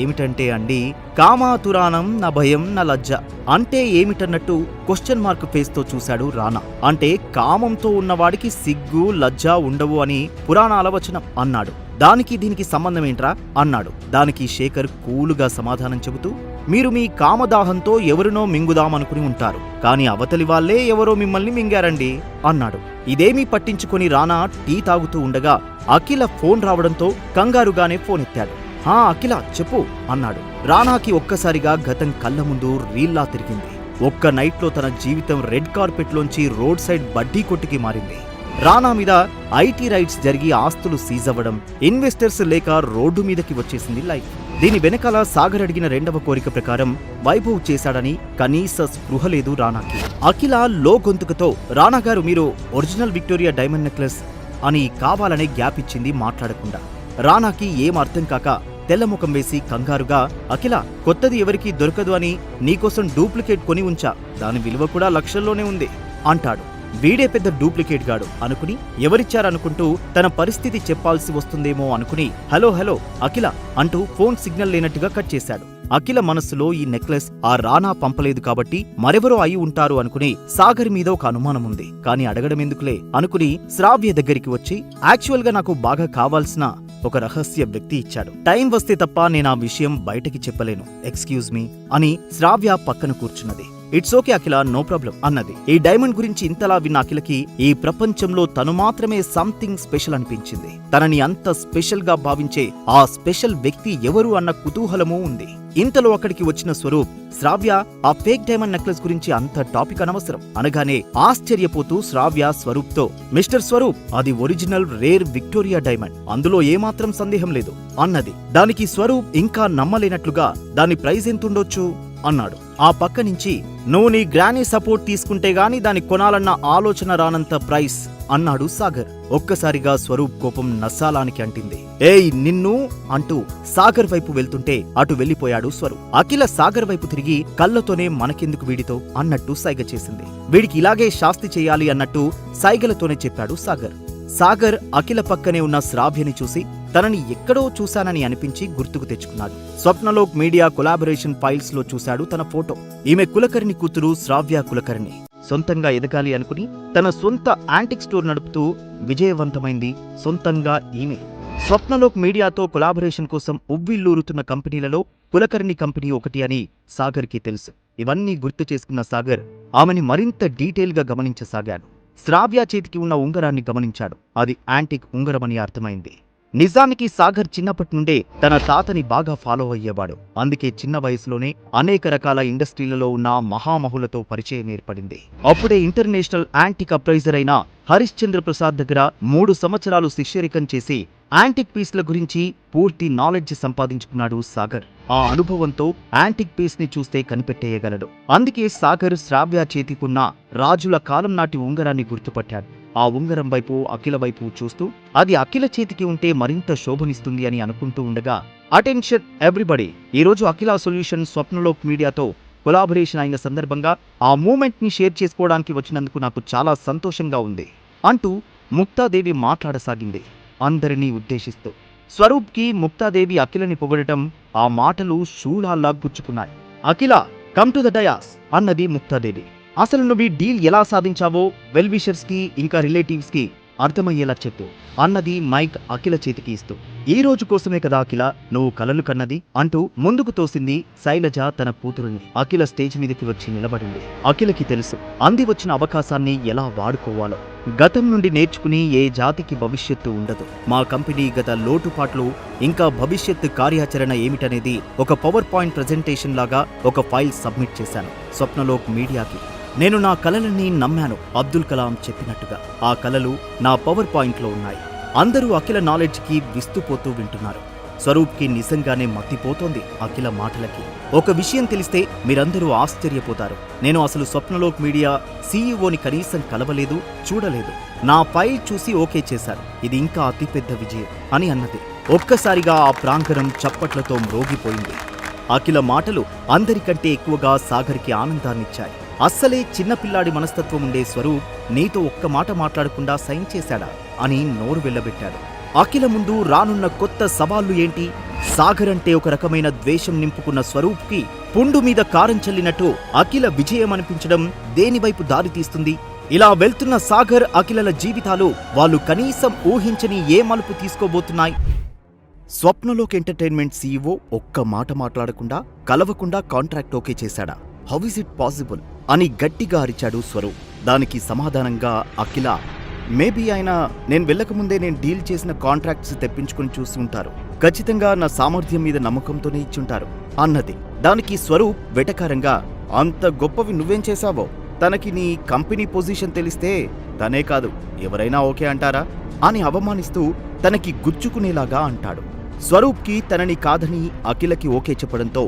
ఏమిటంటే అండి, కామాతురానం నా భయం నా లజ్జ అంటే ఏమిటన్నట్టు క్వశ్చన్ మార్క్ ఫేస్ తో చూశాడు రానా. అంటే కామంతో ఉన్నవాడికి సిగ్గు లజ్జ ఉండవు అని పురాణాల వచనం అన్నాడు. దానికి దీనికి సంబంధం ఏంట్రా అన్నాడు. దానికి శేఖర్ కూలుగా సమాధానం చెబుతూ, మీరు మీ కామదాహంతో ఎవరినో మింగుదామనుకుని ఉంటారు, కానీ అవతలి వాళ్లే ఎవరో మిమ్మల్ని మింగారండి అన్నాడు. ఇదేమీ పట్టించుకొని రానా టీ తాగుతూ ఉండగా అఖిల ఫోన్ రావడంతో కంగారుగానే ఫోన్ ఎత్తాడు. హా అఖిల చెప్పు అన్నాడు. రానాకి ఒక్కసారిగా గతం కళ్ళ ముందు రీల్లా తిరిగింది. ఒక్క నైట్లో తన జీవితం రెడ్ కార్పెట్లోంచి రోడ్ సైడ్ బడ్డీ కొట్టుకి మారింది. రానా మీద ఐటీ రైట్స్ జరిగి ఆస్తులు సీజ్ అవ్వడం, ఇన్వెస్టర్స్ లేక రోడ్డు మీదకి వచ్చేసింది లైఫ్. దీని వెనకాల సాగర్ అడిగిన రెండవ కోరిక ప్రకారం వైభవ్ చేశాడని కనీస స్పృహ లేదు రానాకి. అఖిల లో గొంతుకతో, రానా గారు మీరు ఒరిజినల్ విక్టోరియా డైమండ్ నెక్లెస్ అని కావాలనే గ్యాప్ ఇచ్చింది మాట్లాడకుండా. రానాకి ఏం అర్థం కాక తెల్లముఖం వేసి కంగారుగా, అఖిల కొత్తది ఎవరికీ దొరకదు అని నీకోసం డూప్లికేట్ కొని ఉంచా, దాని విలువ కూడా లక్షల్లోనే ఉంది అంటాడు. వీడే పెద్ద డూప్లికేట్ గాడు అనుకుని ఎవరిచ్చారనుకుంటూ తన పరిస్థితి చెప్పాల్సి వస్తుందేమో అనుకుని హలో హలో అఖిల అంటూ ఫోన్ సిగ్నల్ లేనట్టుగా కట్ చేశాడు. అఖిల మనస్సులో ఈ నెక్లెస్ ఆ రానా పంపలేదు కాబట్టి మరెవరో అయి ఉంటారు అనుకుని సాగర్ మీద ఒక అనుమానం ఉంది. కానీ అడగడం ఎందుకులే అనుకుని శ్రావ్య దగ్గరికి వచ్చి, యాక్చువల్ గా నాకు బాగా కావాల్సిన ఒక రహస్య వ్యక్తి ఇచ్చాడు, టైం వస్తే తప్ప నేనా విషయం బయటకి చెప్పలేను, ఎక్స్క్యూజ్ మీ అని శ్రావ్య పక్కన కూర్చున్నది. It's okay Akhila, no problem అన్నది. ఈ డైమండ్ గురించి ఇంతలా విన్న అఖిలకి ఈ ప్రపంచంలో తను మాత్రమే సంథింగ్ స్పెషల్ అనిపించింది. తనని అంత స్పెషల్ గా భావించే ఆ స్పెషల్ వ్యక్తి ఎవరు అన్న కుతూహలమూ ఉంది. ఇంతలో అక్కడికి వచ్చిన స్వరూప్, శ్రావ్య ఆ ఫేక్ డైమండ్ నెక్లెస్ గురించి అంత టాపిక్ అనవసరం అనగానే ఆశ్చర్యపోతూ శ్రావ్య స్వరూప్ తో, మిస్టర్ స్వరూప్ అది ఒరిజినల్ రేర్ విక్టోరియా డైమండ్, అందులో ఏమాత్రం సందేహం లేదు అన్నది. దానికి స్వరూప్ ఇంకా నమ్మలేనట్లుగా దాని ప్రైస్ ఎంతుండొచ్చు అన్నాడు. ఆ పక్క నుంచి, నువ్వు నీ గ్రానీ సపోర్ట్ తీసుకుంటే గాని దాన్ని కొనాలన్న ఆలోచన రానంత ప్రైస్ అన్నాడు సాగర్. ఒక్కసారిగా స్వరూప్ కోపం నస్సాలానికి అంటింది. ఏయ్ నిన్ను అంటూ సాగర్ వైపు వెళ్తుంటే అటు వెళ్లిపోయాడు స్వరూప్. అఖిల సాగర్ వైపు తిరిగి కళ్ళతోనే మనకెందుకు వీడితో అన్నట్టు సైగ చేసింది. వీడికి ఇలాగే శాస్తి చేయాలి అన్నట్టు సైగలతోనే చెప్పాడు సాగర్. సాగర్ అఖిల పక్కనే ఉన్న శ్రావ్యని చూసి తనని ఎక్కడో చూశానని అనిపించి గుర్తుకు తెచ్చుకున్నాడు. స్వప్నలోక్ మీడియా కొలాబరేషన్ ఫైల్స్ లో చూశాడు తన ఫోటో. ఈమె కులకర్ణి కూతురు శ్రావ్య కులకర్ణి. సొంతంగా ఎదగాలి అనుకుని తన సొంత యాంటిక్ స్టోర్ నడుపుతూ విజయవంతమైంది సొంతంగా ఈమె. స్వప్నలోక్ మీడియాతో కొలాబరేషన్ కోసం ఉవ్విల్లూరుతున్న కంపెనీలలో కులకర్ణి కంపెనీ ఒకటి అని సాగర్కి తెలుసు. ఇవన్నీ గుర్తు చేసుకున్న సాగర్ ఆమెని మరింత డీటెయిల్ గా గమనించసాగాడు. శ్రావ్య చేతికి ఉన్న ఉంగరాన్ని గమనించాడు. అది యాంటిక్ ఉంగరమని అర్థమైంది. నిజానికి సాగర్ చిన్నప్పటి నుండే తన తాతని బాగా ఫాలో అయ్యేవాడు. అందుకే చిన్న వయసులోనే అనేక రకాల ఇండస్ట్రీలలో ఉన్న మహామహులతో పరిచయం ఏర్పడింది. అప్పుడే ఇంటర్నేషనల్ యాంటిక్ అప్రైజర్ అయిన హరిశ్చంద్ర ప్రసాద్ దగ్గర 3 సంవత్సరాలు శిష్యరికం చేసి యాంటిక్ పీస్ల గురించి పూర్తి నాలెడ్జ్ సంపాదించుకున్నాడు సాగర్. ఆ అనుభవంతో యాంటిక్ పీస్ ని చూస్తే కనిపెట్టేయగలడు. అందుకే సాగర్ శ్రావ్య చేతికున్న రాజుల కాలం నాటి ఉంగరాన్ని గుర్తుపట్టాడు. ఆ ఉంగరం వైపు అఖిల వైపు చూస్తూ అది అఖిల చేతికి ఉంటే మరింత శోభనిస్తుంది అని అనుకుంటూ ఉండగా, అటెన్షన్ ఎవ్రీబడి, ఈరోజు అఖిల సొల్యూషన్ స్వప్నలోక్ మీడియాతో కొలాబరేషన్ అయిన సందర్భంగా ఆ మూమెంట్ ని షేర్ చేసుకోవడానికి వచ్చినందుకు నాకు చాలా సంతోషంగా ఉంది అంటూ ముక్తాదేవి మాట్లాడసాగింది అందరినీ ఉద్దేశిస్తూ. స్వరూప్కి ముక్తాదేవి అఖిలని పొగడటం ఆ మాటలు శూలాల్లా గుచ్చుకున్నాయి. అఖిల కమ్ టు ద డయాస్ అన్నది ముక్తాదేవి. అసలు నువ్వు ఈ డీల్ ఎలా సాధించావో వెల్ విషర్స్ కి ఇంకా రిలేటివ్స్ కి అర్థమయ్యేలా చెప్పు అన్నది మైక్ అఖిల చేతికి ఇస్తూ. ఈ రోజు కోసమే కదా అఖిల నువ్వు కలలు కన్నది అంటూ ముందుకు తోసింది శైలజ తన కూతురుని. అఖిల స్టేజ్ మీదకి వచ్చి నిలబడింది. అఖిలకి తెలుసు అంది వచ్చిన అవకాశాన్ని ఎలా వాడుకోవాలో. గతం నుండి నేర్చుకుని ఏ జాతికి భవిష్యత్తు ఉండదు. మా కంపెనీ గత లోటుపాట్లు ఇంకా భవిష్యత్తు కార్యాచరణ ఏమిటనేది ఒక పవర్ పాయింట్ ప్రెజెంటేషన్ లాగా ఒక ఫైల్ సబ్మిట్ చేశాను స్వప్నలోక్ మీడియాకి. నేను నా కలలని నమ్మాను అబ్దుల్ కలాం చెప్పినట్టుగా. ఆ కలలు నా పవర్ పాయింట్లో ఉన్నాయి. అందరూ అఖిల నాలెడ్జ్కి విస్తుపోతూ వింటున్నారు. స్వరూప్కి నిజంగానే మత్తిపోతోంది అఖిల మాటలకి. ఒక విషయం తెలిస్తే మీరందరూ ఆశ్చర్యపోతారు. నేను అసలు స్వప్నలోక్ మీడియా సీఈఓని కనీసం కలవలేదు, చూడలేదు. నా ఫైల్ చూసి ఓకే చేశారు. ఇది ఇంకా అతిపెద్ద విజయం అని అన్నది. ఒక్కసారిగా ఆ ప్రాంగణం చప్పట్లతో మ్రోగిపోయింది. అఖిల మాటలు అందరికంటే ఎక్కువగా సాగర్కి ఆనందాన్నిచ్చాయి. అస్సలే చిన్నపిల్లాడి మనస్తత్వం ఉండే స్వరూప్ నీతో ఒక్క మాట మాట్లాడకుండా సైన్ చేశాడా అని నోరు వెళ్ళబెట్టాడు. అఖిల ముందు రానున్న కొత్త సవాళ్లు ఏంటి? సాగర్ అంటే ఒక రకమైన ద్వేషం నింపుకున్న స్వరూప్కి పుండు మీద కారం చల్లినట్టు అఖిల విజయం అనిపించడం దేనివైపు దారితీస్తుంది? ఇలా వెళ్తున్న సాగర్, అఖిలల జీవితాలు వాళ్ళు కనీసం ఊహించని ఏ మలుపు తీసుకోబోతున్నాయి? స్వప్నలోక్ ఎంటర్టైన్మెంట్ సీఈఓ ఒక్క మాట మాట్లాడకుండా, కలవకుండా కాంట్రాక్ట్ ఓకే చేశాడా? హౌ ఇస్ ఇట్ పాసిబుల్ అని గట్టిగా అరిచాడు స్వరూప్. దానికి సమాధానంగా అఖిల, మేబీ ఆయన నేను వెళ్ళకముందే నేను డీల్ చేసిన కాంట్రాక్ట్స్ తెప్పించుకుని చూసి ఉంటారు. ఖచ్చితంగా నా సామర్థ్యం మీద నమ్మకంతోనే ఇచ్చుంటారు అన్నది. దానికి స్వరూప్ వెటకారంగా, అంత గొప్పవి నువ్వేం చేశావో? తనకి నీ కంపెనీ పొజిషన్ తెలిస్తే తనే కాదు ఎవరైనా ఓకే అంటారా అని అవమానిస్తూ తనకి గుచ్చుకునేలాగా అంటాడు. స్వరూప్కి తనని కాదని అఖిలకి ఓకే చెప్పడంతో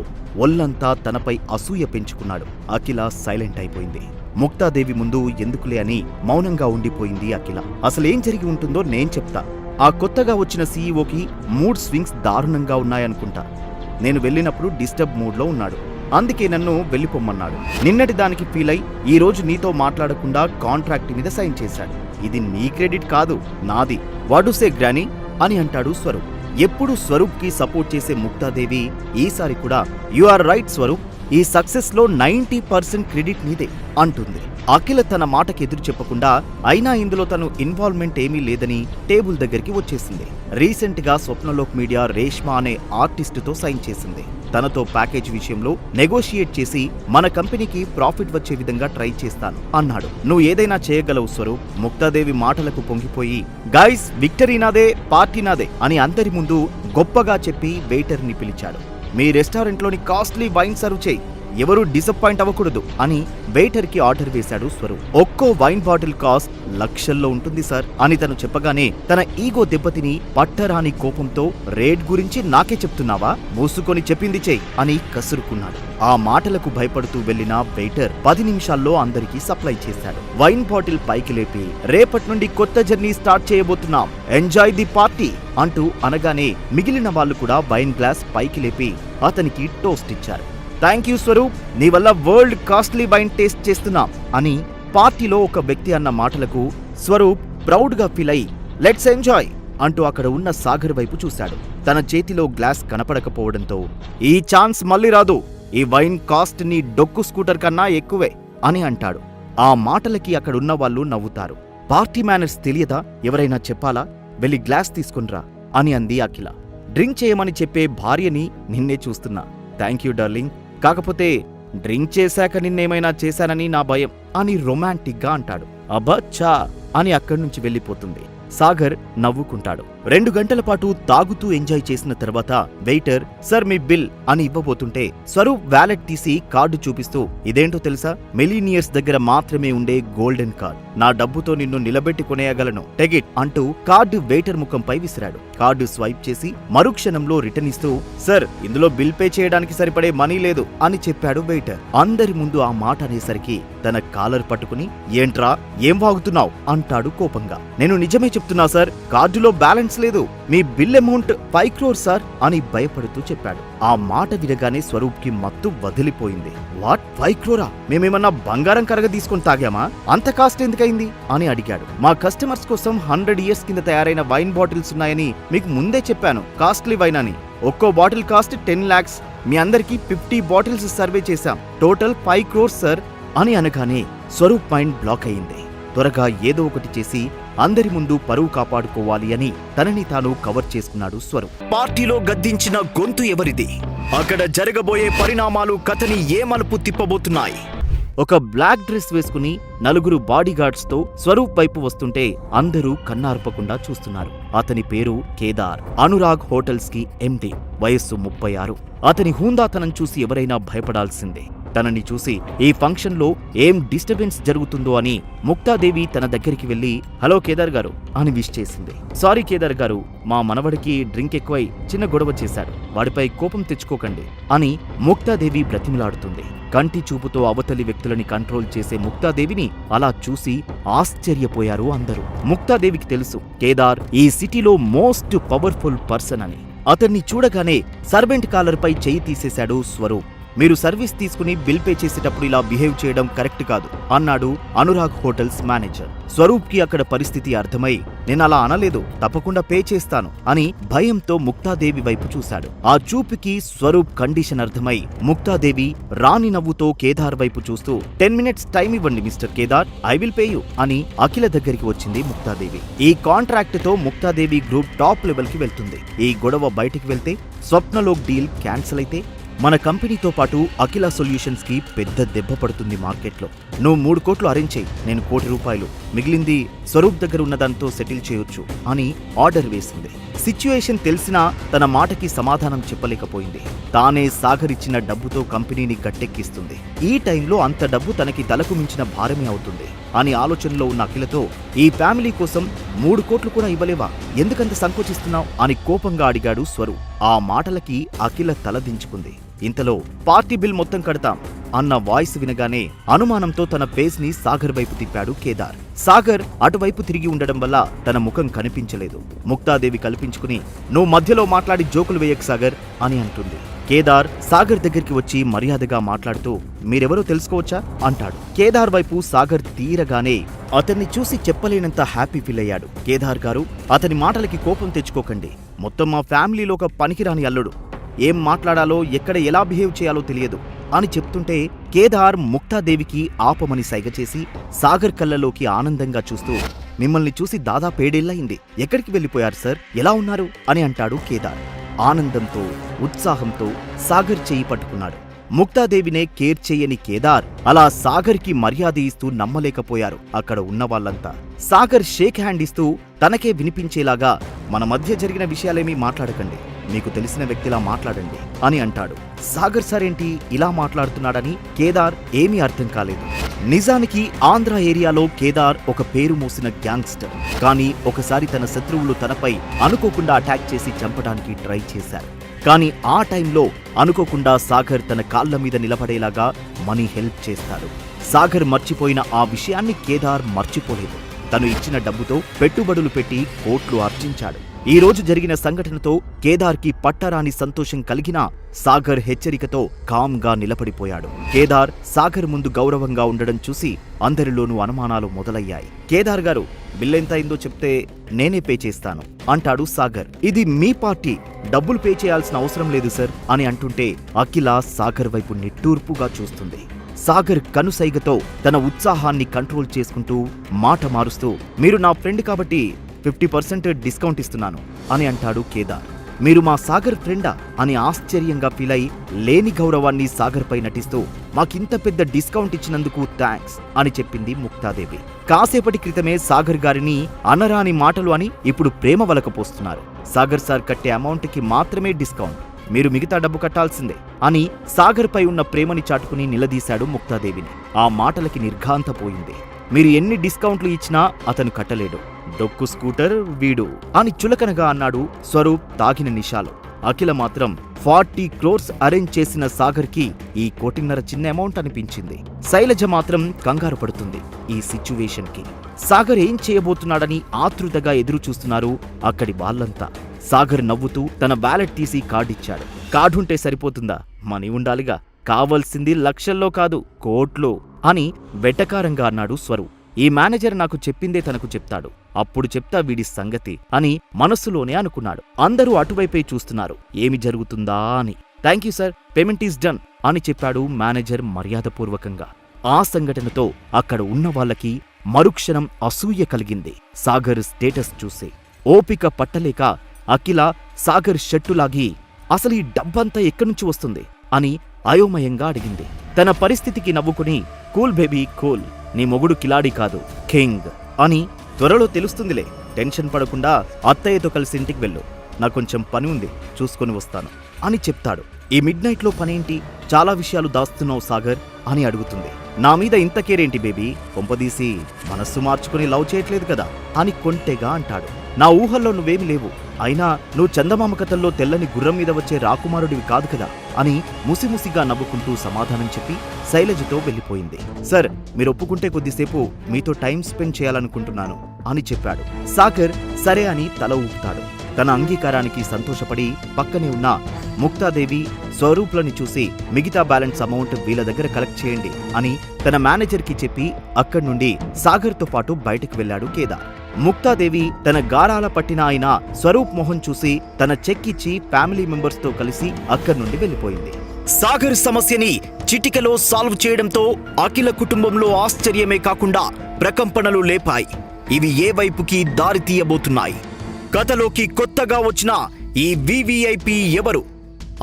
ఒళ్ళంతా తనపై అసూయ పెంచుకున్నాడు. అఖిల సైలెంట్ అయిపోయింది. ముక్తాదేవి ముందు ఎందుకులే అని మౌనంగా ఉండిపోయింది అఖిల. అసలేం జరిగి ఉంటుందో నేను చెప్తా. ఆ కొత్తగా వచ్చిన సీఈఓకి మూడ్ స్వింగ్స్ దారుణంగా ఉన్నాయనుకుంటా. నేను వెళ్ళినప్పుడు డిస్టర్బ్ మూడ్లో ఉన్నాడు, అందుకే నన్ను వెళ్ళిపోమ్మన్నాడు. నిన్నటి దానికి ఫీల్ అయి ఈ రోజు నీతో మాట్లాడకుండా కాంట్రాక్ట్ మీద సైన్ చేశాడు. ఇది నీ క్రెడిట్ కాదు, నాది. వాడుసే గ్రానీ అని అంటాడు స్వరూప్. ఎప్పుడు స్వరూప్కి సపోర్ట్ చేసే ముక్తాదేవి ఈసారి కూడా యు ఆర్ రైట్ స్వరూప్, ఈ సక్సెస్ లో 90% క్రెడిట్ నీదే అంటుంది. అఖిల తన మాటకి ఎదురు చెప్పకుండా, అయినా ఇందులో తను ఇన్వాల్వ్మెంట్ ఏమీ లేదని టేబుల్ దగ్గరికి వచ్చేసింది. రీసెంట్ గా స్వప్నలోక్ మీడియా రేష్మా అనే ఆర్టిస్టుతో సైన్ చేసింది. తనతో ప్యాకేజ్ విషయంలో నెగోషియేట్ చేసి మన కంపెనీకి ప్రాఫిట్ వచ్చే విధంగా ట్రై చేస్తాను అన్నాడు. నువ్వు ఏదైనా చేయగలవు స్వరూప్. ముక్తాదేవి మాటలకు పొంగిపోయి, గైస్ విక్టరీ నాదే, పార్టీ నాదే అని అందరి ముందు గొప్పగా చెప్పి వెయిటర్ని పిలిచాడు. మీ రెస్టారెంట్లోని కాస్ట్లీ వైన్ సర్వ్ చేయి, ఎవరూ డిసప్పాయింట్ అవ్వకూడదు అని వెయిటర్కి ఆర్డర్ వేశాడు స్వరూప్. ఒక్కో వైన్ బాటిల్ కాస్ట్ లక్షల్లో ఉంటుంది సార్ అని తను చెప్పగానే తన ఈగో దెబ్బతిని పట్టరాని కోపంతో రేట్ గురించి నాకే చెప్తున్నావా, మూసుకొని చెప్పింది చెయ్యి అని కసురుకున్నాడు. ఆ మాటలకు భయపడుతూ వెళ్లిన వెయిటర్ 10 నిమిషాల్లో అందరికీ సప్లై చేశాడు. వైన్ బాటిల్ పైకి లేపి, రేపటి నుండి కొత్త జర్నీ స్టార్ట్ చేయబోతున్నాం, ఎంజాయ్ ది పార్టీ అంటూ అనగానే మిగిలిన వాళ్ళు కూడా వైన్ గ్లాస్ పైకి లేపి అతనికి టోస్ట్ ఇచ్చారు. థ్యాంక్ యూ స్వరూప్, నీ వల్ల వరల్డ్ కాస్ట్లీ వైన్ టేస్ట్ చేస్తున్నాం అని పార్టీలో ఒక వ్యక్తి అన్న మాటలకు స్వరూప్ ప్రౌడ్ గా ఫీల్ అయి, లెట్స్ ఎంజాయ్ అంటూ అక్కడ ఉన్న సాగర్ వైపు చూశాడు. తన చేతిలో గ్లాస్ కనపడకపోవడంతో, ఈ ఛాన్స్ మళ్ళీ రాదు, ఈ వైన్ కాస్ట్ నీ డొక్కు స్కూటర్ కన్నా ఎక్కువే అని అంటాడు. ఆ మాటలకి అక్కడున్న వాళ్ళు నవ్వుతారు. పార్టీ మేనర్స్ తెలియదా, ఎవరైనా చెప్పాలా, వెళ్ళి గ్లాస్ తీసుకునిరా అని అంది అఖిల. డ్రింక్ చేయమని చెప్పే భార్యని నిన్నే చూస్తున్నా, థ్యాంక్ యూ డార్లింగ్, కాకపోతే డ్రింక్ చేశాక నిన్నేమైనా చేశానని నా భయం అని రొమాంటిక్ గా అంటాడు. అబ్బా చా అని అక్కడి నుంచి వెళ్ళిపోతుంది. సాగర్ నవ్వుకుంటాడు. 2 గంటల పాటు తాగుతూ ఎంజాయ్ చేసిన తర్వాత వెయిటర్ సార్ మీ బిల్ అని ఇవ్వబోతుంటే స్వరూప్ వ్యాలెట్ తీసి కార్డు చూపిస్తూ, ఇదేంటో తెలుసా, మిలీనియర్స్ దగ్గర మాత్రమే ఉండే గోల్డెన్ కార్డ్, నా డబ్బుతో నిన్ను నిలబెట్టి కొనేయగలను, టెగిట్ అంటూ కార్డు వెయిటర్ ముఖంపై విసిరాడు. కార్డు స్వైప్ చేసి మరుక్షణంలో రిటర్న్ ఇస్తూ, సార్ ఇందులో బిల్ పే చేయడానికి సరిపడే మనీ లేదు అని చెప్పాడు వెయిటర్. అందరి ముందు ఆ మాట అనేసరికి తన కాలర్ పట్టుకుని, ఏంట్రా ఏం వాగుతున్నావు అంటాడు కోపంగా. నేను నిజమే చెప్తున్నా సార్, కార్డులో బ్యాలెన్స్ లేదు, మీ బిల్ అమౌంట్ 5 crores సార్ అని భయపడుతూ చెప్పాడు. ఆ మాట వినగానే స్వరూప్ కి మత్తు వదిలిపోయింది. What 5 crore? మేమేమన్నా బంగారం కరగ తీసుకొని తాగామా, అంత కాస్ట్ ఎందుకైంది అని అడిగాడు. మా కస్టమర్స్ కోసం 100 years కింద తయారైన వైన్ బాటిల్స్ ఉన్నాయని మీకు ముందే చెప్పాను, కాస్ట్లీ వైన్ అని. ఒక్కో బాటిల్ కాస్ట్ 10 lakhs, మీ అందరికీ 50 బాటిల్స్ సర్వే చేశాం, టోటల్ 5 crores సార్ అని అనగానే స్వరూప్ మైండ్ బ్లాక్ అయింది. త్వరగా ఏదో ఒకటి చేసి అందరి ముందు పరువు కాపాడుకోవాలి అని తనని తాను కవర్ చేసుకున్నాడు స్వరూప్. పార్టీలో గద్దించిన గొంతు ఎవరిది? అక్కడ జరగబోయే పరిణామాలు కథని ఏ మలుపు తిప్పబోతున్నాయి? ఒక బ్లాక్ డ్రెస్ వేసుకుని 4 బాడీగార్డ్స్ తో స్వరూప్ వైపు వస్తుంటే అందరూ కన్నార్పకుండా చూస్తున్నారు. అతని పేరు కేదార్, అనురాగ్ హోటల్స్ కి ఎండి, వయస్సు 36. అతని హూందాతనం చూసి ఎవరైనా భయపడాల్సిందే. తనని చూసి ఈ ఫంక్షన్ లో ఏం డిస్టర్బెన్స్ జరుగుతుందో అని ముక్తాదేవి తన దగ్గరికి వెళ్లి, హలో కేదార్ గారు అని విష్ చేసింది. సారీ కేదార్ గారు, మా మనవడికి డ్రింక్ ఎక్కువై చిన్న గొడవ చేశాడు, వాడిపై కోపం తెచ్చుకోకండి అని ముక్తాదేవి బ్రతిమిలాడుతుంది. కంటి చూపుతో అవతలి వ్యక్తులని కంట్రోల్ చేసే ముక్తాదేవిని అలా చూసి ఆశ్చర్యపోయారు అందరూ. ముక్తాదేవికి తెలుసు కేదార్ ఈ సిటీలో మోస్ట్ పవర్ఫుల్ పర్సన్ అని. అతన్ని చూడగానే సర్వెంట్ కాలర్ పై చెయ్యి తీసేశాడు స్వరూప్. మీరు సర్వీస్ తీసుకుని బిల్ పే చేసేటప్పుడు ఇలా బిహేవ్ చేయడం కరెక్ట్ కాదు అన్నాడు అనురాగ్ హోటల్స్ మేనేజర్. స్వరూప్కి అక్కడ పరిస్థితి అర్థమై నేనలా అనలేదు, తప్పకుండా పే చేస్తాను అని భయంతో ముక్తాదేవి వైపు చూశాడు. ఆ చూపుకి స్వరూప్ కండిషన్ అర్థమై ముక్తాదేవి రాణి నవ్వుతో కేదార్ వైపు చూస్తూ 10 minutes టైం ఇవ్వండి mister Kedar, I will pay you అని అఖిల దగ్గరికి వచ్చింది ముక్తాదేవి. ఈ కాంట్రాక్ట్ తో ముక్తాదేవి గ్రూప్ టాప్ లెవెల్ కి వెళ్తుంది. ఈ గొడవ బయటికి వెళ్తే స్వప్నలోక్ డీల్ క్యాన్సిల్ అయితే మన కంపెనీతో పాటు అఖిల సొల్యూషన్స్ కి పెద్ద దెబ్బ పడుతుంది మార్కెట్లో. నువ్వు 3 కోట్లు అరేంజ్ చేయి, నేను ₹1 కోటి, మిగిలింది స్వరూప్ దగ్గర ఉన్నదాంతో సెటిల్ చేయొచ్చు అని ఆర్డర్ వేసింది. సిచ్యుయేషన్ తెలిసినా తన మాటకి సమాధానం చెప్పలేకపోయింది. తానే సాగర్ ఇచ్చిన డబ్బుతో కంపెనీని గట్టెక్కిస్తుంది. ఈ టైంలో అంత డబ్బు తనకి తలకు మించిన భారమే అవుతుంది అని ఆలోచనలో ఉన్న అఖిలతో ఈ ఫ్యామిలీ కోసం 3 కోట్లు కూడా ఇవ్వలేవా, ఎందుకంత సంకోచిస్తున్నావు అని కోపంగా అడిగాడు స్వరూప్. ఆ మాటలకి అఖిల తలదించుకుంది. ఇంతలో పార్టీ బిల్ మొత్తం కడతాం అన్న వాయిస్ వినగానే అనుమానంతో తన ఫేస్ ని సాగర్ వైపు తిప్పాడు కేదార్. సాగర్ అటువైపు తిరిగి ఉండడం వల్ల తన ముఖం కనిపించలేదు. ముక్తాదేవి కల్పించుకుని నువ్వు మధ్యలో మాట్లాడి జోకులు వేయకు సాగర్ అని అంటుంది. కేదార్ సాగర్ దగ్గరికి వచ్చి మర్యాదగా మాట్లాడుతూ మీరెవరో తెలుసుకోవచ్చా అంటాడు. కేదార్ వైపు సాగర్ తీరగానే అతన్ని చూసి చెప్పలేనంత హ్యాపీ ఫీల్ అయ్యాడు. కేదార్ గారు, అతని మాటలకి కోపం తెచ్చుకోకండి. మొత్తం మా ఫ్యామిలీలో ఒక పనికిరాని అల్లుడు. ఏం మాట్లాడాలో ఎక్కడ ఎలా బిహేవ్ చేయాలో తెలియదు అని చెప్తుంటే కేదార్ ముక్తాదేవికి ఆపమని సైగ చేసి సాగర్ కళ్ళలోకి ఆనందంగా చూస్తూ మిమ్మల్ని చూసి దాదాపు 7 ఏళ్లయింది, ఎక్కడికి వెళ్ళిపోయారు సార్, ఎలా ఉన్నారు అని అంటాడు కేదార్. ఆనందంతో ఉత్సాహంతో సాగర్ చెయ్యి పట్టుకున్నాడు. ముక్తాదేవినే కేర్ చెయ్యని కేదార్ అలా సాగర్కి మర్యాద ఇస్తూ నమ్మలేకపోయారు అక్కడ ఉన్న వాళ్ళంతా. సాగర్ షేక్ హ్యాండ్ ఇస్తూ తనకే వినిపించేలాగా మన మధ్య జరిగిన విషయాలేమీ మాట్లాడకండి, మీకు తెలిసిన వ్యక్తిలా మాట్లాడండి అని అంటాడు. సాగర్ సార్ ఏంటి ఇలా మాట్లాడుతున్నాడని కేదార్ ఏమీ అర్థం కాలేదు. నిజానికి ఆంధ్ర ఏరియాలో కేదార్ ఒక పేరు మోసిన గ్యాంగ్స్టర్. కానీ ఒకసారి తన శత్రువులు తనపై అనుకోకుండా అటాక్ చేసి చంపడానికి ట్రై చేశారు. కానీ ఆ టైంలో అనుకోకుండా సాగర్ తన కాళ్ల మీద నిలబడేలాగా మనీ హెల్ప్ చేస్తాడు. సాగర్ మర్చిపోయిన ఆ విషయాన్ని కేదార్ మర్చిపోలేదు. తను ఇచ్చిన డబ్బుతో పెట్టుబడులు పెట్టి కోట్లు ఆర్జించాడు. ఈ రోజు జరిగిన సంఘటనతో కేదార్కి పట్టరాని సంతోషం కలిగినా సాగర్ హెచ్చరికతో కామ్గా నిలబడిపోయాడు. కేదార్ సాగర్ ముందు గౌరవంగా ఉండడం చూసి అందరిలోనూ అనుమానాలు మొదలయ్యాయి. కేదార్ గారు, బిల్లెంత అయిందో చెప్తే నేనే పే చేస్తాను అంటాడు సాగర్. ఇది మీ పార్టీ, డబ్బులు పే చేయాల్సిన అవసరం లేదు సార్ అని అంటుంటే అఖిల సాగర్ వైపు నిట్టూర్పుగా చూస్తుంది. సాగర్ కనుసైగతో తన ఉత్సాహాన్ని కంట్రోల్ చేసుకుంటూ మాట మారుస్తూ మీరు నా ఫ్రెండ్ కాబట్టి 50% డిస్కౌంట్ ఇస్తున్నాను అని అంటాడు కేదార్. మీరు మా సాగర్ ఫ్రెండా అని ఆశ్చర్యంగా ఫీల్ అయి లేని గౌరవాన్ని సాగర్ పై నటిస్తూ మాకింత పెద్ద డిస్కౌంట్ ఇచ్చినందుకు థ్యాంక్స్ అని చెప్పింది ముక్తాదేవి. కాసేపటి క్రితమే సాగర్ గారిని అనరాని మాటలు అని ఇప్పుడు ప్రేమ వలకపోస్తున్నారు. సాగర్ సార్ కట్టే అమౌంట్ కి మాత్రమే డిస్కౌంట్, మీరు మిగతా డబ్బు కట్టాల్సిందే అని సాగర్ పై ఉన్న ప్రేమని చాటుకుని నిలదీశాడు ముక్తాదేవిని. ఆ మాటలకి నిర్ఘాంతపోయింది. మీరు ఎన్ని డిస్కౌంట్లు ఇచ్చినా అతను కట్టలేడు, డొక్కు స్కూటర్ వీడు అని చులకనగా అన్నాడు స్వరూప్ తాగిన నిషాలో. అఖిల మాత్రం 40 crores అరేంజ్ చేసిన సాగర్ కి ఈ 1.5 కోటి చిన్న అమౌంట్ అనిపించింది. శైలజ మాత్రం కంగారు పడుతుంది ఈ సిచ్యువేషన్ కి. సాగర్ ఏం చేయబోతున్నాడని ఆతృతగా ఎదురు చూస్తున్నారు అక్కడి వాళ్ళంతా. సాగర్ నవ్వుతూ తన వ్యాలెట్ తీసి కార్డిచ్చాడు. కార్డుంటే సరిపోతుందా, మనీ ఉండాలిగా, కావలసింది లక్షల్లో కాదు కోట్లు అని వెటకారంగా అన్నాడు స్వరూప్. ఈ మేనేజర్ నాకు చెప్పిందే తనకు చెప్తాడు, అప్పుడు చెప్తా వీడి సంగతి అని మనస్సులోనే అనుకున్నాడు. అందరూ అటువైపే చూస్తున్నారు ఏమి జరుగుతుందా అని. Thank you sir, payment is done అని చెప్పాడు మేనేజర్ మర్యాదపూర్వకంగా. ఆ సంఘటనతో అక్కడ ఉన్న వాళ్ళకి మరుక్షణం అసూయ కలిగింది సాగర్ స్టేటస్ చూసి. ఓపిక పట్టలేక అఖిల సాగర్ షట్టులాగి అసలు ఈ డబ్బంతా ఎక్కడ్నుంచి వస్తుంది అని అయోమయంగా అడిగింది. తన పరిస్థితికి నవ్వుకుని కూల్ బేబీ కూల్, నీ మొగుడు కిలాడి కాదు కింగ్ అని త్వరలో తెలుస్తుందిలే, టెన్షన్ పడకుండా అత్తయ్యతో కలిసి ఇంటికి వెళ్ళు, నాకు కొంచెం పని ఉంది చూసుకొని వస్తాను అని చెప్తాడు. ఈ మిడ్ నైట్ లో పనేంటి, చాలా విషయాలు దాస్తున్నావు సాగర్ అని అడుగుతుంది. నా మీద ఇంత కేరేంటి బేబీ, కొంపదీసి మనస్సు మార్చుకుని లవ్ చేయట్లేదు కదా అని కొంటెగా అంటాడు. నా ఊహల్లో నువ్వేమి లేవు, అయినా నువ్వు చందమామ కథల్లో తెల్లని గుర్రం మీద వచ్చే రాకుమారుడివి కాదు కదా అని ముసిముసిగా నవ్వుకుంటూ సమాధానం చెప్పి శైలజతో వెళ్ళిపోయింది. సార్, మీరు ఒప్పుకుంటే కొద్దిసేపు మీతో టైం స్పెండ్ చేయాలనుకుంటున్నాను అని చెప్పాడు. సాగర్ సరే అని తల ఊపుతాడు. తన అంగీకారానికి సంతోషపడి పక్కనే ఉన్న ముక్తాదేవి స్వరూప్లని చూసి మిగతా బ్యాలెన్స్ అమౌంట్ వీళ్ళ దగ్గర కలెక్ట్ చేయండి అని తన మేనేజర్కి చెప్పి అక్కడి నుండి సాగర్తో పాటు బయటకు వెళ్లాడు కేదార్. ముక్తాదేవి తన గారాల పట్టిన ఆయన స్వరూప్ మోహన్ చూసి తన చెక్ ఇచ్చి ఫ్యామిలీ మెంబర్స్ తో కలిసి అక్కడి నుండి వెళ్లిపోయింది. సాగర్ సమస్యని చిటికలో సాల్వ్ చేయడంతో అఖిల కుటుంబంలో ఆశ్చర్యమే కాకుండా ప్రకంపనలు లేపాయి. ఇవి ఏ వైపుకి దారి తీయబోతున్నాయి? కథలోకి కొత్తగా వచ్చిన ఈ వివిఐపి ఎవరు?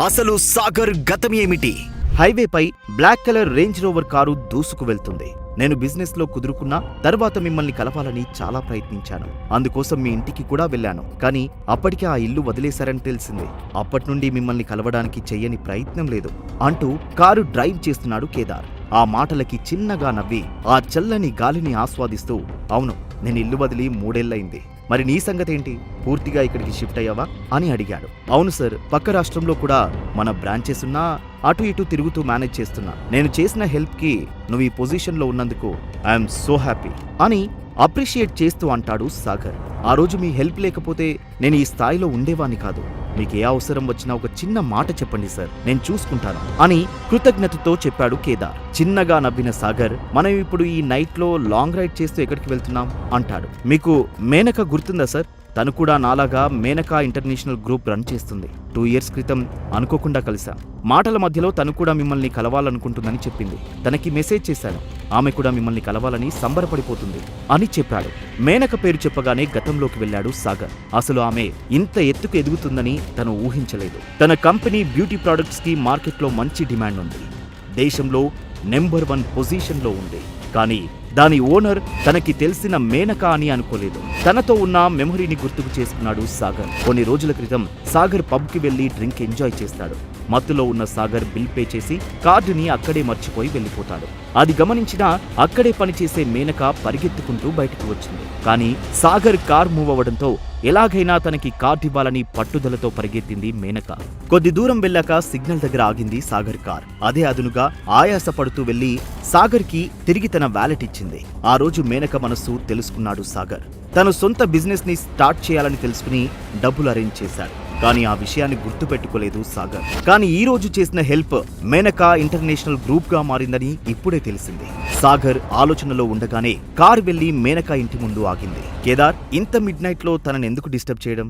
అసలు సాగర్ గతమేమిటి? హైవేపై black colour Range Rover car దూసుకు వెళ్తుంది. నేను బిజినెస్ లో కుదురుకున్నా తర్వాత మిమ్మల్ని కలవాలని చాలా ప్రయత్నించాను. అందుకోసం మీ ఇంటికి కూడా వెళ్ళాను. కానీ అప్పటికే ఆ ఇల్లు వదిలేశారని తెలిసింది. అప్పటి నుండి మిమ్మల్ని కలవడానికి చెయ్యని ప్రయత్నం లేదు అంటూ కారు డ్రైవ్ చేస్తున్నాడు కేదార్. ఆ మాటలకి చిన్నగా నవ్వి ఆ చల్లని గాలిని ఆస్వాదిస్తూ, అవును, నేను ఇల్లు వదిలి 3 ఏళ్లయింది. మరి నీ సంగతేంటి? పూర్తిగా ఇక్కడికి షిఫ్ట్ అయ్యావా అని అడిగాడు. అవును సార్, పక్క రాష్ట్రంలో కూడా మన బ్రాంచెస్ ఉన్నా అటు ఇటు తిరుగుతూ మేనేజ్ చేస్తున్నా. నేను చేసిన హెల్ప్కి నువ్వు ఈ పొజిషన్లో ఉన్నందుకు ఐఎమ్ సో హ్యాపీ అని అప్రిషియేట్ చేస్తూ అంటాడు సాగర్. ఆ రోజు మీ హెల్ప్ లేకపోతే నేను ఈ స్థాయిలో ఉండేవాణ్ణి కాదు. మీకు ఏ అవసరం వచ్చినా ఒక చిన్న మాట చెప్పండి సార్, నేను చూసుకుంటాను అని కృతజ్ఞతతో చెప్పాడు కేదార్. చిన్నగా నవ్విన సాగర్, మనం ఇప్పుడు ఈ నైట్లో లాంగ్ రైడ్ చేస్తూ ఎక్కడికి వెళ్తున్నాం అంటాడు. మీకు మేనక గుర్తుందా సార్? తను కూడా నాలాగా మేనకా ఇంటర్నేషనల్ గ్రూప్ రన్ చేస్తుంది. 2 years క్రితం అనుకోకుండా కలిసా. మాటల మధ్యలో తను కూడా మిమ్మల్ని కలవాలనుకుంటుందని చెప్పింది. తనకి మెసేజ్ చేశాను. ఆమె కూడా మిమ్మల్ని కలవాలని సంబరపడిపోతుంది అని చెప్పాడు. మేనక పేరు చెప్పగానే గతంలోకి వెళ్లాడు సాగర్. అసలు ఆమె ఇంత ఎత్తుకు ఎదుగుతుందని తను ఊహించలేదు. తన కంపెనీ బ్యూటీ ప్రొడక్ట్స్ కి మార్కెట్లో మంచి డిమాండ్ ఉంది. దేశంలో నెంబర్ 1 పొజిషన్లో ఉంది. కానీ దాని ఓనర్ తనకి తెలిసిన మేనక అని అనుకోలేదు. తనతో ఉన్న మెమొరీని గుర్తుకు చేసుకున్నాడు సాగర్. కొన్ని రోజుల క్రితం సాగర్ పబ్కి వెళ్లి డ్రింక్ ఎంజాయ్ చేస్తాడు. మత్తులో ఉన్న సాగర్ బిల్ పే చేసి కార్డుని అక్కడే మర్చిపోయి వెళ్లిపోతాడు. అది గమనించిన అక్కడే పనిచేసే మేనక పరిగెత్తుకుంటూ బయటకు వచ్చింది. కానీ సాగర్ కార్ మూవ్ అవ్వడంతో ఎలాగైనా తనకి కార్డు ఇవ్వాలని పట్టుదలతో పరిగెత్తింది మేనక. కొద్ది దూరం వెళ్ళాక సిగ్నల్ దగ్గర ఆగింది సాగర్ కార్. అదే అదునుగా ఆయాసపడుతూ వెళ్లి సాగర్ కి తిరిగి తన వ్యాలెట్ ఇచ్చింది. ఆ రోజు మేనక మనస్సు తెలుసుకున్నాడు సాగర్. తను సొంత బిజినెస్ ని స్టార్ట్ చేయాలని తెలుసుకుని డబ్బులు అరేంజ్ చేశాడు. కానీ ఆ విషయాన్ని గుర్తుపెట్టుకోలేదు సాగర్. కానీ ఈ రోజు చేసిన హెల్ప్ మేనకా ఇంటర్నేషనల్ గ్రూప్ గా మారిందని ఇప్పుడే తెలిసింది. సాగర్ ఆలోచనలో ఉండగానే కార్ వెళ్లి మేనకా ఇంటి ముందు ఆగింది. కేదార్, ఇంత మిడ్ నైట్ లో తనని ఎందుకు డిస్టర్బ్ చేయడం?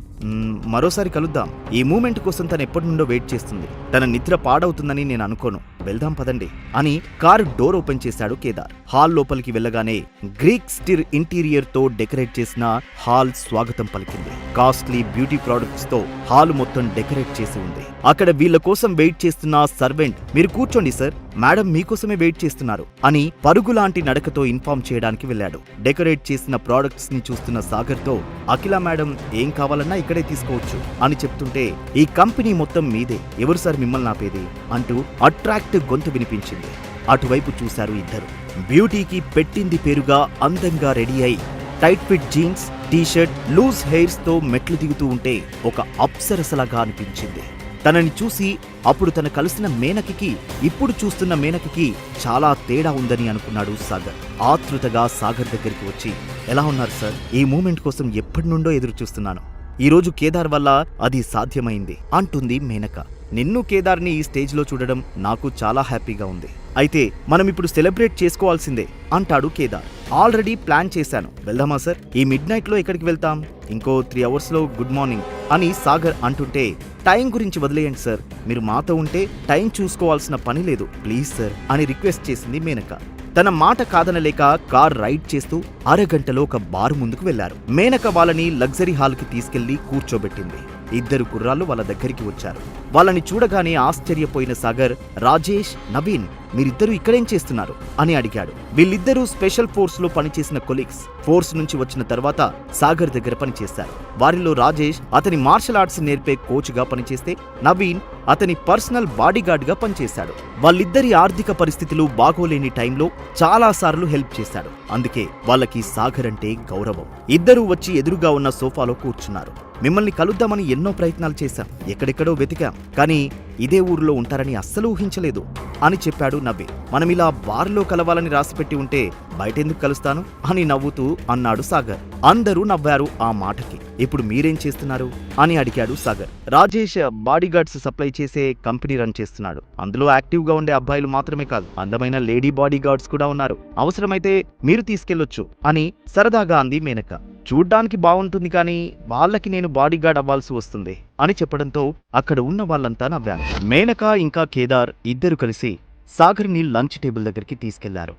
మరోసారి కలుద్దాం. ఈ మూమెంట్ కోసం తను ఎప్పటి నుండో వెయిట్ చేస్తుంది. తన నిద్ర పాడవుతుందని నేను అనుకోను. వెళ్దాం పదండి అని కారు డోర్ ఓపెన్ చేశాడు కేదార్. హాల్ లోపలికి వెళ్ళగానే గ్రీక్ స్టిర్ ఇంటీరియర్ తో డెకరేట్ చేసిన హాల్ స్వాగతం పలికింది. కాస్ట్లీ బ్యూటీ ప్రొడక్ట్స్ తో హాల్ మొత్తం డెకరేట్ చేసి ఉంది. అక్కడ వీళ్ళ కోసం వెయిట్ చేస్తున్న సర్వెంట్, మీరు కూర్చోండి సార్, మేడం మీకోసమే వెయిట్ చేస్తున్నారు అని పరుగులాంటి నడకతో ఇన్ఫార్మ్ చేయడానికి వెళ్ళాడు. డెకరేట్ చేసిన ప్రొడక్ట్స్ ని చూస్తున్న సాగర్ తో, అఖిల మేడం ఏం కావాలన్నా ఇక్కడే తీసుకోవచ్చు అని చెప్తుంటే, ఈ కంపెనీ మొత్తం మీదే, ఎవరు సార్ మిమ్మల్ని ఆపేది అంటూ అట్రాక్టివ్ గొంతు వినిపించింది. అటువైపు చూశారు ఇద్దరు. బ్యూటీకి పెట్టింది పేరుగా అందంగా రెడీ అయి tight fit jeans, t-shirt, loose hairs తో మెట్లు దిగుతూ ఉంటే ఒక అప్సరసలాగా అనిపించింది. తనని చూసి అప్పుడు తన కలిసిన మేనకకి ఇప్పుడు చూస్తున్న మేనకకి చాలా తేడా ఉందని అనుకున్నాడు సాగర్. ఆతృతగా సాగర్ దగ్గరికి వచ్చి, ఎలా ఉన్నారు సార్? ఈ మూమెంట్ కోసం ఎప్పటి నుండో ఎదురు చూస్తున్నాను. ఈ రోజు కేదార్ వల్ల అది సాధ్యమైంది అంటుంది మేనక. నిన్ను కేదార్ని ఈ స్టేజ్ లో చూడడం నాకు చాలా హ్యాపీగా ఉంది. అయితే మనం ఇప్పుడు సెలబ్రేట్ చేసుకోవాల్సిందే అంటాడు కేదార్. ఆల్రెడీ ప్లాన్ చేశాను. వెళ్దామా సార్? ఈ మిడ్ నైట్ లో ఎక్కడికి వెళ్తాం? ఇంకో 3 hours లో గుడ్ మార్నింగ్ అని సాగర్ అంటుంటే, టైం గురించి వదిలేయండి సార్, మీరు మాతో ఉంటే టైం చూసుకోవాల్సిన పని లేదు, ప్లీజ్ సార్ అని రిక్వెస్ట్ చేసింది మేనక. తన మాట కాదనలేక కార్ రైడ్ చేస్తూ అరగంటలో ఒక బారు ముందుకు వెళ్లారు. మేనక వాళ్ళని లగ్జరీ హాల్ కి తీసుకెళ్లి కూర్చోబెట్టింది. ఇద్దరు కుర్రాళ్ళు వాళ్ళ దగ్గరికి వచ్చారు. వాళ్ళని చూడగానే ఆశ్చర్యపోయిన సాగర్, రాజేష్, నవీన్, మీరిద్దరూ ఇక్కడేం చేస్తున్నారు అని అడిగాడు. వీళ్ళిద్దరూ స్పెషల్ ఫోర్స్ లో పనిచేసిన కొలీగ్స్. ఫోర్స్ నుంచి వచ్చిన తర్వాత సాగర్ దగ్గర పనిచేశారు. వారిలో రాజేష్ అతని మార్షల్ ఆర్ట్స్ నేర్పే కోచ్ గా పనిచేస్తే, నవీన్ అతని పర్సనల్ బాడీగార్డ్ గా పనిచేశాడు. వాళ్ళిద్దరి ఆర్థిక పరిస్థితులు బాగోలేని టైంలో చాలా సార్లు హెల్ప్ చేశాడు. అందుకే వాళ్ళకి సాగర్ అంటే గౌరవం. ఇద్దరూ వచ్చి ఎదురుగా ఉన్న సోఫాలో కూర్చున్నారు. మిమ్మల్ని కలుద్దామని ఎన్నో ప్రయత్నాలు చేశాం, ఎక్కడెక్కడో వెతికాం, కానీ ఇదే ఊరిలో ఉంటారని అస్సలు ఊహించలేదు అని చెప్పాడు నవ్వి. మనమిలా బార్లో కలవాలని రాసిపెట్టి ఉంటే బయటెందుకు కలుస్తాను అని నవ్వుతూ అన్నాడు సాగర్. అందరూ నవ్వారు ఆ మాటకి. ఇప్పుడు మీరేం చేస్తున్నారు అని అడిగాడు సాగర్. రాజేష్ బాడీగార్డ్స్ సప్లై చేసే కంపెనీ రన్ చేస్తున్నాడు. అందులో యాక్టివ్ గా ఉండే అబ్బాయిలు మాత్రమే కాదు, అందమైన లేడీ బాడీగార్డ్స్ కూడా ఉన్నారు. అవసరమైతే మీరు తీసుకెళ్లొచ్చు అని సరదాగా అంది మేనక. చూడ్డానికి బాగుంటుంది, కానీ వాళ్ళకి నేను బాడీగార్డ్ అవ్వాల్సి వస్తుంది అని చెప్పడంతో అక్కడ ఉన్న వాళ్ళంతా నవ్వారు. మేనక ఇంకా కేదార్ ఇద్దరు కలిసి సాగర్ని లంచ్ టేబుల్ దగ్గరికి తీసుకెళ్లారు.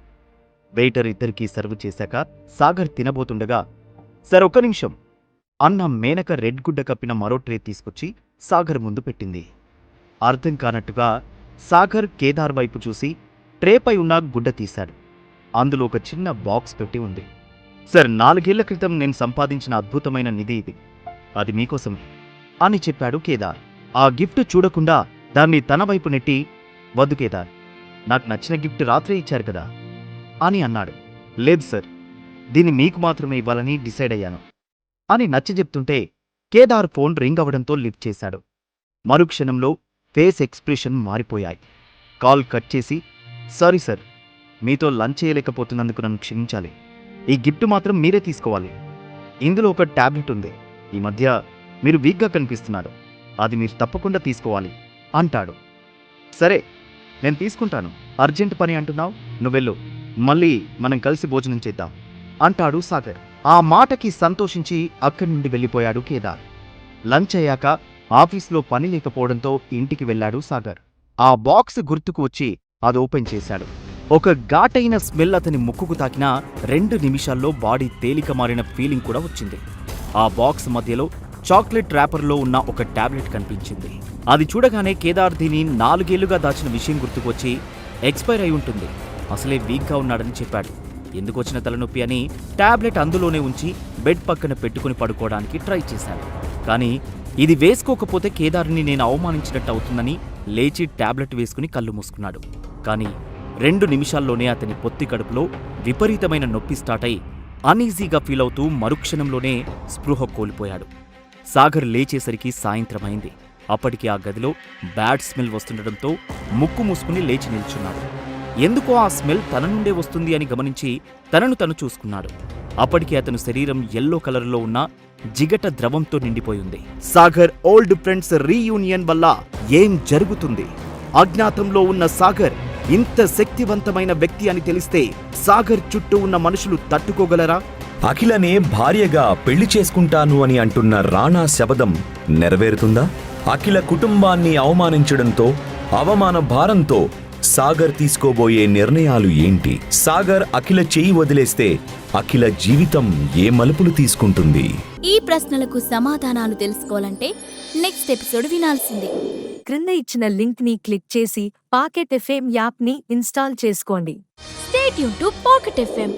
వెయిటర్ ఇద్దరికీ సర్వ్ చేశాక సాగర్ తినబోతుండగా, సార్ ఒక్క నిమిషం అన్న మేనక రెడ్ గుడ్డ కప్పిన మరో ట్రే తీసుకొచ్చి సాగర్ ముందు పెట్టింది. అర్థం కానట్టుగా సాగర్ కేదార్ వైపు చూసి ట్రేపై ఉన్న గుడ్డ తీశాడు. అందులో ఒక చిన్న బాక్స్ పెట్టి ఉంది. సార్, 4 ఏళ్ల క్రితం నేను సంపాదించిన అద్భుతమైన నిధి ఇది, అది మీకోసమే అని చెప్పాడు కేదార్. ఆ గిఫ్ట్ చూడకుండా దాన్ని తన వైపు నెట్టి, వద్దు కేదార్, నాకు నచ్చిన గిఫ్ట్ రాత్రే ఇచ్చారు కదా అని అన్నాడు. లేదు సార్, దీన్ని మీకు మాత్రమే ఇవ్వాలని డిసైడ్ అయ్యాను అని నచ్చజెప్తుంటే కేదార్ ఫోన్ రింగ్ అవడంతో లిఫ్ట్ చేశాడు. మరుక్షణంలో ఫేస్ ఎక్స్ప్రెషన్ మారిపోయాయి. కాల్ కట్ చేసి, సారీ సార్, మీతో లంచ్ చేయలేకపోతున్నందుకు నన్ను క్షమించాలి. ఈ గిఫ్ట్ మాత్రం మీరే తీసుకోవాలి. ఇందులో ఒక టాబ్లెట్ ఉంది. ఈ మధ్య మీరు వీక్గా కనిపిస్తున్నారు, అది మీరు తప్పకుండా తీసుకోవాలి అంటాడు. సరే, నేను తీసుకుంటాను. అర్జెంట్ పని అంటున్నావు, నువ్వెళ్ళు, మళ్ళీ మనం కలిసి భోజనం చేద్దాం అంటాడు సాగర్. ఆ మాటకి సంతోషించి అక్కడి నుండి వెళ్ళిపోయాడు కేదార్. లంచ్ అయ్యాక ఆఫీస్లో పని లేకపోవడంతో ఇంటికి వెళ్ళాడు సాగర్. ఆ బాక్స్ గుర్తుకు వచ్చి అది ఓపెన్ చేశాడు. ఒక ఘాటైన స్మెల్ అతని ముక్కుకు తాకినా 2 నిమిషాల్లో బాడీ తేలిక మారిన ఫీలింగ్ కూడా వచ్చింది. ఆ బాక్స్ మధ్యలో చాక్లెట్ ర్యాపర్లో ఉన్న ఒక టాబ్లెట్ కనిపించింది. అది చూడగానే కేదార్ దీని 4 ఏళ్లుగా దాచిన విషయం గుర్తుకొచ్చి, ఎక్స్పైర్ అయి ఉంటుంది, అసలే వీక్గా ఉన్నాడని చెప్పాడు. ఎందుకొచ్చిన తలనొప్పి అని టాబ్లెట్ అందులోనే ఉంచి బెడ్ పక్కన పెట్టుకుని పడుకోవడానికి ట్రై చేశాడు. కానీ ఇది వేసుకోకపోతే కేదార్ని నేను అవమానించినట్టు అవుతుందని లేచి టాబ్లెట్ వేసుకుని కళ్ళు మూసుకున్నాడు. కానీ 2 నిమిషాల్లోనే అతని పొత్తి కడుపులో విపరీతమైన నొప్పి స్టార్ట్ అయి అనీజీగా ఫీల్ అవుతూ మరుక్షణంలోనే స్పృహ కోల్పోయాడు. సాగర్ లేచేసరికి సాయంత్రమైంది. అప్పటికి ఆ గదిలో బ్యాడ్ స్మెల్ వస్తుండటంతో ముక్కు మూసుకుని లేచి నిల్చున్నాడు. ఎందుకో ఆ స్మెల్ తన నుండే వస్తుంది అని గమనించి తనను తను చూసుకున్నాడు. అప్పటికి అతను శరీరం ఎల్లో కలర్లో ఉన్న జిగట ద్రవంతో నిండిపోయింది. సాగర్ ఓల్డ్ ఫ్రెండ్స్ రీయూనియన్ వల్ల ఏం జరుగుతుంది? అజ్ఞాతంలో ఉన్న సాగర్ ఇంత శక్తివంతమైన వ్యక్తి అని తెలిస్తే సాగర్ చుట్టూ ఉన్న మనుషులు తట్టుకోగలరా? అఖిలనే భార్యగా పెళ్లి చేసుకుంటాను అని అంటున్న రాణా శబదం నెరవేరుతుందా? అఖిల కుటుంబాన్ని అవమానించడంతో, అవమాన భారంతో సాగర్ తీసుకోబోయే నిర్ణయాలు ఏంటి? సాగర్ అఖిల చెయ్యి వదిలేస్తే అఖిల జీవితం ఏ మలుపులు తీసుకుంటుంది? ఈ ప్రశ్నలకు సమాధానాలు తెలుసుకోవాలంటే నెక్స్ట్ ఎపిసోడ్ వినాల్సిందే. క్రింద ఇచ్చిన లింక్ ని క్లిక్ చేసి పాకెట్ ఎఫ్ఎం యాప్ ని ఇన్స్టాల్ చేసుకోండి. Stay tune to pocket FM.